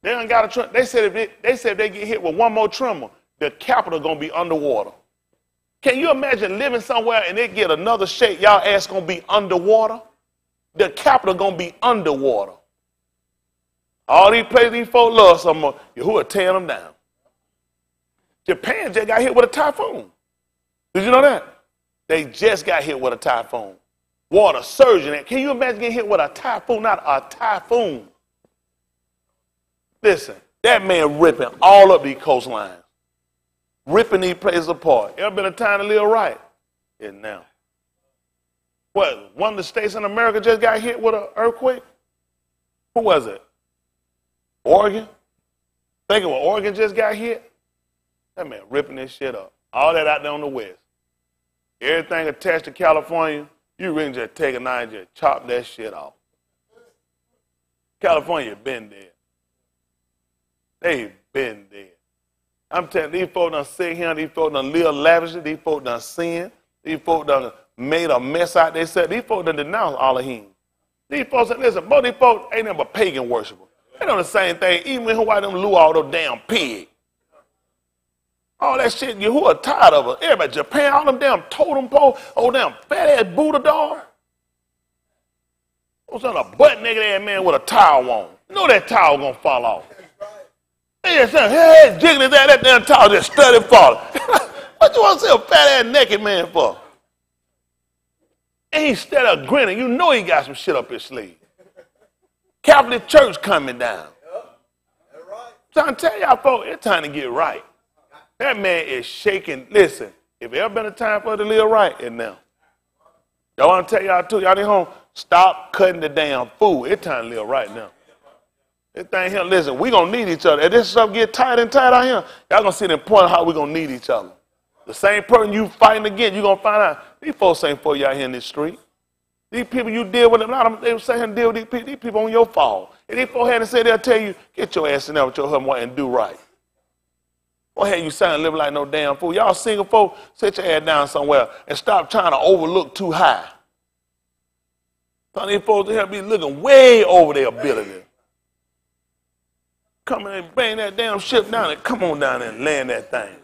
They done got a tremor. They said if they get hit with one more tremor, the capital gonna be underwater. Can you imagine living somewhere and they get another shake? Y'all ass gonna be underwater. The capital gonna be underwater. All these places these folks love some more, who are tearing them down. Japan just got hit with a typhoon. Did you know that? They just got hit with a typhoon. Water surging. Can you imagine getting hit with a typhoon? Not a typhoon. Listen, that man ripping all up these coastlines. Ripping these places apart. Ever been a time to live right? Yeah, now. What, one of the states in America just got hit with an earthquake? Who was it? Oregon? Thinking what, Oregon just got hit? That man ripping this shit up. All that out there on the west. Everything attached to California, you really just take a knife and just chop that shit off. California been dead. They been dead. I'm telling you, these folks done sit here, these folks done live lavishly, these folks done sin, these folks done made a mess out they said. These folks done denounced all of him. These folks said, listen, both these folks ain't nothing but pagan worshipers. They doing the same thing, even in Hawaii, them lure all those damn pigs. All that shit, you who are tired of it. Everybody, Japan, all them damn totem poles, oh damn fat ass Buddha dog. What's on a butt naked ass man with a towel on? You know that towel gonna fall off. Hey, jiggling that damn towel just study falling. What you want to see a fat ass naked man for? And he's steady up grinning. You know he got some shit up his sleeve. Catholic Church coming down. So I'm telling y'all folks, it's time to get right. That man is shaking. Listen, if there ever been a time for it to live right, it's now. Y'all want to tell y'all too, y'all at home, stop cutting the damn food. It's time to live right now. This thing here, listen, we going to need each other. If this stuff get tight and tight out here, y'all going to see the point of how we going to need each other. The same person you fighting against, you're going to find out, these folks ain't for you out here in this street. These people you deal with, a lot of them, they say here and deal with these people on your fault. And these folks had to say, they'll tell you, get your ass in there with your husband and do right. Go ahead, you sound living like no damn fool. Y'all single folk, sit your ass down somewhere and stop trying to overlook too high. Some of these folks here be looking way over their ability. Come in and bang that damn ship down and come on down there and land that thing.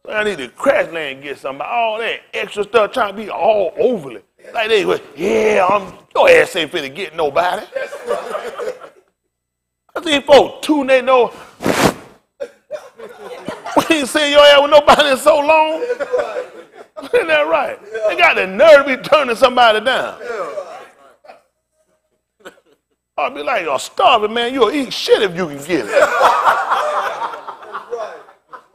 So I need to crash land and get somebody. All that extra stuff trying to be all overly. Like they was, yeah, your ass ain't finna get nobody. I see folks tooting they know. We ain't seen your ass with nobody in so long. Isn't that right? They got the nerve to be turning somebody down. I'll be like, you're starving, man. You'll eat shit if you can get it.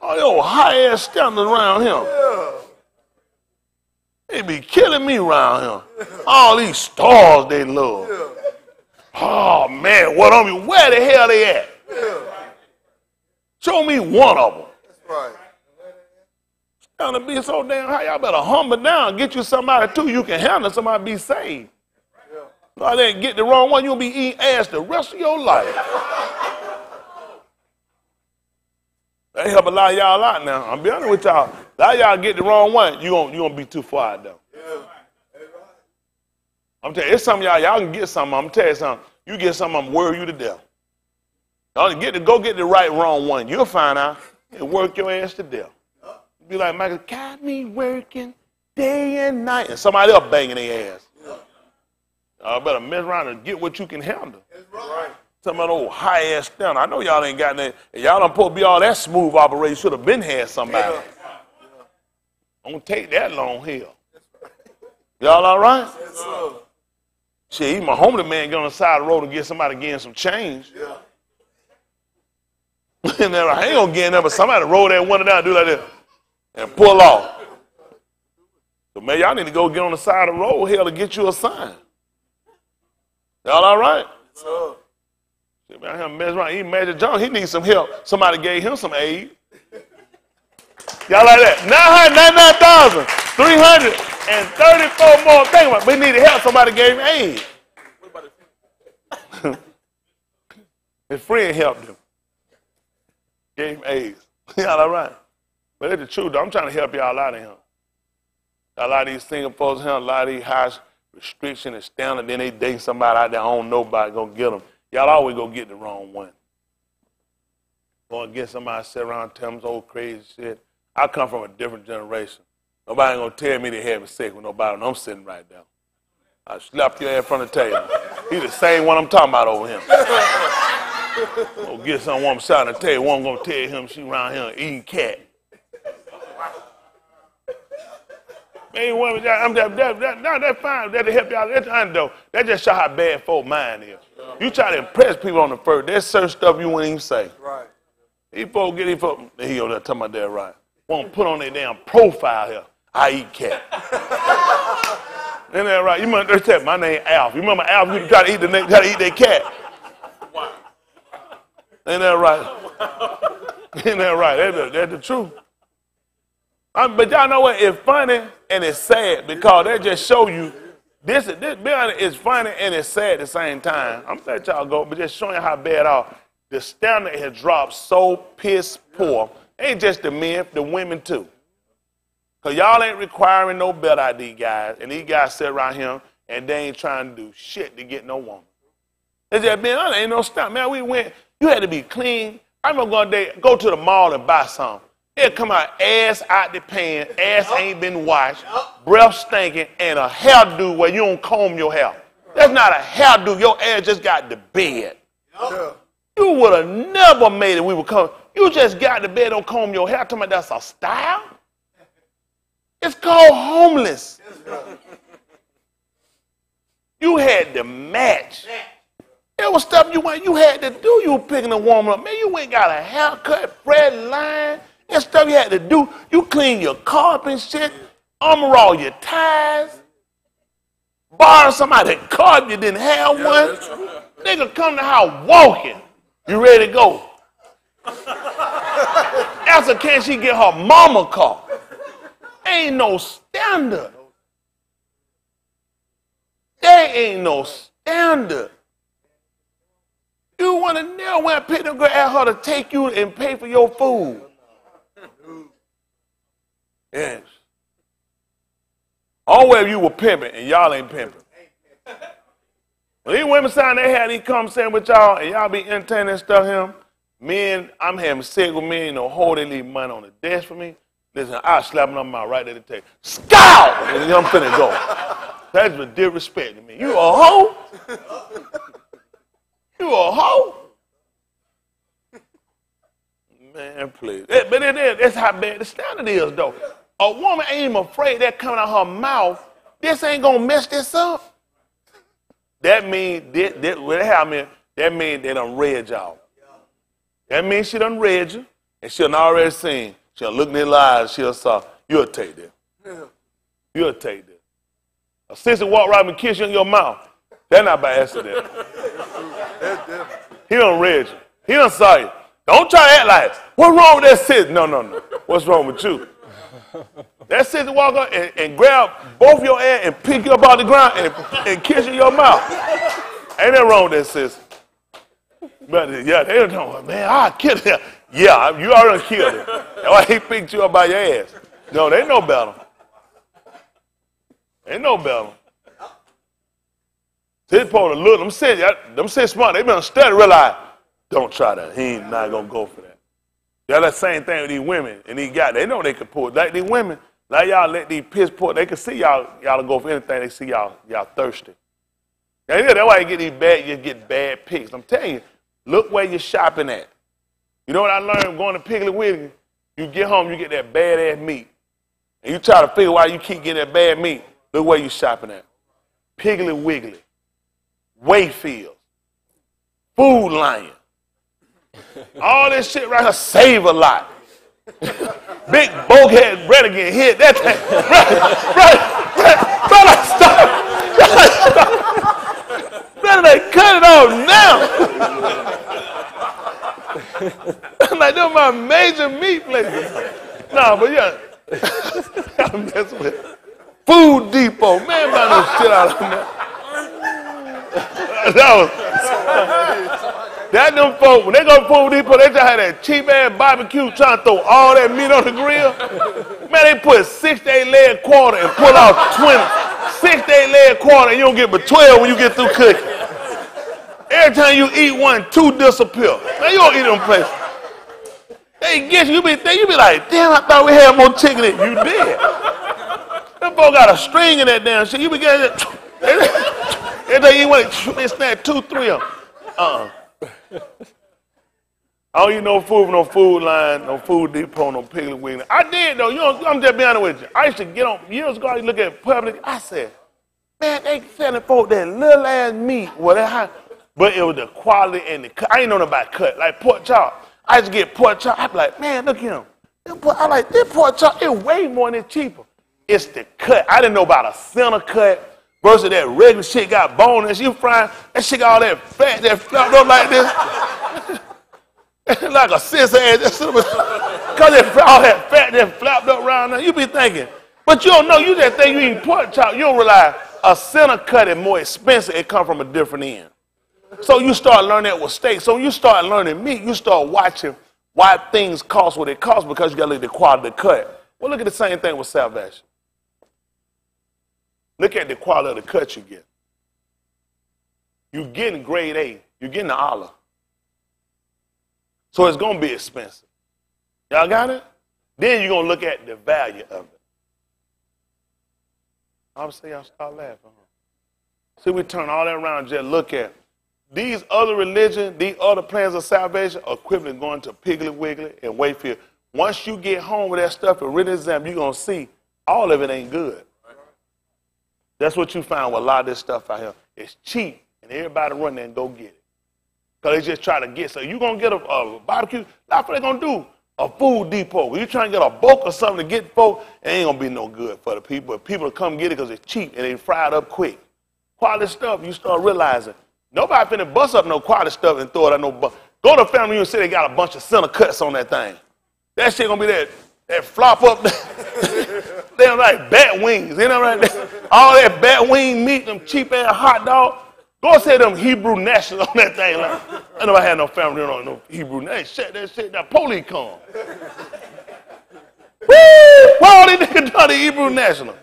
Oh, your high ass standing around him. They be killing me around him. All these stars they love. Oh, man, what on me? Where the hell they at? Show me one of them. Right. Trying to be so damn high, y'all better humble down. Get you somebody, too, you can handle somebody be saved. So I didn't get the wrong one, you'll be eating ass the rest of your life. That help a lot of y'all out now. I'm be honest with y'all. A lot of y'all get the wrong one, you gonna be too far out there. I'm telling you, it's some of y'all can get something. I'm telling you something. You get something, I'm worry you to death. Y'all go get the right wrong one. You'll find out and work your ass to death. Be like, Michael, got me working day and night. And somebody else banging their ass. Y'all better mess around and get what you can handle. Right. Some of those high ass down. I know y'all ain't got that. Y'all don't supposed to be all that smooth operation. Should have been had somebody. Don't take that long here. Y'all all right? Yes, shit, even my homeless man get on the side of the road and get somebody getting some change. Yeah. And I ain't gonna get in there, but somebody roll that window down, do like that, and pull off. So man, y'all need to go get on the side of the road here to get you a sign. Y'all all right? So, man, I mess around. Even Magic John, he needs some help. Somebody gave him some aid. Y'all like that? 999,334 more. Think about it. We need to help. Somebody gave him aid. His friend helped him. Gave him AIDS. Y'all all right? But it's the truth, though. I'm trying to help y'all out of him. A lot of these single folks here, a lot of these high restriction and standard, then they date somebody out there, I don't know nobody gonna get them. Y'all always go get the wrong one. Go and get somebody sit around and tell them old crazy shit. I come from a different generation. Nobody ain't gonna tell me they having sex with nobody when I'm sitting right there. I slap your ass in front of the table. He the same one I'm talking about over him. Go get some woman shot and tell you one gonna tell him she around here eating cat. Man, that's fine. That'll help y'all. That's underdog. That just show how bad folk mind is. You try to impress people on the first. There's certain stuff you wouldn't even say. Right. These folks get these folks. He over there talking about that right. Want to put on their damn profile here. I eat cat. Ain't that right? You remember that? My name Alf. You remember Alf? You try to eat their cat. Ain't that right? Ain't that right? That's the truth. But y'all know what? It's funny and it's sad because that just show you this being honest, it's funny and it's sad at the same time. I'm gonna let y'all go, but just showing you how bad off the standard has dropped so piss poor. Ain't just the men, the women too. Cause y'all ain't requiring no better out of these guys, and these guys sit around here and they ain't trying to do shit to get no woman. It's just being honest, ain't no stuff. Man, we went, you had to be clean. I remember go to the mall and buy something. It'll come out ass out the pan, ass ain't been washed, breath stinking, and a hairdo where you don't comb your hair. That's not a hairdo. Your ass just got to bed. You would have never made it. We would come. You just got to bed, don't comb your hair. Talking about that's a style. It's called homeless. You had to match. It was stuff you had to do. You were picking a woman up. Man, you ain't got a haircut, bread line. That stuff you had to do. You clean your carpet and shit. Armor all your ties. Borrow somebody's car if you didn't have one. Nigga come to the house walking. You ready to go? Ask her, can she get her mama car? Ain't no standard. There ain't no standard. You want to know when I pick them girl, ask her to take you and pay for your food. Yes. Always you were pimping and y'all ain't pimping. When these women sign their hat, they come saying with y'all and y'all be entertaining and stuff him. Men, I'm having sex with men, no hold, they leave money on the desk for me. Listen, I'll slap them on my right at the table. Scout! And I'm finna go. That's with disrespect to me. You a hoe? You a hoe? Man, please. But that's how bad the standard is, though. A woman ain't even afraid that coming out her mouth. This ain't gonna mess this up. That means that means they done read y'all. That means she done read you, and she done already seen. She'll look in their eyes, she'll say, you'll take that. You'll take that. A sister walk right up and kiss you in your mouth. That's not by accident. He done read you. He done saw you. Don't try to act like, what's wrong with that sister? No. What's wrong with you? That sister walk up and grab both your ass and pick you up out the ground and kiss you in your mouth. Ain't nothing wrong with that sister. But yeah, they don't know, man, I'll kill her. Yeah, you already killed her. That's why he picked you up by your ass. No, they know better. They know better. This supposed to look, them sit smart, they been studying, realize, don't try that. He ain't not gonna go for that. Yeah, that same thing with these women and these guys. They know they can pull. Like these women, like y'all let these piss poor, they can see y'all go for anything. They see y'all thirsty. And yeah, that's why you get bad pics. I'm telling you, look where you're shopping at. You know what I learned going to Piggly Wiggly? You get home, you get that bad-ass meat. And you try to figure why you keep getting that bad meat. Look where you're shopping at. Piggly Wiggly, Wayfield, Food Lion. All this shit right here save a lot. Big bulkhead ready to get hit. That thing. Stop. Better they cut it off now. Like, they're my major meat places. Nah, but yeah. I'm messing with Food Depot. Man, buy no shit out of that. That them folks, when they go to Food Depot, they just had that cheap-ass barbecue trying to throw all that meat on the grill. Man, they put 6-8 leg quarter and pull out 20. 6-8 leg quarter and you don't get but 12 when you get through cooking. Every time you eat one, 2 disappear. Man, you don't eat them places. They get you, you be like, damn, I thought we had more chicken than you did. Them folks got a string in that damn shit. You be getting it. Every time you eat one, they snap 2, 3 of them. I don't eat no food from no Food Line, no Food Depot, no Piggly Wiggly. I did though. I'm just being honest with you. I used to get on years ago. I used to look at Publix. I said, man, they selling folk that little ass meat. But it was the quality and the cut. I ain't know nothing about cut. Like pork chop. I used to get pork chop. I be like, man, look at him. I like this pork chop. It's way more than cheaper. It's the cut. I didn't know about a center cut versus that regular shit got bone and you frying. That shit got all that fat that flopped up like this. Like a sis ass. Because all that fat that flapped up around there. You be thinking. But you don't know. You just think you eat pork chop. You don't realize a center cut is more expensive. It comes from a different end. So you start learning that with steak. So you start learning meat. You start watching why things cost what it costs because you got to look at the quality of the cut. Well, look at the same thing with salvation. Look at the quality of the cut you get. You're getting grade A. You're getting the olive. So it's going to be expensive. Y'all got it? Then you're going to look at the value of it. I'm saying y'all start laughing. Huh? See, we turn all that around and just look at these other religions, these other plans of salvation are equivalent to going to Piggly Wiggly and Wayfield. Once you get home with that stuff and really examine, you're going to see all of it ain't good. That's what you find with a lot of this stuff out here. It's cheap, and everybody run there and go get it. Because they just try to get. So you're going to get a barbecue. That's what they're going to do. A food depot. When you're trying to get a bulk or something to get folk, it ain't going to be no good for the people. But people come get it because it's cheap and they fried up quick. Quality stuff, you start realizing, nobody finna bust up no quality stuff and throw it at no bus. Go to Family Reunion and say they got a bunch of center cuts on that thing. That shit gonna be that flop up. They don't like bat wings, you know right there. All that bat wing meat, them cheap ass hot dog. Go say them Hebrew Nationals on that thing. Like, I know I had no Family Reunion on no Hebrew Nationals. Shut that shit, that police come. Woo! Why all these niggas done the Hebrew National?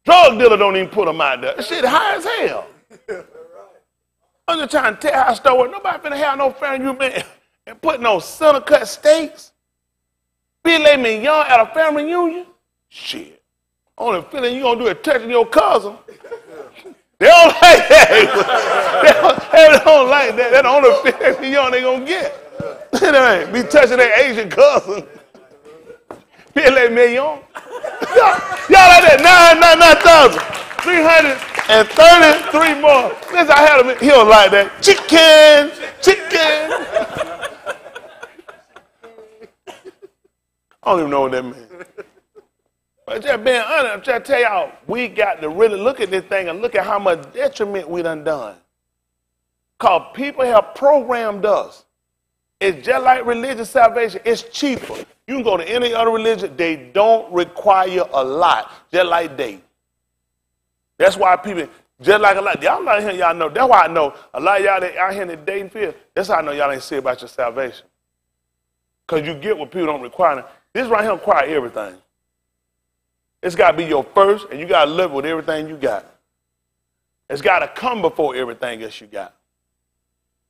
Drug dealer don't even put them out there. That shit high as hell. I'm just trying to tell how I started. Nobody finna have no Family Reunion and put no center cut steaks. Filet mignon at a family reunion? Shit. Only feeling you gonna do is touching your cousin. They don't like that. They don't like that. That's the only filet mignon they gonna get. They be touching their Asian cousin. Filet mignon. Y'all like that? 333 more. Listen, I had him. He don't like that. Chicken. I don't even know what that means. But just being honest, I'm trying to tell y'all, we got to really look at this thing and look at how much detriment we done. Because people have programmed us. It's just like religious salvation. It's cheaper. You can go to any other religion. They don't require a lot, just like dating. That's why people, just like a lot, y'all out here, y'all know. That's why I know a lot of y'all that out here in the dating field, that's how I know y'all ain't serious about your salvation. Because you get what people don't require. This right here requires everything. It's got to be your first, and you got to live with everything you got. It's got to come before everything else you got.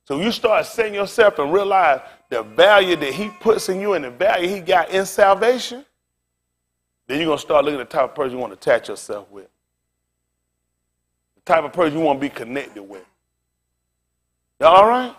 So you start setting yourself and realize the value that he puts in you and the value he got in salvation, then you're going to start looking at the type of person you want to attach yourself with. The type of person you want to be connected with. Y'all all right?